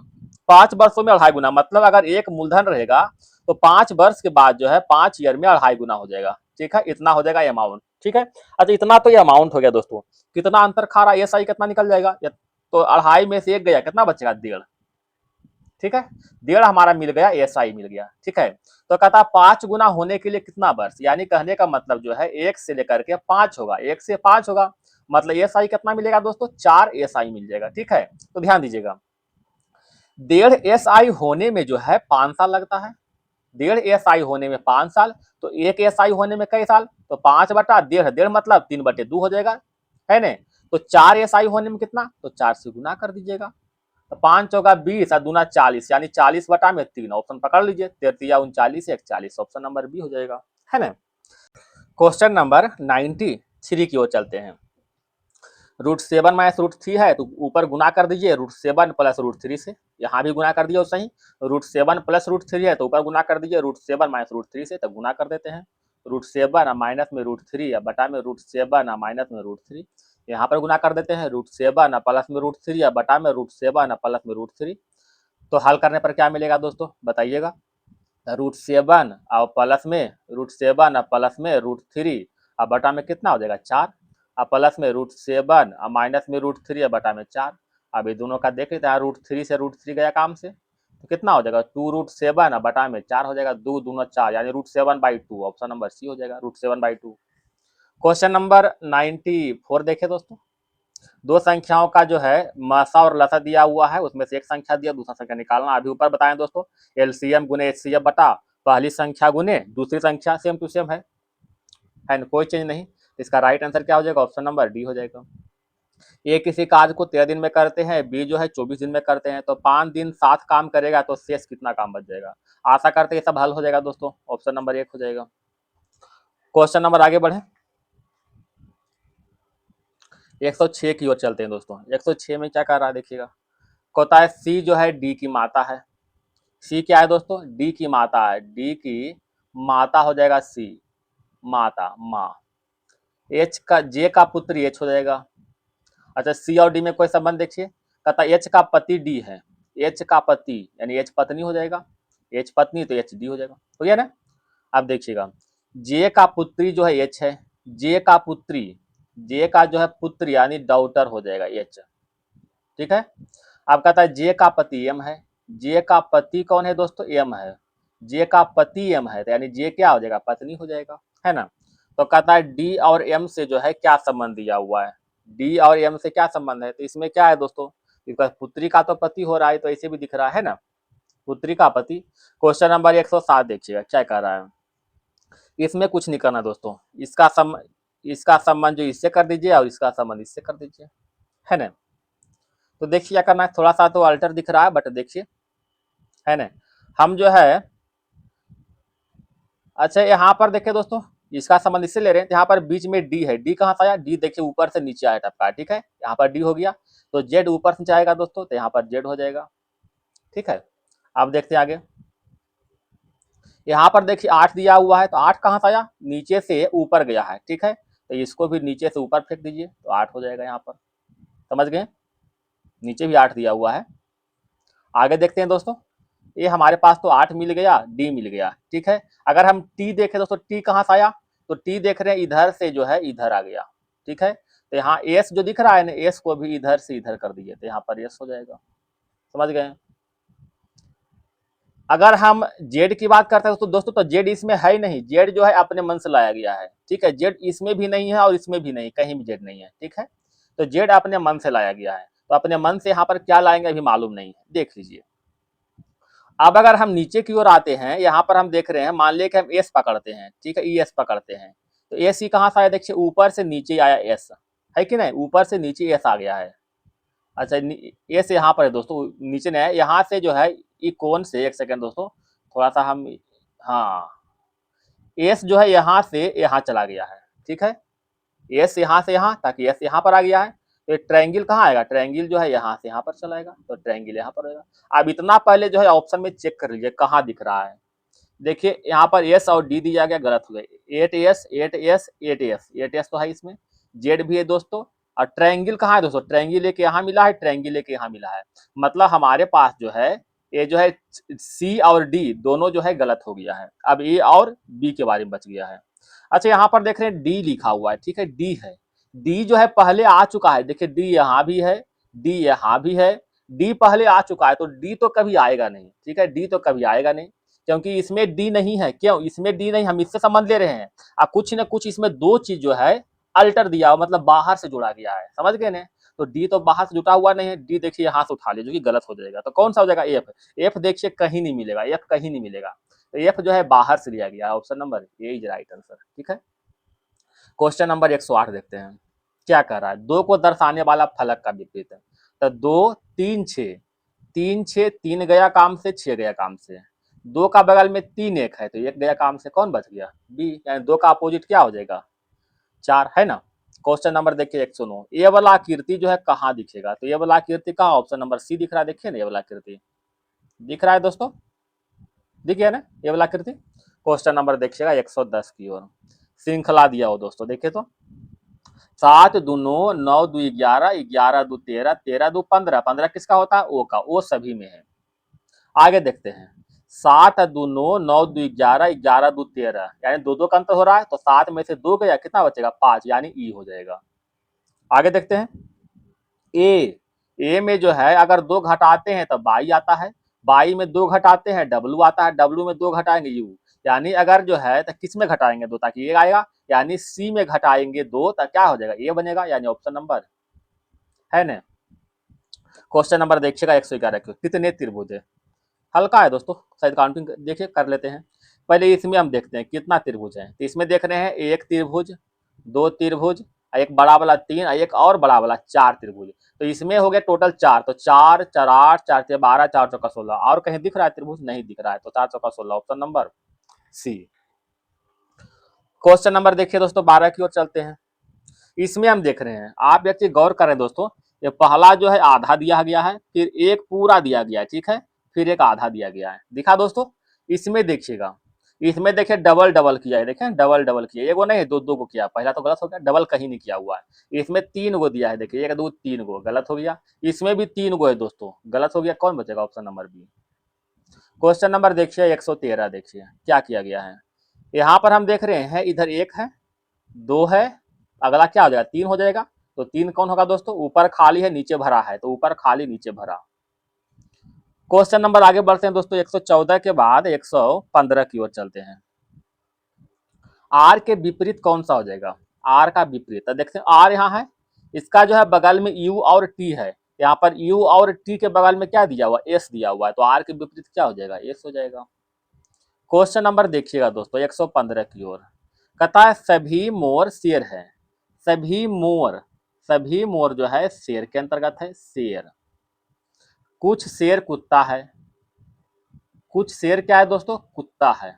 5 वर्षों में 2.5 गुना, मतलब अगर एक मूलधन रहेगा तो 5 वर्ष के बाद जो है 5 ईयर में 2.5 गुना हो जाएगा, ठीक है। इतना हो जाएगा अमाउंट, ठीक है। अच्छा इतना तो ये अमाउंट हो गया दोस्तों, कितना अंतर खा रहा है एसआई, कितना निकल जाएगा, तो 2.5 में से 1 गया, कितना बचेगा 1.5, ठीक है। 1.5 हमारा मिल गया, एसआई मिल गया, ठीक है। तो कहता 5 गुना होने के लिए कितना वर्ष, यानी कहने का मतलब जो है 1 से लेकर के 5 होगा, 1 से 5 होगा, मतलब एसआई कितना मिलेगा दोस्तों 4 एसआई मिल जाएगा, ठीक है। तो ध्यान दीजिएगा 1.5 एसआई होने में जो है 5 साल लगता है, 1.5 एसआई होने में 5 साल, तो 1 एसआई होने में कई साल, तो 5 बटा 1.5, 1.5 मतलब 3/2 हो जाएगा, है ना। तो 4 एसआई होने में कितना, तो 4 से गुना कर दीजिएगा, तो 5 चौका 20 और दूना 40, यानी 40 बटा में 3, ऑप्शन पकड़ लीजिए, 33 39 41, ऑप्शन नंबर बी हो जाएगा, है ना। क्वेश्चन नंबर 93 की ओर चलते हैं। √7 माइनस √3 है, तो ऊपर गुना कर दीजिए √7 प्लस √3 से, यहाँ भी गुना कर दीजिए सही। √7 प्लस √3 है, तो ऊपर गुना कर दीजिए √7 माइनस √3 से, तो गुना कर देते हैं। √7 माइनस में √3 या बटा में √7 माइनस में √3, यहाँ पर गुना कर देते हैं √7 प्लस में √3 या बटा में √7 प्लस में √3। तो हल करने पर क्या मिलेगा दोस्तों बताइएगा, √7 और प्लस में √7 प्लस में √3 और बटा में कितना हो जाएगा 4, और प्लस में √7 और माइनस में √3 और बटा में 4। अब ये दोनों का देख लेते हैं, √3 से √3 गया काम से, तो कितना हो जाएगा 2√7 और बटा में 4 हो जाएगा, 2 दूना 4, यानी √7/2, ऑप्शन नंबर सी हो जाएगा √7/2। क्वेश्चन नंबर 94 देखे दोस्तों, दो संख्याओं का जो है मसा और लसा दिया हुआ है, उसमें से एक संख्या दिया, दूसरा संख्या निकालना। अभी ऊपर बताएं दोस्तों, एलसीएम गुने एचसीएफ बटा पहली संख्या गुने दूसरी संख्या, सेम टू सेम है ना, कोई चेंज नहीं। इसका राइट आंसर क्या हो जाएगा, ऑप्शन नंबर डी हो जाएगा। ए किसी कार्य को 13 दिन में करते हैं, बी जो है 24 दिन में करते हैं, तो 5 दिन 7 काम करेगा तो शेष कितना काम बच जाएगा। आशा करते हैं ये सब हल हो जाएगा दोस्तों, ऑप्शन नंबर 1 हो जाएगा। क्वेश्चन नंबर आगे बढ़े, 106 की ओर चलते हैं दोस्तों। 106 में क्या कर रहा है देखिएगा, कहता है सी जो है डी की माता है। सी क्या है दोस्तों, डी की माता है, डी की माता हो जाएगा सी, माता माँ। एच का जे का पुत्र एच हो जाएगा। अच्छा, सी और डी में कोई संबंध देखिए, कहता एच का पति डी है, एच का पति यानी एच पत्नी हो जाएगा, एच पत्नी तो एच डी हो जाएगा, हो गया ना। अब देखिएगा, जे का पुत्री जो है एच है, जे का पुत्री, जे का जो है पुत्र यानी डॉटर हो जाएगा एच, ठीक है। अब कहता है जे का पति एम है, जे का पति कौन है दोस्तों, एम है, जे का पति एम है, तो यानी जे क्या हो जाएगा, पत्नी हो जाएगा, है ना। तो कहता है डी और एम से जो है क्या संबंध दिया हुआ है, डी और एम से क्या संबंध है, तो इसमें क्या है दोस्तों, इसका पुत्री का तो पति हो रहा है, तो ऐसे भी दिख रहा है ना, पुत्री का पति। क्वेश्चन नंबर 107 देखिएगा क्या कह रहा है, इसमें कुछ नहीं करना दोस्तों, इसका संबंध जो इससे कर दीजिए और इसका संबंध इससे कर दीजिए, है ना। तो देखिए क्या करना है, थोड़ा सा तो अल्टर दिख रहा है बट देखिए, है ना, हम जो है, अच्छा यहाँ पर देखिए दोस्तों, इसका संबंध इससे ले रहे हैं, यहाँ पर बीच में डी है, डी कहाँ से आया, डी देखिए ऊपर से नीचे आया टपका, ठीक है, यहाँ पर डी हो गया, तो जेड ऊपर से जाएगा दोस्तों, तो यहाँ पर जेड हो जाएगा, ठीक है। अब देखते हैं आगे, यहाँ पर देखिए 8 दिया हुआ है, तो 8 कहाँ से आया, नीचे से ऊपर गया है, ठीक है, तो इसको भी नीचे से ऊपर फेंक दीजिए तो 8 हो जाएगा यहाँ पर, समझ गए, नीचे भी 8 दिया हुआ है। आगे देखते हैं दोस्तों, ये हमारे पास तो 8 मिल गया, डी मिल गया, ठीक है। अगर हम टी देखें दोस्तों, टी कहाँ से आया, तो टी देख रहे हैं इधर से जो है इधर आ गया, ठीक है, तो यहाँ एस जो दिख रहा है ना, एस को भी इधर से इधर कर दिए तो यहाँ पर एस हो जाएगा, समझ गए। अगर हम जेड की बात करते हैं तो दोस्तों, तो जेड इसमें है ही नहीं, जेड जो है अपने मन से लाया गया है, ठीक है, जेड इसमें भी नहीं है और इसमें भी नहीं, कहीं भी जेड नहीं है, ठीक है, तो जेड अपने मन से लाया गया है, तो अपने मन से यहाँ पर क्या लाएंगे अभी मालूम नहीं है, देख लीजिए। अब अगर हम नीचे की ओर आते हैं, यहाँ पर हम देख रहे हैं, मान लिया कि हम एस पकड़ते हैं, ठीक है, ई एस पकड़ते हैं, तो एस ही कहाँ से आया, देखिए ऊपर से नीचे आया एस, है कि नहीं, ऊपर से नीचे एस आ गया है। अच्छा, एस यहाँ पर है दोस्तों, नीचे नहीं है, यहाँ से जो है ई कोण से, एक सेकेंड दोस्तों, थोड़ा सा हम, हाँ, एस जो है यहाँ से यहाँ चला गया है, ठीक है, एस यहाँ से यहाँ, ताकि एस यहाँ पर आ गया है, तो ट्रायंगल कहाँ आएगा, ट्रायंगल जो है यहाँ से यहाँ पर चलाएगा, तो ट्रायंगल यहाँ पर आएगा। अब इतना पहले जो है ऑप्शन में चेक कर लीजिए कहाँ दिख रहा है, देखिए यहाँ पर एस और डी दिया गया, गलत हो गया, 8s 8s 8s 8s तो है इसमें, जेड भी है दोस्तों, और ट्रायंगल कहाँ है दोस्तों, ट्रायंगल एक यहाँ मिला है, ट्रायंगल एक यहाँ मिला है, मतलब हमारे पास जो है ये जो है सी और डी दोनों जो है गलत हो गया है, अब ए और बी के बारे में बच गया है। अच्छा, यहाँ पर देख रहे हैं डी लिखा हुआ है, ठीक है, डी है, डी जो है पहले आ चुका है, देखिए डी यहाँ भी है, डी यहाँ भी है, डी पहले आ चुका है, तो डी तो कभी आएगा नहीं, ठीक है, डी तो कभी आएगा नहीं, क्योंकि इसमें डी नहीं है, क्यों इसमें डी नहीं, हम इससे संबंध ले रहे हैं, अब कुछ न कुछ इसमें दो चीज जो है अल्टर दिया हुआ, मतलब बाहर से जुड़ा गया है, समझ गए ना, तो डी तो बाहर से जुटा हुआ नहीं है, डी देखिए यहाँ से उठा लिया, जो कि गलत हो जाएगा, तो कौन सा हो जाएगा, एफ, एफ देखिए कहीं नहीं मिलेगा, एफ कहीं नहीं मिलेगा, तो एफ जो है बाहर से लिया गया, option number A is right answer, ठीक है। क्वेश्चन नंबर 108 देखते हैं क्या कह रहा है, दो को दर्शाने वाला फलक का विपरीत है, तो 2 3 6, 3 6, 3 गया काम से, 6 गया काम से, दो का बगल में 3 1 है, तो एक गया काम से, कौन बच गया, बी, यानी दो का अपोजिट क्या हो जाएगा, 4, है ना। क्वेश्चन नंबर देखिए 109, ये वाला आकृति जो है कहाँ दिखेगा, तो ये वाला आकृति कहाँ, ऑप्शन नंबर सी दिख रहा है, देखिए ना ये वाला आकृति दिख रहा है दोस्तों, दिख गया ना ये वाला आकृति। क्वेश्चन नंबर देखिएगा 110 की ओर, श्रृंखला दिया हो दोस्तों, देखिए तो 7 2 9, 9 2 11, 11 2 13, 13 2 15, 15 किसका होता है, ओ का, ओ सभी में है। आगे देखते हैं, 7 2 9, 9 2 11, 11 2 13, यानी दो दो का अंतर हो रहा है, तो 7 में से 2 गया, कितना बचेगा, 5, यानी ई हो जाएगा। आगे देखते हैं, ए में जो है अगर 2 घटाते हैं तो बाई आता है, बाई में 2 घटाते हैं डब्लू आता है, डब्लू में 2 घटाएंगे यू, यानी अगर जो है तो किस में घटाएंगे 2, ताकि ये आएगा, यानी सी में घटाएंगे 2 तो क्या हो जाएगा, ए बनेगा, यानी ऑप्शन नंबर है ना। क्वेश्चन नंबर देखिएगा 111 की, कितने त्रिभुज है। हल्का है दोस्तों, शायद काउंटिंग देखिए कर लेते हैं। पहले इसमें हम देखते हैं कितना त्रिभुज है। तो इसमें देख रहे हैं एक त्रिभुज, दो त्रिभुज, एक बड़ा वाला तीन, एक और बड़ा वाला चार त्रिभुज। तो इसमें हो गया टोटल चार, तो चार चार आठ, चार छः 12, चार चौका 16। और कहीं दिख रहा है त्रिभुज? नहीं दिख रहा है, तो चार चौका 16 option number C. Question number देखिए दोस्तों 12 की ओर चलते हैं। इसमें हम देख रहे हैं, आप एक चीज गौर करें दोस्तों, ये पहला जो है आधा दिया गया है, फिर एक पूरा दिया गया है, ठीक है, फिर एक आधा दिया गया है। दिखा दोस्तों? इसमें देखिएगा, इसमें देखिए डबल डबल किया है, देखें डबल डबल किया, एगो नहीं दो दो को किया। पहला तो गलत हो गया, डबल कहीं नहीं किया हुआ है। इसमें तीन गो दिया है, देखिए एक दो तीन गो, गलत हो गया। इसमें भी तीन गो है दोस्तों, गलत हो गया। कौन बचेगा? Option number B. Question number देखिए 113, देखिए क्या किया गया है। यहाँ पर हम देख रहे हैं इधर एक है, दो है, अगला क्या हो जाएगा? तीन हो जाएगा। तो तीन कौन होगा दोस्तों? ऊपर खाली है नीचे भरा है, तो ऊपर खाली नीचे भरा। क्वेश्चन नंबर आगे बढ़ते हैं दोस्तों 114 के बाद 115 की ओर चलते हैं। आर के विपरीत कौन सा हो जाएगा? आर का विपरीत, तो देखते हैं आर यहाँ है, इसका जो है बगल में यू और टी है। यहाँ पर यू और टी के बगल में क्या दिया हुआ? एस दिया हुआ है, तो आर के विपरीत क्या हो जाएगा? एस हो जाएगा। क्वेश्चन नंबर देखिएगा दोस्तों 115 की ओर, कहता है सभी मोर शेर है। सभी मोर, सभी मोर जो है शेर के अंतर्गत है। शेर, कुछ शेर कुत्ता है, कुछ शेर क्या है दोस्तों? कुत्ता है,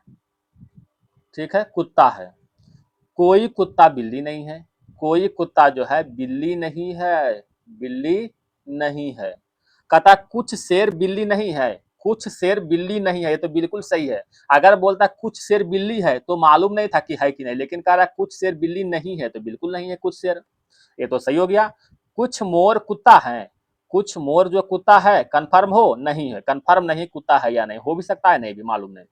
ठीक है, कुत्ता है। कोई कुत्ता बिल्ली नहीं है, कोई कुत्ता जो है बिल्ली नहीं है, बिल्ली नहीं है। कहता कुछ शेर बिल्ली नहीं है, कुछ शेर बिल्ली नहीं है, ये तो बिल्कुल सही है। अगर बोलता कुछ शेर बिल्ली है तो मालूम नहीं था कि है कि नहीं, लेकिन कह रहा है कुछ शेर बिल्ली नहीं है, तो बिल्कुल नहीं है कुछ शेर, ये तो सही हो गया। कुछ मोर कुत्ता है, कुछ मोर जो कुत्ता है, कंफर्म हो? नहीं है, कंफर्म नहीं कुत्ता है या नहीं, हो भी सकता है नहीं भी, मालूम नहीं।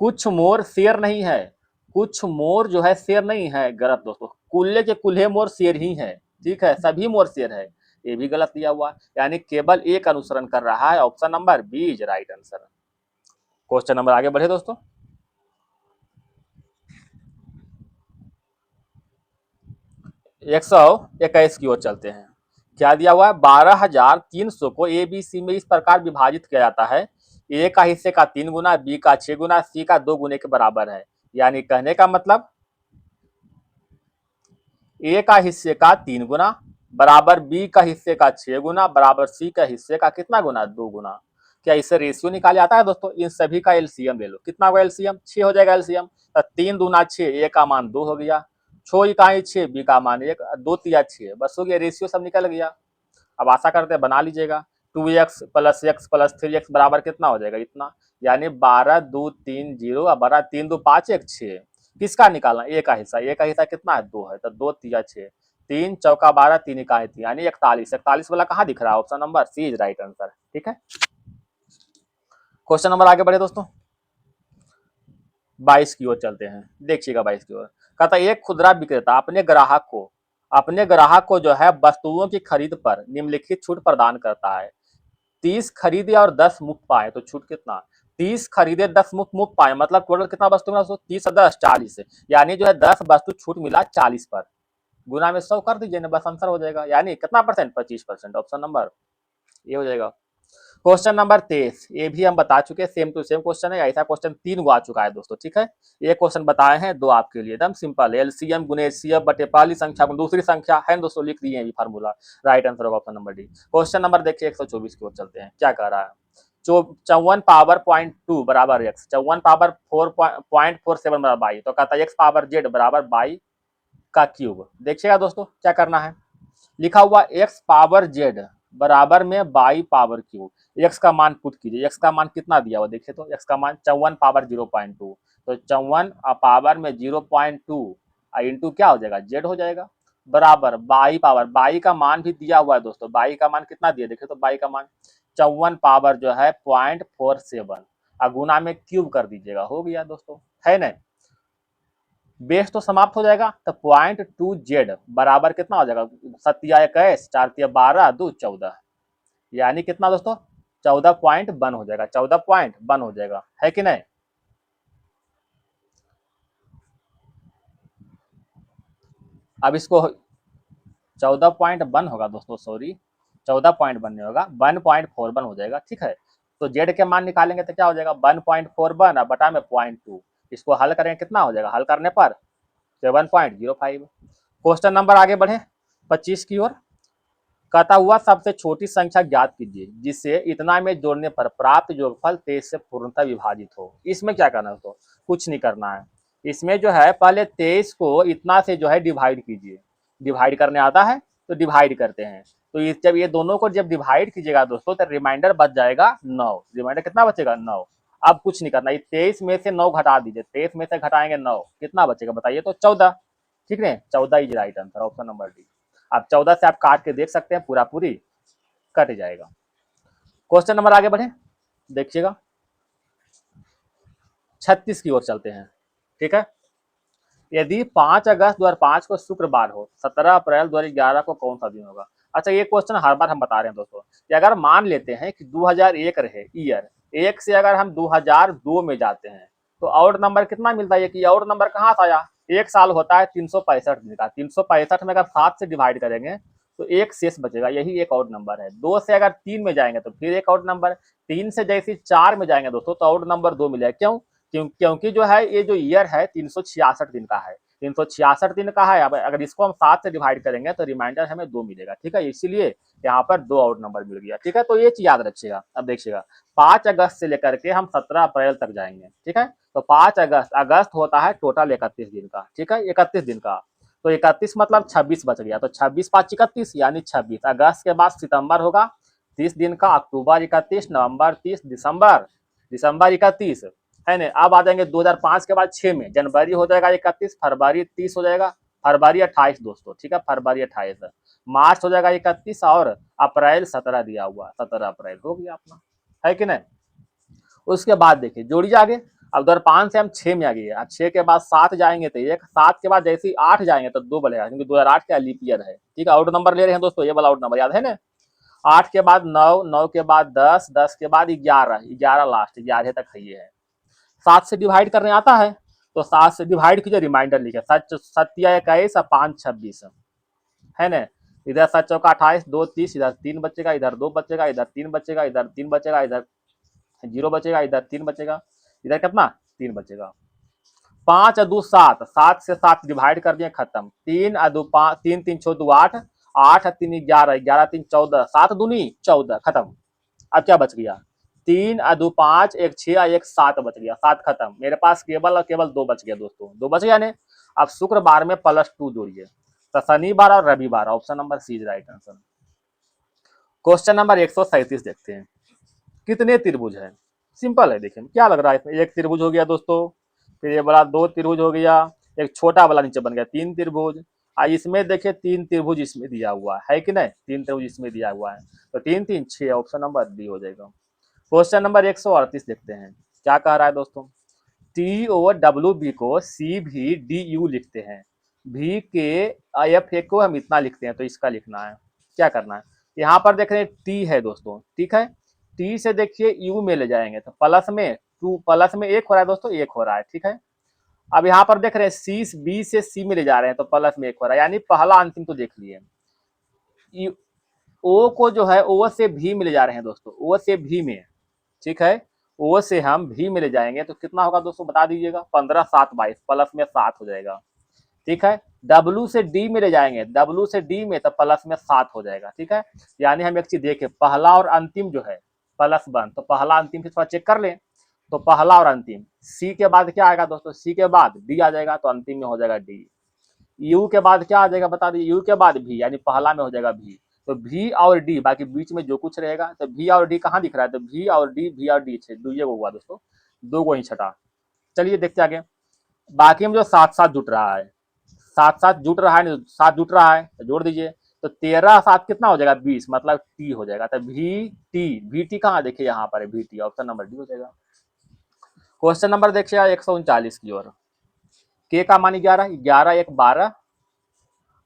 कुछ मोर शेर नहीं है, कुछ मोर जो है शेर नहीं है, गलत दोस्तों। कुल्ले के कुल्हे मोर शेर ही है, ठीक है, सभी मोर शेर है, ये भी गलत दिया हुआ। यानी केवल एक अनुसरण कर रहा है, option number B is right answer. Question number आगे बढ़े दोस्तों। 121 की ओर चलते हैं। क्या दिया हुआ है? 12,300 को ए बी सी में इस प्रकार विभाजित किया जाता है, ए का हिस्से का 3 गुना, बी का 6 गुना, सी का 2 गुने के बराबर है। यानी कहने का मतलब ए का हिस्से का 3 गुना बराबर बी का हिस्से का 6 गुना बराबर सी का हिस्से का कितना गुना? 2 गुना। क्या इससे रेशियो निकाला जाता है दोस्तों? इन सभी का एलसीएम ले लो। कितना होगा एलसीएम? 6 हो जाएगा एलसीएम। तो 3 दूना 6, ए का मान 2 हो गया, 6 इकाई 6, बी का मान 1, 2 तिया 6, बस हो गया, रेशियो सब निकल गया। अब आशा करते हैं बना लीजिएगा। 2x plus x plus 3x बराबर कितना हो जाएगा? इतना। यानी 12 2 3 0 और 12 3 2 5 1 6। किसका निकालना? ए का हिस्सा, ए का हिस्सा कितना है? 2 है, तो 2 तिया 6, 3 चौका 12, 3 इकाई 3, यानी 41। 41 वाला कहाँ दिख रहा है? Option number C is right answer, ठीक है। क्वेश्चन नंबर आगे बढ़े दोस्तों, 22 की ओर चलते हैं। देखिएगा 22 की ओर, कहता एक खुदरा विक्रेता अपने ग्राहक को जो है वस्तुओं की खरीद पर निम्नलिखित छूट प्रदान करता है। 30 खरीदे और 10 मुफ्त पाए, तो छूट कितना? 30 खरीदे 10 मुफ्त पाए, मतलब टोटल कितना वस्तु मिला? 30 और 10 40, यानी जो है 10 वस्तु छूट मिला 40 पर। गुना में 100 कर दीजिए ना, बस आंसर हो जाएगा। यानी कितना परसेंट? 25%, ऑप्शन नंबर ये हो जाएगा। क्वेश्चन नंबर 23, ये भी हम बता चुके हैं, सेम टू सेम क्वेश्चन है। ऐसा क्वेश्चन 3 गो आ चुका है दोस्तों, ठीक है। ये क्वेश्चन बताए हैं, 2 आपके लिए, एकदम सिंपल। एलसीएम गुने एचसीएफ बटे पहली संख्या गुने दूसरी संख्या है दोस्तों, लिख दिए हैं फार्मूला। राइट आंसर होगा option number D. Question number देखिए 124 की ओर चलते हैं। क्या कह रहा है? 54 पावर 0.2 बराबर एक्स, 54 पावर 4.47 बराबर बाई, तो कहता है एक्स पावर जेड बराबर बाई का क्यूब। देखिएगा दोस्तों क्या करना है, लिखा हुआ एक्स पावर जेड बराबर में बाई पावर क्यूब। एक्स का मान पुट कीजिए, एक्स का मान कितना दिया हुआ देखिए, तो एक्स का मान 54 पावर 0.2, तो 54 पावर में 0.2 इंटू क्या हो जाएगा? जेड हो जाएगा, बराबर बाई पावर, बाई का मान भी दिया हुआ है दोस्तों। बाई का मान कितना दिया देखिए, तो बाई का मान 54 पावर जो है 0.47 गुना में क्यूब कर दीजिएगा, हो गया दोस्तों, है ना। बेस तो समाप्त हो जाएगा, तो 0.2 जेड बराबर कितना हो जाएगा? 7 4 12 2 14, यानी कितना दोस्तों? 14.1 हो जाएगा, 14.1 हो जाएगा, है कि नहीं। अब इसको 14.1 होगा दोस्तों, सॉरी 14.1 नहीं होगा, 1.41 हो जाएगा, ठीक है। तो जेड के मान निकालेंगे तो क्या हो जाएगा 1.41 बटा में 0.2, इसको हल करेंगे कितना हो जाएगा, हल करने पर 7.05। क्वेश्चन नंबर आगे बढ़े 25 की ओर। कहता हुआ सबसे छोटी संख्या ज्ञात कीजिए जिसे इतना में जोड़ने पर प्राप्त योगफल 23 से पूर्णतः विभाजित हो। इसमें क्या करना है तो कुछ नहीं करना है, इसमें जो है पहले 23 को इतना से जो है डिवाइड कीजिए, डिवाइड करने आता है तो डिवाइड करते हैं। तो जब ये दोनों को जब डिवाइड कीजिएगा दोस्तों तो रिमाइंडर बच जाएगा 9, रिमाइंडर कितना बचेगा 9। अब कुछ नहीं करना, ये 23 में से 9 घटा दीजिए, 23 में से घटाएंगे 9 कितना बचेगा बताइए, तो 14, ठीक है 14 is right answer, option number D. अब 14 से आप काट के देख सकते हैं, पूरा पूरी कट जाएगा। क्वेश्चन नंबर आगे बढ़े, देखिएगा 36 की ओर चलते हैं, ठीक है। यदि 5 अगस्त 2005 को शुक्रवार हो, 17 अप्रैल 2011 को कौन सा दिन होगा। अच्छा ये क्वेश्चन हर बार हम बता रहे हैं दोस्तों कि अगर मान लेते हैं कि 2001 रहे ईयर, एक से अगर हम 2002 में जाते हैं तो और नंबर कितना मिलता है कि और नंबर कहाँ से आया, एक साल होता है 365 दिन का, 365 में अगर 7 से डिवाइड करेंगे तो एक शेष बचेगा, यही एक और नंबर है। 2 से अगर 3 में जाएंगे तो फिर एक और नंबर, 3 से जैसे 4 में जाएंगे दोस्तों तो और नंबर 2 मिलेगा। क्योंकि जो है ये जो ईयर है 366 दिन का है, 366 दिन का है। अब अगर इसको हम 7 से डिवाइड करेंगे तो रिमाइंडर हमें 2 मिलेगा, ठीक है, इसीलिए यहाँ पर 2 और नंबर मिल गया, ठीक है। तो ये चीज याद रखिएगा। अब देखिएगा 5 अगस्त से लेकर के हम 17 अप्रैल तक जाएंगे, ठीक है। तो 5 अगस्त होता है टोटल 31 दिन का, ठीक है, 31 दिन का। तो 31 मतलब 26 बच गया, तो 26 5 31 यानी 26। अगस्त के बाद सितंबर होगा 30 दिन का, अक्टूबर 31, नवंबर 30, दिसंबर 31, है ना। अब आ जाएंगे 2005 के बाद 6 में, जनवरी हो जाएगा 31, फरवरी 30 हो जाएगा, फरवरी 28 दोस्तों, ठीक है, फरवरी 28, मार्च हो जाएगा 31 और अप्रैल 17 दिया हुआ, 17 अप्रैल हो गया अपना, है कि नहीं। उसके बाद देखिए जोड़िए आगे। अब 2005 से हम 6 में आ गए, अब 6 के बाद 7 जाएंगे तो 1, 7 के बाद जैसे ही 8 जाएंगे तो 2 बढ़ेगा क्योंकि 2008 का लीप ईयर है, ठीक है। आउट नंबर ले रहे हैं दोस्तों, ये वाला आउट नंबर याद है ना। 8 के बाद 9, 9 के बाद 10, 10 के बाद 11, 11 लास्ट, 11 तक है ये है। 7 से डिवाइड करने आता है तो 7 से डिवाइड कीजिए, रिमाइंडर लिखे, सत्या 21 और 5 26, है ना। इधर 7 चौका 28, 2 30, इधर 3 बचेगा, इधर 2 बचेगा, इधर 3 बचेगा, इधर 3 बचेगा, इधर 0 बचेगा, इधर 3 बचेगा, इधर कितना 3 बचेगा। 5 और 2 7, 7 से 7 डिवाइड कर दिए खत्म। 3 और 2 5, 3 3 6 2 8, 8 और 3 11, 11 3 14, 7 दूनी 14 खत्म। अब क्या बच गया 3 और 2 5, 1 6 और 1 7 बच गया, 7 खत्म। मेरे पास केवल और केवल 2 बच गया दोस्तों, 2 बच गया ने। अब शुक्रवार में +2 जोड़िए, तो शनिवार और रविवार, option number C is right answer. Question number 137 देखते हैं, कितने त्रिभुज है। सिंपल है, देखिए क्या लग रहा है इसमें, एक त्रिभुज हो गया दोस्तों, फिर ये बड़ा 2 त्रिभुज हो गया, एक छोटा वाला नीचे बन गया 3 त्रिभुज। इसमें देखिए 3 त्रिभुज इसमें दिया हुआ है कि नहीं, 3 त्रिभुज इसमें दिया हुआ है, तो 3 3 6, ऑप्शन नंबर डी हो जाएगा। क्वेश्चन नंबर 138 देखते हैं, क्या कह रहा है दोस्तों। टी ओ डब्ल्यू बी को सी भी डी यू लिखते हैं, भी के आई एफ ए को हम इतना लिखते हैं, तो इसका लिखना है। क्या करना है, यहाँ पर देख रहे हैं टी है दोस्तों, ठीक है, टी से देखिए यू में ले जाएंगे तो प्लस में 2, प्लस में 1 हो रहा है दोस्तों, 1 हो रहा है, ठीक है। अब यहाँ पर देख रहे हैं सी बी से सी में ले जा रहे हैं तो प्लस में 1 हो रहा है, यानी पहला अंतिम तो देख लिए। ओ को जो है ओ से भी में ले जा रहे हैं दोस्तों, ओ से भी में, ठीक है, ओ से हम भी में ले जाएंगे तो कितना होगा दोस्तों बता दीजिएगा, 15 7 22, प्लस में 7 हो जाएगा, ठीक है। डब्लू से डी में ले जाएंगे, डब्लू से डी में तो प्लस में 7 हो जाएगा, ठीक है। यानी हम एक चीज देखें, पहला और अंतिम जो है +1, तो पहला अंतिम फिर थोड़ा चेक कर लें, तो पहला और अंतिम, सी के बाद क्या आएगा दोस्तों, सी के बाद डी आ जाएगा, तो अंतिम में हो जाएगा डी। यू के बाद क्या आ जाएगा बता दीजिए, यू के बाद भी, यानी पहला में हो जाएगा भी, तो भी और डी, बाकी बीच में जो कुछ रहेगा, तो भी और डी कहाँ दिख रहा है, तो भी और डी दुइये को हुआ दोस्तों, 2 को ही छटा। चलिए देखते आगे, बाकी में जो साथ साथ जुट रहा है, साथ साथ जुट रहा है, साथ जुट रहा है तो जोड़ दीजिए, तो 13 7 कितना हो जाएगा 20, मतलब टी हो जाएगा, तो वी टी कहाँ देखिए यहाँ पर है, we T, option number D हो जाएगा। क्वेश्चन नंबर देखिए 139 की ओर, के का मान 11, 11 1 12,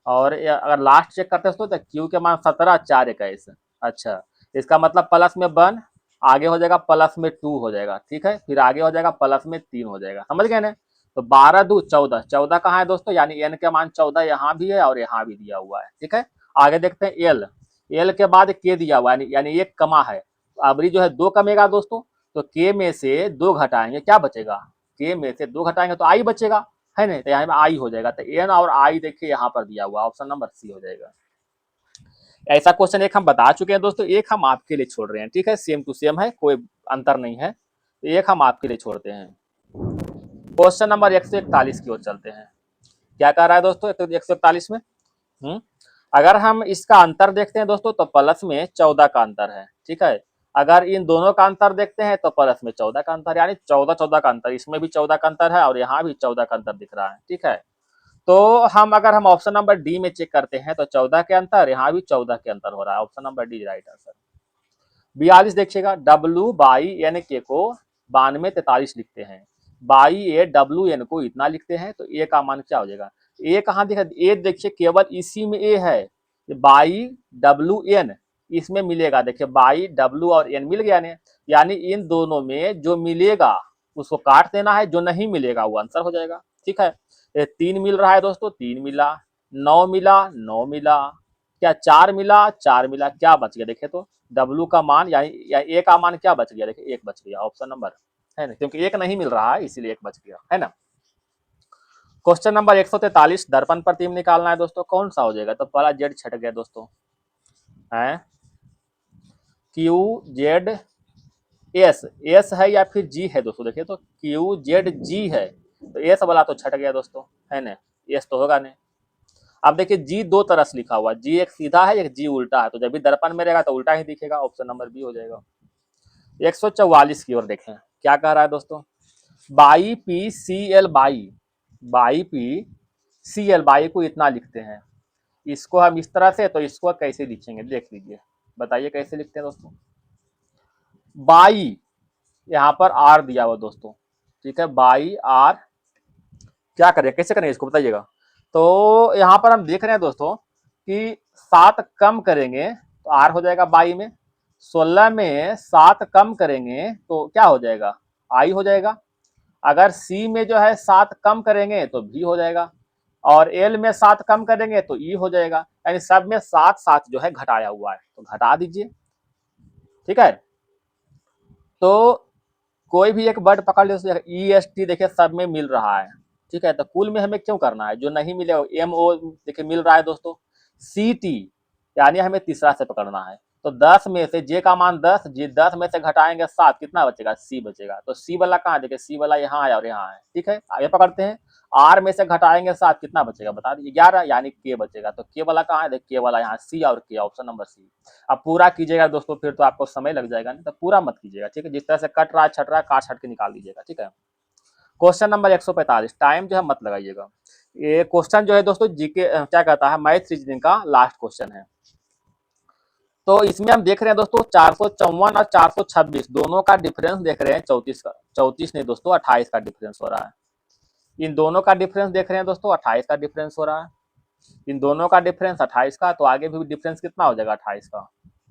और अगर लास्ट चेक करते हैं तो क्यू के मान 17 4 21। अच्छा, इसका मतलब प्लस में 1, आगे हो जाएगा प्लस में 2 हो जाएगा, ठीक है, फिर आगे हो जाएगा प्लस में 3 हो जाएगा, समझ गए ना। तो 12 2 14, 14 कहाँ है दोस्तों, यानी एन के मान 14 यहाँ भी है और यहाँ भी दिया हुआ है, ठीक है। आगे देखते हैं एल, एल के बाद के दिया हुआ है, यानी एक कमा है, अबरी जो है 2 कमेगा दोस्तों, तो के में से 2 घटाएंगे क्या बचेगा, के में से 2 घटाएंगे तो आई बचेगा, है ना, तो यहाँ पे आई हो जाएगा, तो एन और आई देखिए यहाँ पर दिया हुआ, ऑप्शन नंबर सी हो जाएगा। ऐसा क्वेश्चन एक हम बता चुके हैं दोस्तों, एक हम आपके लिए छोड़ रहे हैं, ठीक है, सेम टू सेम है, कोई अंतर नहीं है, तो एक हम आपके लिए छोड़ते हैं। क्वेश्चन नंबर 141 की ओर चलते हैं। क्या कह रहा है दोस्तों 141 में, अगर हम इसका अंतर देखते हैं दोस्तों तो प्लस में 14 का अंतर है, ठीक है, अगर इन दोनों का अंतर देखते हैं तो प्लस में 14 का अंतर, यानी 14 का अंतर, इसमें भी 14 का अंतर है और यहाँ भी 14 का अंतर दिख रहा है, ठीक है। तो अगर हम ऑप्शन नंबर डी में चेक करते हैं तो 14 के अंतर, यहाँ भी 14 के अंतर हो रहा है, option number D right answer. 42 देखिएगा, डब्ल्यू बाई एन के को 9243 लिखते हैं, बाई ए डब्ल्यू एन को इतना लिखते हैं, तो ए का मान क्या हो जाएगा, ए कहाँ दिखा, ए देखिए केवल इसी में ए है, बाई डब्ल्यू एन इसमें मिलेगा, देखिए बाई डब्ल्यू और एन मिल गया ने, यानी इन दोनों में जो मिलेगा उसको काट देना है, जो नहीं मिलेगा वो आंसर हो जाएगा, ठीक है। 3 मिल रहा है दोस्तों, 3 मिला, 9 मिला, 9 मिला, क्या 4 मिला, 4 मिला, क्या बच गया देखिए, तो डब्ल्यू का मान यानी ए का मान क्या बच गया, देखिए 1 बच गया, ऑप्शन नंबर है ना, क्योंकि 1 नहीं मिल रहा है इसीलिए 1 बच गया, है ना। क्वेश्चन नंबर 143, दर्पण प्रतिबिंब निकालना है दोस्तों, कौन सा हो जाएगा, तो पहला जेड छट गया दोस्तों, है क्यू जेड एस, एस है या फिर जी है दोस्तों, देखिए तो क्यू जेड जी है, तो एस वाला तो छट गया दोस्तों, है ना, एस तो होगा नहीं। अब देखिए जी 2 तरह से लिखा हुआ, जी एक सीधा है, एक जी उल्टा है, तो जब भी दर्पण में रहेगा तो उल्टा ही दिखेगा, ऑप्शन नंबर बी हो जाएगा। 144 की ओर देखें, क्या कह रहा है दोस्तों, बाई पी सी एल बाई, बाई पी सी एल बाई को इतना लिखते हैं, इसको हम इस तरह से, तो इसको कैसे लिखेंगे देख लीजिए, बताइए कैसे लिखते हैं दोस्तों। बाई यहाँ पर आर दिया हुआ दोस्तों, ठीक है, बाई आर, क्या करें कैसे करें इसको बताइएगा। तो यहाँ पर हम देख रहे हैं दोस्तों कि 7 कम करेंगे तो आर हो जाएगा बाई में, 16 में 7 कम करेंगे तो क्या हो जाएगा, आई हो जाएगा, अगर सी में जो है 7 कम करेंगे तो भी हो जाएगा, और एल में 7 कम करेंगे तो ई हो जाएगा, यानी सब में 7 जो है घटाया हुआ है, तो घटा दीजिए, ठीक है। तो कोई भी एक वर्ड पकड़ लीजिए, ई एस टी देखिए सब में मिल रहा है, ठीक है, तो कुल में हमें क्यों करना है, जो नहीं मिले एम ओ देखिए मिल रहा है दोस्तों, सी टी यानी हमें तीसरा से पकड़ना है, तो 10 में से जे का मान 10, जी 10 में से घटाएंगे 7, कितना बचेगा, सी बचेगा, तो सी वाला कहाँ देखिए, सी वाला यहाँ है और यहाँ है, ठीक है, आगे पकड़ते हैं, आर में से घटाएंगे 7, कितना बचेगा बता दीजिए, 11, यानी के बचेगा, तो के वाला कहाँ है, देखिए के वाला यहाँ, सी और के, ऑप्शन नंबर सी। अब पूरा कीजिएगा दोस्तों, फिर तो आपको समय लग जाएगा, नहीं तो पूरा मत कीजिएगा, ठीक है, जिस तरह से कट रहा है छट रहा है काट छट के निकाल दीजिएगा, ठीक है। क्वेश्चन नंबर 145, टाइम जो है मत लगाइएगा, ये क्वेश्चन जो है दोस्तों जीके क्या कहता है, मैथ रीजनिंग का लास्ट क्वेश्चन है। तो इसमें हम देख रहे हैं दोस्तों 454 और 426 दोनों का डिफरेंस देख रहे हैं, 34 का, 34 नहीं दोस्तों 28 का डिफरेंस हो रहा है, इन दोनों का डिफरेंस देख रहे हैं दोस्तों 28 का डिफरेंस हो रहा है, इन दोनों का डिफरेंस 28 का, तो आगे भी डिफरेंस कितना हो जाएगा 28 का,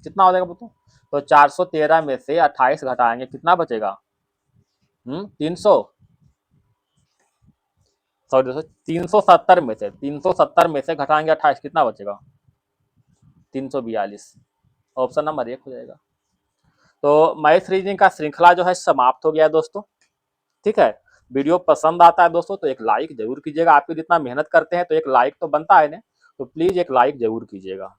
कितना हो जाएगा बताओ, तो 413 में से 28 घटाएंगे कितना बचेगा, 300, सॉरी दोस्तों 370 में से घटाएंगे 28 कितना बचेगा, 342, ऑप्शन नंबर 1 हो जाएगा। तो मैथ रीजनिंग का श्रृंखला जो है समाप्त हो गया है दोस्तों, ठीक है। वीडियो पसंद आता है दोस्तों तो एक लाइक जरूर कीजिएगा, आप जितना मेहनत करते हैं तो एक लाइक तो बनता है ना, तो प्लीज एक लाइक जरूर कीजिएगा।